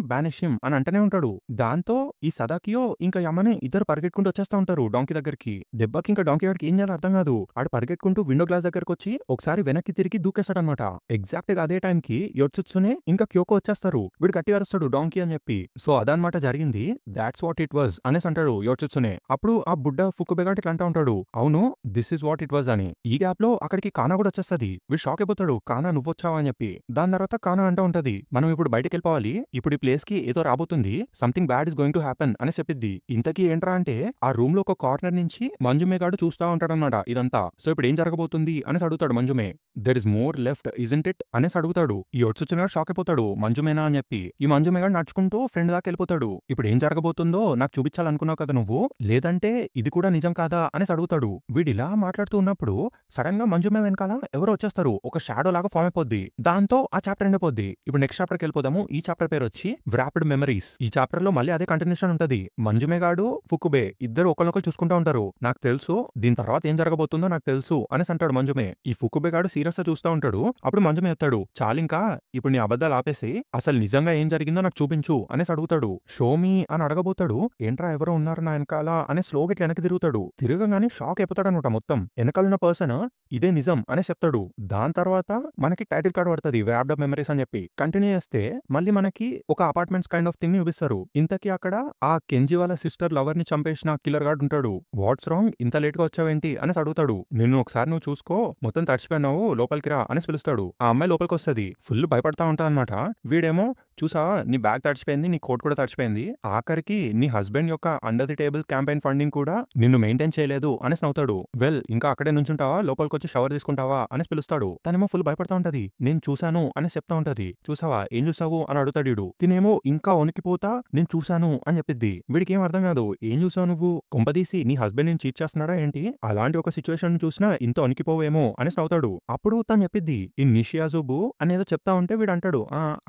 అని అంటనే ఉంటాడు. దాంతో ఈ సదాకియో ఇంకా యమనే ఇద్దరు పరిగెట్టుకుంటూ వచ్చేస్తా ఉంటారు డాంకీ దగ్గరికి. దెబ్బకి ఇంకా డాంకీ గాడికి ఏం చేయాలో అర్థం కాదు. ఆడు పరిగెట్టుకుంటూ విండో గ్లాస్ దగ్గరకు వచ్చి ఒకసారి వెనక్కి తిరిగి దూకేస్తాడనమాట. ఎగ్జాక్ట్ గా అదే టైంకి యొట్సుట్సునే ఇంకా క్యోకో వచ్చేస్తారు. వీడు గట్టిగా అరుస్తాడు డాంకీ అని చెప్పి. సో అదనమాట జరిగింది. దాట్స్ వాట్ ఇట్ వాజ్ అనేసి అంటాడు యొట్సుట్సునే. అప్పుడు ఆ బుడ్డ ఫుకుబే గాడు ఇట్లా అంటా ఉంటాడు, అవును this is what it was అని. ఈ గ్యాప్ లో అక్కడికి కానా కూడా వచ్చేస్తుంది. వీడు షాక్ అయిపోతాడు, కానా నువ్వొచ్చావా అని చెప్పి. దాని తర్వాత కానా అంటూ ఉంటది, మనం ఇప్పుడు బయటకి వెళ్ళిపోవాలి, ఇప్పుడు ఈ ప్లేస్ కి ఏదో రాబోతుంది, something bad is going to happen అని చెప్పిద్ది. ఇంతకీ ఏంట్రా అంటే ఆ రూమ్ లో ఒక కార్నర్ నుంచి మంజుమే గాడు చూస్తా ఉంటాడన్నమాట ఇదంతా. సో ఇప్పుడు ఏం జరగబోతుంది అనేసి అడుగుతాడు Manjume. There is more left isn't it అనేసి అడుగుతాడు. ఈ వచ్చొచ్చిన షాక్ అయిపోతాడు మంజుమేనా అని చెప్పి. ఈ మంజుమే గాడు నడుచుకుంటూ ఫ్రెండ్ దాకా వెళ్ళిపోతాడు. ఇప్పుడు ఏం జరగబోతుందో నాకు చూపించాలనుకున్నావు కదా నువ్వు, లేదంటే ఇది కూడా నిజం కాదా అనేసి అడుగుతాడు. వీడిలా మాట్లాడుతూ ఉన్నప్పుడు సడన్ గా మంజుమే వెనకాల ఎవరో వచ్చేస్తారు. ఒక షాడో లాగా ఫామ్ అయిపోద్ది. దాంతో ఆ చాప్టర్ ఎండిపోద్ది. ఇప్పుడు నెక్స్ట్ చాప్టర్కి వెళ్ళిపోదాము. ఈ చాప్టర్ పేరు వచ్చి వ్రాప్డ్ మెమరీస్. ఈ చాప్టర్ లో మళ్ళీ అదే కంటిన్యూషన్ ఉంటది. మంజుమే గాడు ఫుకుబే ఇద్దరు ఒకరినొకరు చూసుకుంటూ ఉంటారు. నాకు తెలుసు దీని తర్వాత ఏం జరగబోతుందో నాకు తెలుసు అనేసి అంటాడు మంజుమే. ఈ ఫుకుబే గాడు సీరియస్ గా చూస్తూ ఉంటాడు. అప్పుడు మంజుమే చెప్తాడు, చాలింకా ఇప్పుడు నీ అబద్ధాలు ఆపేసి అసలు నిజంగా ఏం జరిగిందో నాకు చూపించు అనేసి అడుగుతాడు. షోమి అని అడగబోతాడు. ఏంట్రా ఎవరో ఉన్నారు నా వెనకాల అనే స్లోగా ఇట్లా వెనక్కి తిరుగుతాడు. తిరగగానే షాక్ అయిపోతాడు అనమాట మొత్తం. వెనకాలన్న పర్సన్ ఇదే నిజం అనే చెప్తాడు. దాని తర్వాత మనకి టైటిల్ కార్డ్ పడుతుంది వ్రాప్డ్ అప్ మెమరీస్ అని చెప్పి. కంటిన్యూ చేస్తే మళ్ళీ మనకి ఒక అపార్ట్మెంట్స్ కైండ్ ఆఫ్ థింగ్ ని చూపిస్తారు. ఇంతకీ అక్కడ ఆ కెంజీ వాళ్ళ సిస్టర్ లవర్ ని చంపేసిన కిల్లర్ గార్డ్ ఉంటాడు. వాట్స్ రాంగ్, ఇంత లేట్ గా వచ్చావేంటి అనేసి అడుగుతాడు. నిన్ను ఒకసారి నువ్వు చూసుకో, మొత్తం తడిచిపోయినావు, లోపలికి రా అనేసి పిలుస్తాడు. ఆ అమ్మాయి లోపలికి వస్తుంది. ఫుల్ భయపడతా ఉంటా అనమాట. వీడేమో చూసా నీ బ్యాగ్ తడిచిపోయింది, నీ కోట్ కూడా తడిచిపోయింది, ఆఖరికి నీ హస్బెండ్ యొక్క under the table campaign funding కూడా నిన్ను మెయింటైన్ చేయలేదు అనేసి నవ్వుతాడు. వెల్ ఇంకా అక్కడే నుంచుంటావా, లోపలికి వచ్చి షవర్ తీసుకుంటావా అనేసి పిలుస్తాడు. తనేమో ఫుల్ భయపడతా ఉంటది. నేను చూశాను అనేసి చెప్తా ఉంటది. చూసావా, ఏం చూసావు అని అడుగుతాడు వీడు. తినేమో ఇంకా వణికిపోతా నేను చూశాను అని చెప్పిద్ది. వీడికి ఏం అర్థం కాదు, ఏం చూసావు నువ్వు, కొంపదీసి నీ హస్బెండ్ నేను చీట్ చేస్తున్నాడా ఏంటి, అలాంటి ఒక సిచ్యువేషన్ చూసినా ఇంత వణికిపోవేమో అనేసి నవ్వుతాడు. అప్పుడు తను చెప్పిద్ది, ఈ నిషియాజుబు అనేదో చెప్తా ఉంటే వీడు అంటాడు,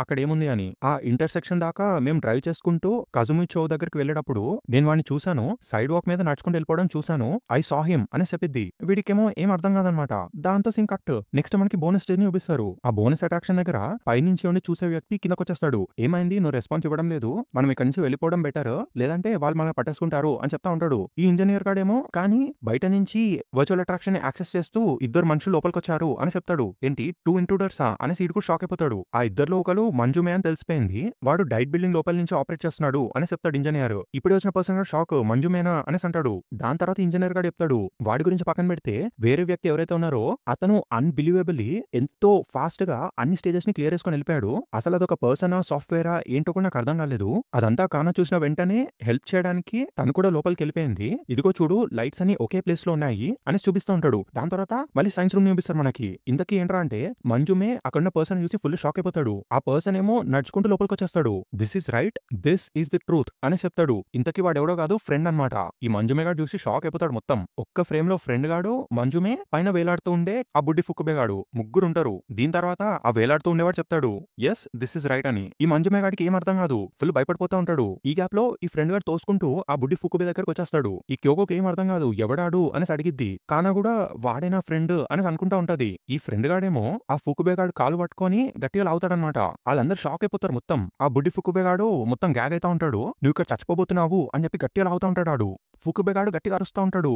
అక్కడ ఏముంది అని. ఆ ఇంటర్సెక్షన్ దాకా మేము డ్రైవ్ చేసుకుంటూ కజుమి చౌ దగ్గరికి వెళ్ళేటప్పుడు నేను వాడిని చూశాను, సైడ్ వాక్ మీద నడుచుకుంటూ వెళ్ళిపోవడం చూశాను, ఐ సా హిమ్ అని చెప్పిద్ది. వీడికేమో ఏం అర్థం కాదనమాట. దాంతో సీన్ కట్. నెక్స్ట్ మనకి బోనస్ స్టేజ్ ని చూపిస్తారు. ఆ బోనస్ అట్రాక్షన్ దగ్గర పైనుంచి ఉండి చూసే వ్యక్తి కిందకు వచ్చేస్తాడు. ఏమైంది, నువ్వు రెస్పాన్స్ ఇవ్వడం లేదు, మనం ఇక్కడి నుంచి వెళ్ళిపోవడం బెటర్, లేదంటే వాళ్ళు మనల్ని పట్టేసుకుంటారు అని చెప్తా ఉంటాడు. ఈ ఇంజనీర్ గాడేమో కానీ బయట నుంచి వర్చువల్ అట్రాక్షన్ ని యాక్సెస్ చేస్తూ ఇద్దరు మనుషులు లోపలికి వచ్చారు అని చెప్తాడు. ఏంటి 2 ఇంట్రూడర్సా అని సీడ్ కూడా షాక్ అయిపోతాడు. ఆ ఇద్దరులో ఒకరు మంజుమే అని తెలిసిపోయింది, వాడు డైట్ బిల్డింగ్ లోపల నుంచి ఆపరేట్ చేస్తున్నాడు అని చెప్తాడు ఇంజనీర్. ఇప్పుడే వచ్చిన పర్సన్ షాక్, మంజుమేనా అనేసి అంటాడు. దాని తర్వాత ఇంజనీర్ గాడు చెప్తాడు, వాడి గురించి పక్కన పెడితే వేరే వ్యక్తి ఎవరైతే ఉన్నారో అతను అన్బిలీవబుల్లీ ఎంతో ఫాస్ట్ గా అన్ని స్టేజెస్ ని క్లియర్ చేసుకుని వెళ్ళిపోయాడు. అసలు అదొక పర్సనా సాఫ్ట్వేరా ఏంటో కూడా నాకు అర్థం కాలేదు. అదంతా కానా చూసిన వెంటనే హెల్ప్ చేయడానికి తను కూడా లోపలికి వెళ్ళిపోయింది. ఇదిగో చూడు లైట్స్ అని ఒకే ప్లేస్ లో ఉన్నాయి అని చూపిస్తూ ఉంటాడు. దాని తర్వాత మళ్ళీ సైన్స్ రూమ్ చూపిస్తారు మనకి. ఇంతకీ ఏంట్రా అంటే మంజుమే అక్కడున్న పర్సన్ చూసి ఫుల్ షాక్ అయిపోతాడు. ఆ పర్సన్ ఏమో నడుచుకుంటూ లోపలికి వచ్చేస్తాడు. This is right, this is the truth అని చెప్తాడు. ఇంతకీ వాడు ఎవడో కాదు, ఫ్రెండ్ అనమాట. ఈ మంజుమే గాడు చూసి షాక్ అయిపోతాడు మొత్తం. ఒక్క ఫ్రేమ్ లో ఫ్రెండ్ గాడు, మంజుమే, పైన వేలాడుతూ ఉండే ఆ బుడ్డి ఫుక్కుబే గాడు, ముగ్గురు ఉంటారు. దీని తర్వాత ఆ వేలాడుతూ ఉండేవాడు చెప్తాడు, ఎస్ దిస్ ఇస్ రైట్ అని. ఈ మంజుమే గాడికి ఏం అర్థం కాదు, ఫుల్ భయపడిపోతా ఉంటాడు. ఈ గ్యాప్ లో ఈ ఫ్రెండ్ గాడు తోసుకుంటూ ఆ బుడ్డి ఫుక్కుబే దగ్గరకు వచ్చేస్తాడు. ఈ క్యోకోకి ఏం అర్థం కాదు, ఎవడాడు అనేసి అడిగిద్ది. కానా కూడా వాడేనా ఫ్రెండ్ అని అనుకుంటా ఉంటది. ఈ ఫ్రెండ్ గాడేమో ఆ ఫుక్కుబే గాడు కాలు పట్టుకొని గట్టిగా లాగుతాడనమాట. వాళ్ళందరూ షాక్ అయిపోతారు మొత్తం. ఆ బుడ్డి ఫుక్కుబే గాడు మొత్తం గ్యాగ్ అయితా ఉంటాడు. నువ్వు ఇక్కడ చచ్చిపోబోతున్నావు అని చెప్పి గట్టిగా లాగుతా ఉంటాడు. ఫుక్కుబేగాడు గట్టిగా అరుస్తూ ఉంటాడు,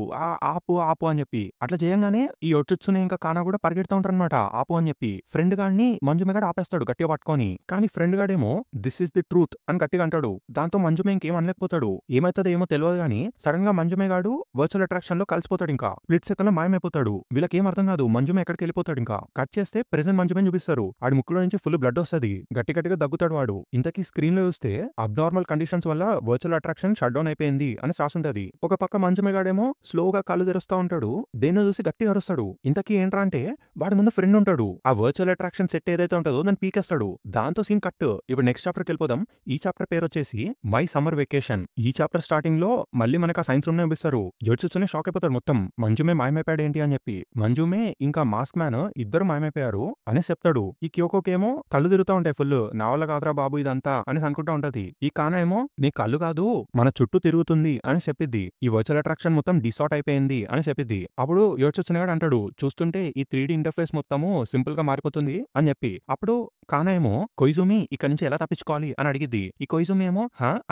ఆపు ఆపు అని చెప్పి. అట్లా చేయంగానే ఈ ఒచ్చునే ఇంకా కానా కూడా పరిగెడుతూ ఉంటారు అనమాట, ఆపు అని చెప్పి. ఫ్రెండ్ గాడిని మంజుమేగాడు ఆపేస్తాడు గట్టిగా పట్టుకొని. కానీ ఫ్రెండ్ గాడేమో దిస్ ఇస్ ది ట్రూత్ అని గట్టిగా అంటాడు. దాంతో మంజుమే ఇంకేం అనలేకపోతాడు. ఏమైతుందో ఏమో తెలియదు కానీ సడన్ గా మంజుమేగాడు వర్చువల్ అట్రాక్షన్ లో కలిసిపోతాడు. ఇంకా స్ప్లిట్ సెకండ్ లో మాయమైపోతాడు. వీళ్ళకి ఏం అర్థం కాదు, మంజుమే ఎక్కడికి వెళ్ళిపోతాడు. ఇంకా కట్ చేస్తే ప్రెసెంట్ మంజుమే చూపిస్తారు. ఆడి ముక్కులో నుంచి ఫుల్ బ్లడ్ వస్తుంది, గట్టి గట్టిగా దగ్గుతాడు వాడు. ఇంతకీ స్క్రీన్ లో చూస్తే అబ్నార్మల్ కండిషన్స్ వల్ల వర్చువల్ అట్రాక్షన్ షట్ డౌన్ అయిపోయింది అని రాసుంటది. ఒక పక్క మంజుమేగాడేమో స్లోగా కళ్ళు తెరుస్తా ఉంటాడు. దేన్నో చూసి గట్టిగా అరుస్తాడు. ఇంతకీ ఏంట్రా అంటే వాడి ముందు ఫ్రెండ్ ఉంటాడు. ఆ వర్చువల్ అట్రాక్షన్ సెట్ ఏదైతే ఉంటుందో దాన్ని పీకేస్తాడు. దాంతో సీన్ కట్. ఇప్పుడు నెక్స్ట్ చాప్టర్కి వెళ్ళిపోదాం. ఈ చాప్టర్ పేరు వచ్చేసి మై సమ్మర్ వెకేషన్. ఈ చాప్టర్ స్టార్టింగ్ లో మళ్ళీ మనకు ఆ సైన్స్ రూమ్ చూపిస్తారు. జడ్చునే షాక్ అయిపోతారు మొత్తం, మంజుమే మాయమైపోయాడు ఏంటి అని చెప్పి. మంజుమే ఇంకా మాస్క్ మ్యాన్ ఇద్దరు మాయమైపోయారు అని చెప్తాడు. ఈ క్యోకోకేమో కళ్ళు తిరుగుతూ ఉంటాయి ఫుల్, నా వల్ల కాదురా బాబు ఇదంతా అని అనుకుంటా ఉంటది. ఈ కానా ఏమో నీ కళ్ళు కాదు మన చుట్టూ తిరుగుతుంది అని చెప్పిద్ది. చెప్పిద్ది ఈ వర్చువల్ అట్రాక్షన్ మొత్తం డిసార్ట్ అయిపోయింది అని చెప్పిద్ది. అప్పుడు యోచిస్తున్నాడు అంటాడు చూస్తుంటే ఈ 3D ఇంటర్ఫేస్ మొత్తము సింపుల్ గా మారిపోతుంది అని చెప్పి. అప్పుడు కానా ఏమో కొయిజుమి ఇక్కడ నుంచి ఎలా తప్పించుకోవాలి అని అడిగిద్ది. ఈ కొయిజుమి ఏమో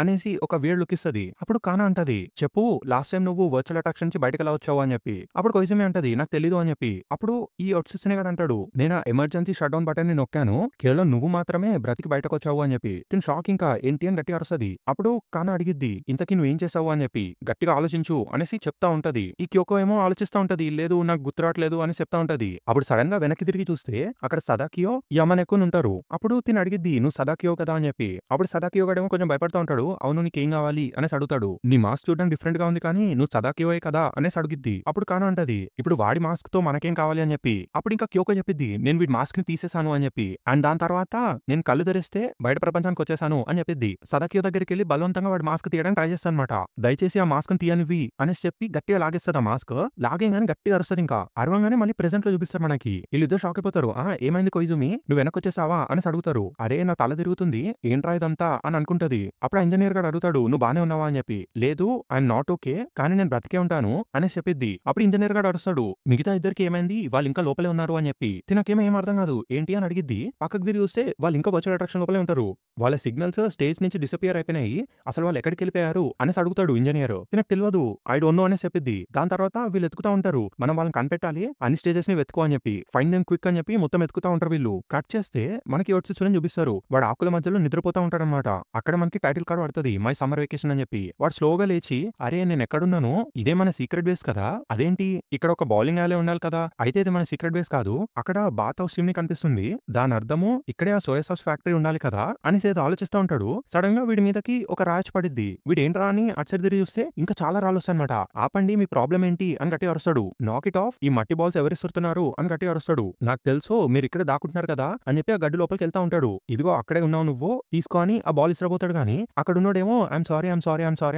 అనేసి ఒక వేడ్ లుక్ ఇస్తది. అప్పుడు కానా అంటది చెప్పు లాస్ట్ టైం నువ్వు వర్చువల్ అట్రాక్షన్ నుంచి బయటకు ఎలా వచ్చావు అని చెప్పి. అప్పుడు కొయిజుమి అంటది నాకు తెలీదు అని చెప్పి. అప్పుడు ఈ యోచిస్తున్నాడు అంటాడు నేను ఎమర్జెన్సీ షట్ డౌన్ బటన్ ని నొక్కాను కేవలం నువ్వు మాత్రమే బ్రతికి బయటకు వచ్చావు అని చెప్పి. తిని షాక్ ఇంకా ఏంటి అని గట్టిగా అరుస్తది. అప్పుడు కానా అడిగిద్ది ఇంతకీ నువ్వు ఏం చేసావు అని చెప్పి. గట్టిగా ఆలోచించు అనేసి చెప్తా ఉంటది. ఈ క్యోకో ఏమో ఆలోచిస్తా ఉంటది లేదు నాకు గుర్తురాట్లేదు అని చెప్తా ఉంటది. అప్పుడు సడన్ గా వెనక్కి తిరిగి చూస్తే అక్కడ సదాకియో యమనెక్కుని ఉంటారు. అప్పుడు తిని అడిగిద్ది నువ్వు సదాకియో కదా అని చెప్పి. అప్పుడు సదాకియో గడేమో కొంచెం భయపడతా ఉంటాడు. అవును నీకేం కావాలి అనేసి అడుగుతాడు. నీ మాస్క్ చూడడానికి డిఫరెంట్ గా ఉంది కానీ నువ్వు సదాకియోయే కదా అనేసి అడిగిద్ది. అప్పుడు కానా అంటది ఇప్పుడు వాడి మాస్క్ తో మనకేం కావాలి అని చెప్పి. అప్పుడు ఇంకా క్యోకో చెప్పిద్ది నేను వీడి మాస్క్ ని తీసేసాను అని చెప్పి. అండ్ దాని తర్వాత నేను కళ్ళు తెరిస్తే బయట ప్రపంచానికి వచ్చేసాను అని చెప్పిద్ది. సదాకియో దగ్గరికి వెళ్ళి బలవంతంగా వాడి మాస్క్ తీయడానికి ట్రై చేస్తాను అనమాట. దయచేసి ఆ మాస్క్ ని తీయనివి అనేసి చెప్పి గట్టిగా లాగేస్తుంది ఆ మాస్క్. లాగేగానే గట్టిగా అరుస్తుంది. ఇంకా అరవంగానే మళ్ళీ ప్రెజెంట్ లో చూపిస్తారు మనకి. వీళ్ళిద్దరు షాక్ అయిపోతారు. ఏమైంది కొయిజుమి నువ్వు వెనక్కి వచ్చేసావా అని అడుగుతారు. అరే నా తల తిరుగుతుంది ఏంట్రా ఇదంతా అని అనుకుంటది. అప్పుడు ఇంజనీర్ గారు అడుగుతాడు నువ్వు బానే ఉన్నావా అని చెప్పి. లేదు ఐఎమ్ నాట్ ఓకే కానీ నేను బ్రతికే ఉంటాను అనేసి చెప్పిద్ది. అప్పుడు ఇంజనీర్ గారు అరుస్తాడు మిగతా ఇద్దరికి ఏమైంది వాళ్ళు ఇంకా లోపలే ఉన్నారు అని చెప్పి. తినకేమో ఏం అర్థం కాదు ఏంటి అని అడిగిద్ది. పక్కకు తిరిగి చూస్తే వాళ్ళు ఇంకా వర్చువల్ అట్రాక్షన్ లోపలే ఉంటారు. వాళ్ళ సిగ్నల్స్ స్టేజ్ నుంచి డిసపియర్ అయిపోయినాయి. అసలు వాళ్ళు ఎక్కడికి వెళ్ళిపోయారు అనేసి అడుగుతాడు ఇంజనీర్. తినకు తెలియదు ఐ డోంట్ నో అనేసి చెప్పిద్ది. దాని తర్వాత వీళ్ళు ఎత్తుకుతా ఉంటారు. మనం వాళ్ళని కనిపెట్టాలి అన్ని స్టేజెస్ ని వెతుకో అని చెప్పి. ఫైండ్ దెమ్ క్విక్ అని చెప్పి మొత్తం ఎత్తుకుతా ఉంటారు వీళ్ళు. కట్ చేస్తే మనకి యోచిస్తుని చూపిస్తారు. వాడు ఆకుల మధ్యలో నిద్రపోతా ఉంటాడనమాట. అక్కడ మనకి టైటిల్ కార్డ్ పడుతుంది మై సమ్మర్ వెకేషన్ అని చెప్పి. వాడు స్లోగా లేచి అరే నేను ఎక్కడున్నాను ఇదే మన సీక్రెట్ బేస్ కదా అదేంటి ఇక్కడ ఒక బౌలింగ్ alley ఉండాలి కదా అయితే ఇది మన సీక్రెట్ బేస్ కాదు అక్కడ బాత్ హౌస్ ని కనిపిస్తుంది దాని అర్థము ఇక్కడే ఆ సోయా సాస్ ఫ్యాక్టరీ ఉండాలి కదా అనేసి ఏదో ఆలోచిస్తూ ఉంటాడు. సడన్ గా వీడి మీదకి ఒక రాజ్ పడిద్ది. వీడు ఏంట్రా అని అటు సైడ్ తిరిగి చూస్తే ఇంకా చాలా రాళ్ళు వస్తాయన్నమాట. ఆపండి మీ ప్రాబ్లం ఏంటి అని గట్టిగా అరుస్తాడు. నాక్ ఇట్ ఆఫ్ ఈ మట్టి బాల్స్ ఎవరు ఇస్తున్నారు అని గట్టిగా అరుస్తాడు. నాకు తెలుసు మీరు ఇక్కడ దాక్కుంటున్నారు కదా అని చెప్పి ఆ గడ్డి లోపలికి వెళ్తా ఉంటాడు. ఇదిగో అక్కడే ఉన్నావు నువ్వు తీసుకో అని ఆ బాల్ ఇసిరబోతాడు. కానీ అక్కడ ఉన్నోడేమో ఐఎమ్ సారీ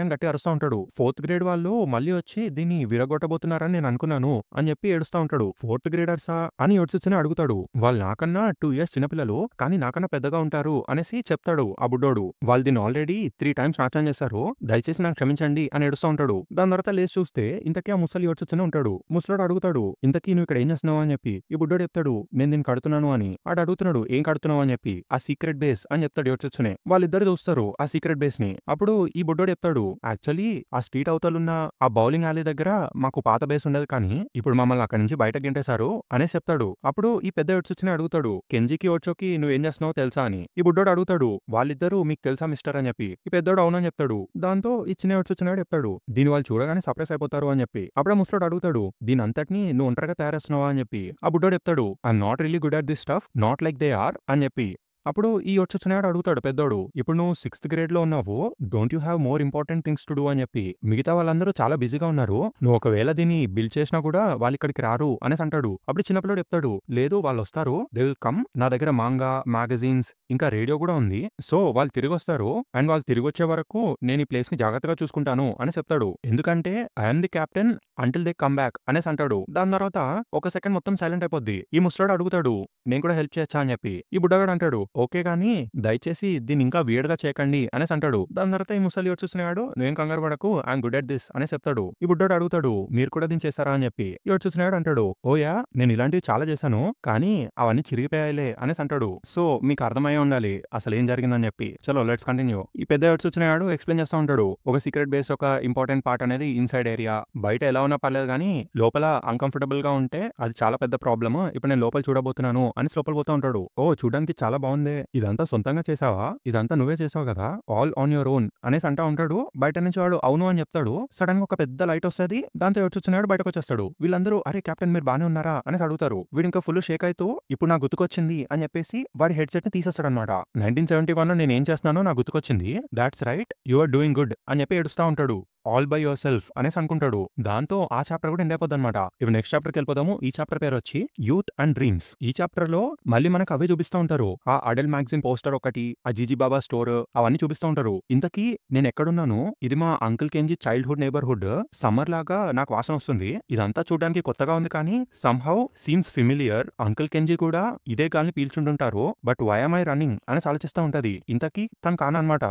అని గట్టిగా అరుస్తూ ఉంటాడు. 4th గ్రేడ్ వాళ్ళు మళ్ళీ వచ్చి దీన్ని విరగొట్టబోతున్నారని నేను అనుకున్నాను అని చెప్పి ఏడుస్తా ఉంటాడు. 4th గ్రేడర్సా అని యోచిస్తూనే అడుగుతాడు. వాళ్ళు నాకన్నా 2 years చిన్నపిల్లలు కానీ నాకన్నా పెద్దగా ఉంటారు అనేసి చెప్తాడు ఆ బుడ్డోడు. వాళ్ళు దీన్ని ఆల్రెడీ 3 times నాశనం చేశారు దయచేసి నాకు క్షమించండి అని ఏడుస్తూ ఉంటాడు. దాని తర్వాత లేచి చూస్తే ఇంతకీ ఆ ముసలి యోచిస్తూనే ఉంటాడు. ముసలోడు అడుగుతాడు ఇంతకీ నువ్వు ఇక్కడ ఏం చేస్తున్నావు అని చెప్పి. ఈ బుడ్డోడు చెప్తాడు నేను దీన్ని కడుతున్నాను అని. ఆడు అడుగుతున్నాడు ఏం కడుతున్నావు అని చెప్పి. ఆ సీక్రెట్ బేస్ అని చెప్తాడు యోచిస్తూనే. వాళ్ళిద్దరు చూస్తారు ఆ సీక్రెట్ బేస్ ని. అప్పుడు ఈ బుడ్డోడు చెప్తాడు యాక్చువల్లీ ఆ స్ట్రీట్ అవతలున్న ఆ బౌలింగ్ alley దగ్గర మాకు పాత బేస్ ఉండదు కానీ ఇప్పుడు మమ్మల్ని అక్కడి నుంచి బయటకు గెంటేశారు అనేసి చెప్తాడు. అప్పుడు ఈ పెద్ద యోచిస్తూనే అడుగుతాడు కెంజికి ఓచోకి నువ్వు ఏం చేస్తున్నావో తెలుసా అని. ఈ బుడ్డోడు అడుగుతాడు వాళ్ళిద్దరూ మీకు తెలుసా మిస్టర్ అని చెప్పి. ఈ పెద్దోడు అవునని చెప్తాడు. దాంతో ఈ చిన్న యోచిస్తున్నాడు చెప్తాడు దీని వాళ్ళు చూడగానే సర్ప్రైజ్ అయిపోతారు అని చెప్పి. అప్పుడు ముసలోడు అడుగుతాడు దీని అంతటిని నువ్వు ఒంటరిగా తయారేస్తున్నావా అని చెప్పి. ఆ బుడ్డోడు చెప్తాడు I'm not really good at this stuff not like they are అని చెప్పి. అప్పుడు ఈ వచ్చున్నాడు అడుగుతాడు పెద్దోడు ఇప్పుడు నువ్వు 6th grade లో ఉన్నావు don't you have more important things to do అని చెప్పి. మిగతా వాళ్ళందరూ చాలా బిజీగా ఉన్నారు నువ్వు ఒకవేళ దీన్ని బిల్డ్ చేసినా కూడా వాళ్ళు ఇక్కడికి రారు అనేసి అంటాడు. అప్పుడు చిన్నపిల్లడు చెప్తాడు లేదు వాళ్ళు వస్తారు దే విల్ కమ్ నా దగ్గర మాంగా మ్యాగజైన్స్ ఇంకా రేడియో కూడా ఉంది సో వాళ్ళు తిరిగి వస్తారు అండ్ వాళ్ళు తిరిగి వచ్చే వరకు నేను ఈ ప్లేస్ ని జాగ్రత్తగా చూసుకుంటాను అని చెప్తాడు. ఎందుకంటే I'm the captain until they come back అనేసి అంటాడు. దాని తర్వాత ఒక సెకండ్ మొత్తం సైలెంట్ అయిపోద్ది. ఈ ముసలాడు అడుగుతాడు నేను కూడా హెల్ప్ చేయొచ్చా అని చెప్పి. ఈ బుడ్డగాడు అంటాడు ఓకే కానీ దయచేసి దీన్ని ఇంకా weird గా చేయకండి అనేసి అంటాడు. దాని తర్వాత ఈ ముసలి చూస్తున్నాడు నువ్వేం కంగారు పడకు ఐఎమ్ గుడ్ అట్ దిస్ అని చెప్తాడు. ఈ బుడ్డోడు అడుగుతాడు మీరు కూడా దీన్ని చేశారా అని చెప్పి. ఈ చూస్తున్నాడు అంటాడు ఓయా నేను ఇలాంటివి చాలా చేశాను కానీ అవన్నీ చిరిగిపోయాయిలే అనేసి అంటాడు. సో మీకు అర్థమయ్యే ఉండాలి అసలు ఏం జరిగిందని చెప్పి. చలో లెట్స్ కంటిన్యూ. ఈ పెద్ద చూస్తున్నాడు ఎక్స్ప్లెయిన్ చేస్తా ఉంటాడు ఒక సీక్రెట్ బేస్ ఒక ఇంపార్టెంట్ పార్ట్ అనేది ఇన్సైడ్ ఏరియా. బయట ఎలా ఉన్నా పర్లేదు కానీ లోపల అన్కంఫర్టబుల్ గా ఉంటే అది చాలా పెద్ద ప్రాబ్లమ్. ఇప్పుడు నేను లోపల చూడబోతున్నాను అని లోపల పోతా ఉంటాడు. ఓ చూడడానికి చాలా బాగుంది ఇదంతా సొంతంగా చేసావా ఇదంతా నువ్వే చేసావు కదా ఆల్ ఆన్ యువర్ ఓన్ అనేసి అంటా ఉంటాడు. బయట నుంచి వాడు అవును అని చెప్తాడు. సడన్ గా ఒక పెద్ద లైట్ వస్తుంది. దాంతో వచ్చున్నాడు బయటకు వచ్చేస్తాడు. వీళ్ళందరూ అరే కెప్టెన్ మీరు బానే ఉన్నారా అనేసి అడుగుతారు. వీడు ఇంకా ఫుల్ షేక్ అవుతూ ఇప్పుడు నాకు గుర్తుకొచ్చింది అని చెప్పేసి వాడి హెడ్సెట్ ని తీసేస్తాడు అనమాట. 1971 లో నేను ఏం చేస్తున్నానో నాకు గుర్తుకొచ్చింది that's right you are doing good అని చెప్పి ఏడుస్తా ఉంటాడు. ఆల్ బై యువర్ సెల్ఫ్ అనేసి అనుకుంటాడు. దాంతో ఆ చాప్టర్ కూడా ఎండ్ అయిపోద్ది అనమాట. ఇప్పుడు నెక్స్ట్ చాప్టర్కి వెళ్ళిపోతాము. ఈ చాప్టర్ పేరు వచ్చి యూత్ అండ్ డ్రీమ్స్. ఈ చాప్టర్ లో మళ్ళీ మనకు అవే చూపిస్తూ ఉంటారు. ఆ అడల్ మ్యాగజైన్ పోస్టర్ ఒకటి ఆ జీజీ బాబా స్టోర్ అవన్నీ చూపిస్తూ ఉంటారు. ఇంతకీ నేను ఎక్కడున్నాను ఇది మా uncle Kenji childhood neighbourhood. Summer లాగా నాకు వాసన వస్తుంది. ఇదంతా చూడడానికి కొత్తగా ఉంది కానీ somehow seems familiar. Uncle Kenji కూడా ఇదే గాలిని పీల్చుంటుంటారు but why am I running అనేసి ఆలోచిస్తూ ఉంటది. ఇంతకీ తను కానమాట.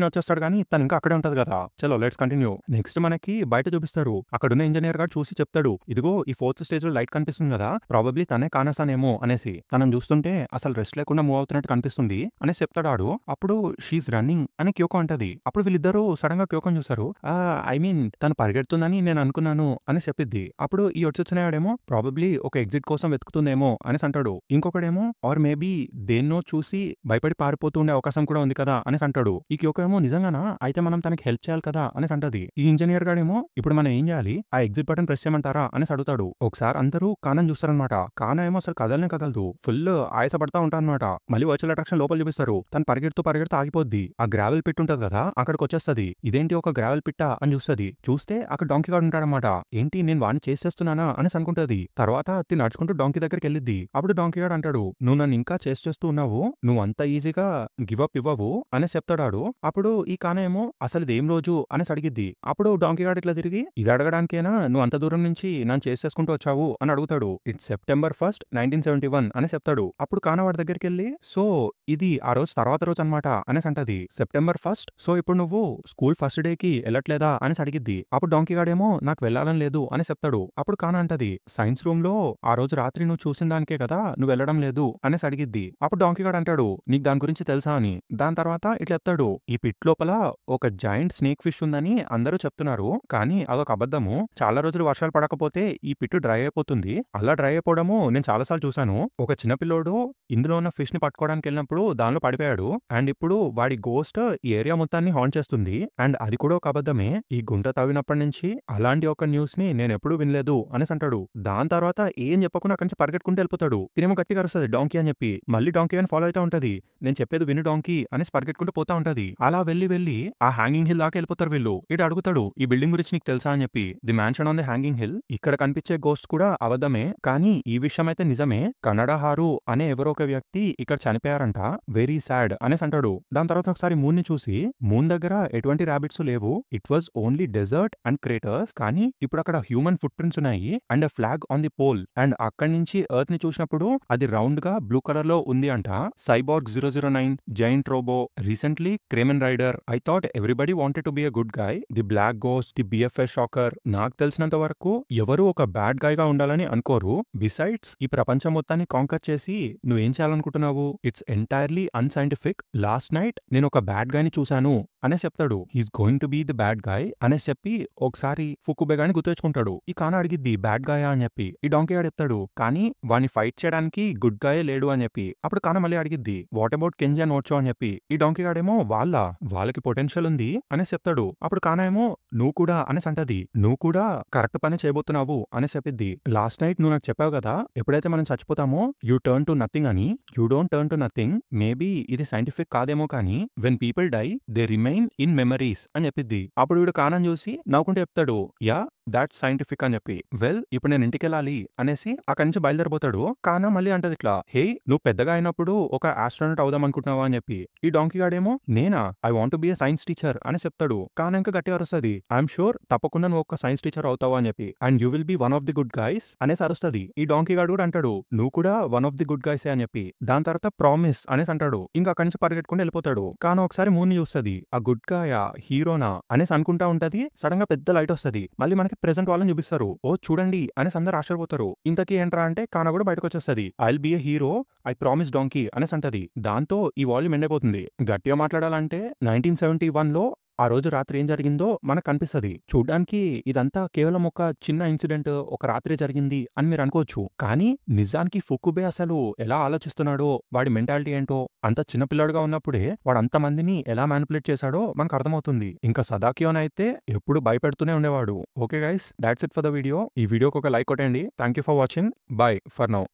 వచ్చేస్తాడు కానీ తను ఇంకా అక్కడే ఉంటది కదా. చలో లెట్స్ కంటిన్యూ. కంటిన్యూ. నెక్స్ట్ మనకి బయట చూపిస్తారు. అక్కడున్న ఇంజినీర్ గాడు చూసి చెప్తాడు, ఇదిగో ఈ 4th స్టేజ్‌లో లైట్ కనిపిస్తుంది గదా! ప్రాబబ్లీ తనే కానసాన్ ఏమో అనేసి. తనని చూస్తుంటే అసలు రెస్ట్ లేకుండా మూవ్ అవుతున్నట్టు కనిపిస్తుంది అనేసి చెప్తాడు ఆడు. అప్పుడు షీ ఈస్ రన్నింగ్ అని క్యోకో అంటది. అప్పుడు వీళ్ళిద్దరూ సడెన్‌గా క్యోకోని చూస్తారు. ఐ మీన్ తను పరిగెడుతుందని నేను అనుకున్నాను అనేసి చెప్పిద్ది. అప్పుడు ఈ వచ్చొచ్చినవాడేమో ప్రాబబ్లీ ఒక ఎగ్జిట్ కోసం వెతుకుతుందేమో అనేసి అంటాడు. ఇంకొకడేమో ఆర్ మేబీ దేన్నో చూసి భయపడి పారిపోతూ ఉండే అవకాశం కూడా ఉంది కదా అనేసి అంటాడు. ఈ క్యోకో ఏమో నిజంగానా? అయితే మనం తనకి హెల్ప్ చేయాలి కదా అనేసి అంటది. ఈ ఇంజినీర్ గాడేమో ఇప్పుడు మనం ఏం చేయాలి? ఆ ఎగ్జిట్ బటన్ ప్రెస్ చేయమంటారా అనేసి అడుగుతాడు. ఒకసారి అందరూ కానాని చూస్తారనమాట. కానా ఏమో అసలు కదలనే కదలదు. ఫుల్ ఆయాసపడతా ఉంటారనమాట. మళ్ళీ వర్చువల్ అట్రాక్షన్ లోపల చూపిస్తారు. తను పరిగెడుతూ ఆగిపోద్ది. ఆ గ్రావెల్ పిట్ ఉంటది కదా అక్కడికి వచ్చేస్తది. ఇదేంటి ఒక గ్రావెల్ పిట్టా అని చూస్తది. చూస్తే అక్కడ డాంకీ గాడు ఉంటాడనమాట. ఏంటి నేను వాడిని చేసేస్తున్నానా అనేసి అనుకుంటది. తర్వాత తిని నడుచుకుంటూ డాంకీ దగ్గరికి వెళ్ళిద్ది. అప్పుడు డాంకీ గాడు అంటాడు, నువ్వు నన్ను ఇంకా చేస్తూ ఉన్నావు, నువ్వు అంత ఈజీగా గివ్ అప్ ఇవ్వవు అనేసి చెప్తాడు. అప్పుడు ఈ కానా ఏమో అసలు ఇదేం రోజు అనేసి అడిగిద్ది. అప్పుడు డాంకీ గాడు ఇట్లా తిరిగి, ఇది అడగడానికేనా నువ్వు అంత దూరం నుంచి నన్ను చేసేసుకుంటూ వచ్చావు అని అడుగుతాడు. ఇట్స్ సెప్టెంబర్ 1st 1971 అని చెప్తాడు. అప్పుడు కానా వాడి దగ్గరికి వెళ్ళి, సో ఇది ఆ రోజు తర్వాత రోజు అనమాట అనేసి అంటది. సెప్టెంబర్ 1st, సో ఇప్పుడు నువ్వు స్కూల్ ఫస్ట్ డేకి వెళ్ళట్లేదా అనేసి అడిగిద్ది. అప్పుడు డాంకీ గాడేమో నాకు వెళ్ళాలని లేదు అని చెప్తాడు. అప్పుడు కానా అంటది, సైన్స్ రూమ్ లో ఆ రోజు రాత్రి నువ్వు చూసిన దానికే కదా నువ్వు వెళ్ళడం లేదు అనేసి అడిగిద్ది. అప్పుడు డాంకీ గాడు అంటాడు, నీకు దాని గురించి తెలుసా అని. దాని తర్వాత ఇట్లా చెప్తాడు, ఈ పిట్ లోపల ఒక జాయింట్ స్నేక్ ఫిష్ ఉందని అందరూ చెప్తున్నారు, కానీ అదొక అబద్ధము. చాలా రోజులు వర్షాలు పడకపోతే ఈ పిట్టు డ్రై అయిపోతుంది. అలా డ్రై అయిపోవడము నేను చాలాసార్లు చూశాను. ఒక చిన్నపిల్లోడు ఇందులో ఉన్న ఫిష్ ని పట్టుకోవడానికి వెళ్ళినప్పుడు దానిలో పడిపోయాడు. అండ్ ఇప్పుడు వాడి గోస్ట్ ఈ ఏరియా మొత్తాన్ని హాంట్ చేస్తుంది. అండ్ అది కూడా ఒక అబద్ధమే. ఈ గుంట తవ్వినప్పటి నుంచి అలాంటి ఒక న్యూస్ ని నేను ఎప్పుడూ వినలేదు అనేసి అంటాడు. దాని తర్వాత ఏం చెప్పకుండా అక్కడి నుంచి పరిగెట్టుకుంటూ వెళ్ళిపోతాడు. తినేమో గట్టిగా అరుస్తుంది డాంకీ అని చెప్పి. మళ్ళీ డాంకీ అని ఫాలో అవుతా ఉంటది. నేను చెప్పేది విను డాంకీ అనేసి పరిగెట్టుకుంటూ పోతా ఉంటది. అలా వెళ్ళి ఆ హ్యాంగింగ్ హిల్ దాకా వెళ్ళిపోతారు వీళ్ళు. ఇటు అడుగుతాడు, ఈ బిల్డింగ్ గురించి నీకు తెలుసా అని చెప్పి. The mansion on the hanging hill, ఇక్కడ కనిపించే గోస్ట్ కూడా అబద్ధమే, కానీ ఈ విషయం అయితే నిజమే. కన్నడ హారు అనే ఎవరో ఒక వ్యక్తి ఇక్కడ చనిపోయారంట, వెరీ సాడ్ అనేసి అంటాడు. దాని తర్వాత ఒకసారి మూన్ ని చూసి, మూన్ దగ్గర ఎటువంటి ర్యాబిట్స్ లేవు, it was only desert and craters, కానీ ఇప్పుడు అక్కడ హ్యూమన్ ఫుట్ ప్రింట్స్ ఉన్నాయి and flag on the pole. And అక్కడి నుంచి ఎర్త్ ని చూసినప్పుడు అది రౌండ్ గా బ్లూ కలర్ లో ఉంది అంట. Cyborg 009, giant robot, recently Kamen rider. I thought everybody wanted to be a good guy, the black ghost, the BFS shocker. నాకు తెలిసినంత వరకు ఎవరు ఒక బ్యాడ్ గాయ్ గా ఉండాలని అనుకోరు. బిసైడ్స్ ఈ ప్రపంచం మొత్తాన్ని కాంకర్ చేసి నువ్వేం చేయాలనుకుంటున్నావు? It's entirely unscientific. Last night నేను ఒక బ్యాడ్ గాయ్ ని చూశాను అనేసి చెప్తాడు. He's going to be the bad guy అనేసి చెప్పి ఒకసారి ఫుకుబే గాని గుర్తెచ్చుకుంటాడు. ఈ కానా అడిగిద్ది బ్యాడ్ గాయా అని చెప్పి. ఈ డాంకీ గాడు చెప్తాడు, కానీ వాడిని ఫైట్ చేయడానికి గుడ్ గాయే లేడు అని చెప్పి. అప్పుడు కానా మళ్ళీ అడిగిద్ది, వాట్ అబౌట్ కెంజీ అండ్ ఓచో అని చెప్పి. ఈ డాంకీ గాడేమో వాళ్ళకి పొటెన్షియల్ ఉంది అనేసి చెప్తాడు. అప్పుడు కానా ఏమో నువ్వు కూడా అనేసి అంటది. నువ్వు కూడా కరెక్ట్ పని చేయబోతున్నావు అనేసి చెప్పిద్ది. లాస్ట్ నైట్ నువ్వు నాకు చెప్పావు కదా, ఎప్పుడైతే మనం చచ్చిపోతామో యూ టర్న్ టు నథింగ్ అని. You don't turn to nothing. Maybe ఇది సైంటిఫిక్ కాదేమో, కానీ when people die they remain in memories అని చెప్పిద్ది. అప్పుడు వీడు కానాని చూసి నవ్వుకుంటూ చెప్తాడు, యా దాట్స్ సైంటిఫిక్ అని చెప్పి. వెల్ ఇప్పుడు నేను ఇంటికి వెళ్ళాలి అనేసి అక్కడి నుంచి బయలుదేరిపోతాడు. కానా మళ్ళీ అంటది ఇట్లా, హే నువ్వు పెద్దగా అయినప్పుడు ఒక ఆస్ట్రోనట్ అవుదాం అనుకుంటున్నావా అని చెప్పి. ఈ డాంకీ గాడేమో నేనా, I want be a science teacher అని చెప్తాడు. కానా ఇంకా గట్టిగా అరుస్తుంది, ఐఎమ్ షూర్ తప్పకుండా నువ్వు ఒక సైన్స్ టీచర్ అవుతావు అని చెప్పి. And you will be one of the good guys అనేసి అరుస్తుంది. ఈ డాంకీ గాడు కూడా అంటాడు, నువ్వు కూడా వన్ ఆఫ్ ది గుడ్ గైసే అని చెప్పి. దాని తర్వాత ప్రామిస్ అనేసి అంటాడు. ఇంకా అక్కడి నుంచి పరిగెట్టుకుని వెళ్ళిపోతాడు. కానా ఒకసారి మూన్ చూస్తుంది. ఆ గుడ్ గాయా హీరోనా అనేసి అనుకుంటా ఉంటది. సడన్ గా పెద్ద లైట్ వస్తుంది. మళ్ళీ మనకి ప్రెసెంట్ వాళ్ళని చూపిస్తారు. ఓ చూడండి అనేసి అందరు ఆశ్చర్యపోతారు. ఇంతకీ ఏంట్రా అంటే కానా కూడా బయటకు వచ్చేస్తుంది. I'll be a hero, I promise donkey అనేసి అంటది. దాంతో ఈ వాల్యూమ్ ఎండైపోతుంది. గట్టిగా మాట్లాడాలంటే 1971 లో ఆ రోజు రాత్రి ఏం జరిగిందో మనకు కనిపిస్తుంది. చూడ్డానికి ఇదంతా కేవలం ఒక చిన్న ఇన్సిడెంట్, ఒక రాత్రి జరిగింది అని మీరు అనుకోవచ్చు. కానీ నిజానికి ఫుకుబే అసలు ఎలా ఆలోచిస్తున్నాడో, వాడి మెంటాలిటీ ఏంటో, అంత చిన్నపిల్లాడుగా ఉన్నప్పుడే వాడు అంతమందిని ఎలా మ్యానిపులేట్ చేశాడో మనకు అర్థమవుతుంది. ఇంకా సదాకియోన్ అయితే ఎప్పుడు భయపెడుతూనే ఉండేవాడు. Okay guys, that's it for the video. ఈ వీడియోకి ఒక లైక్ కొట్టండి. Thank you for watching. By for now.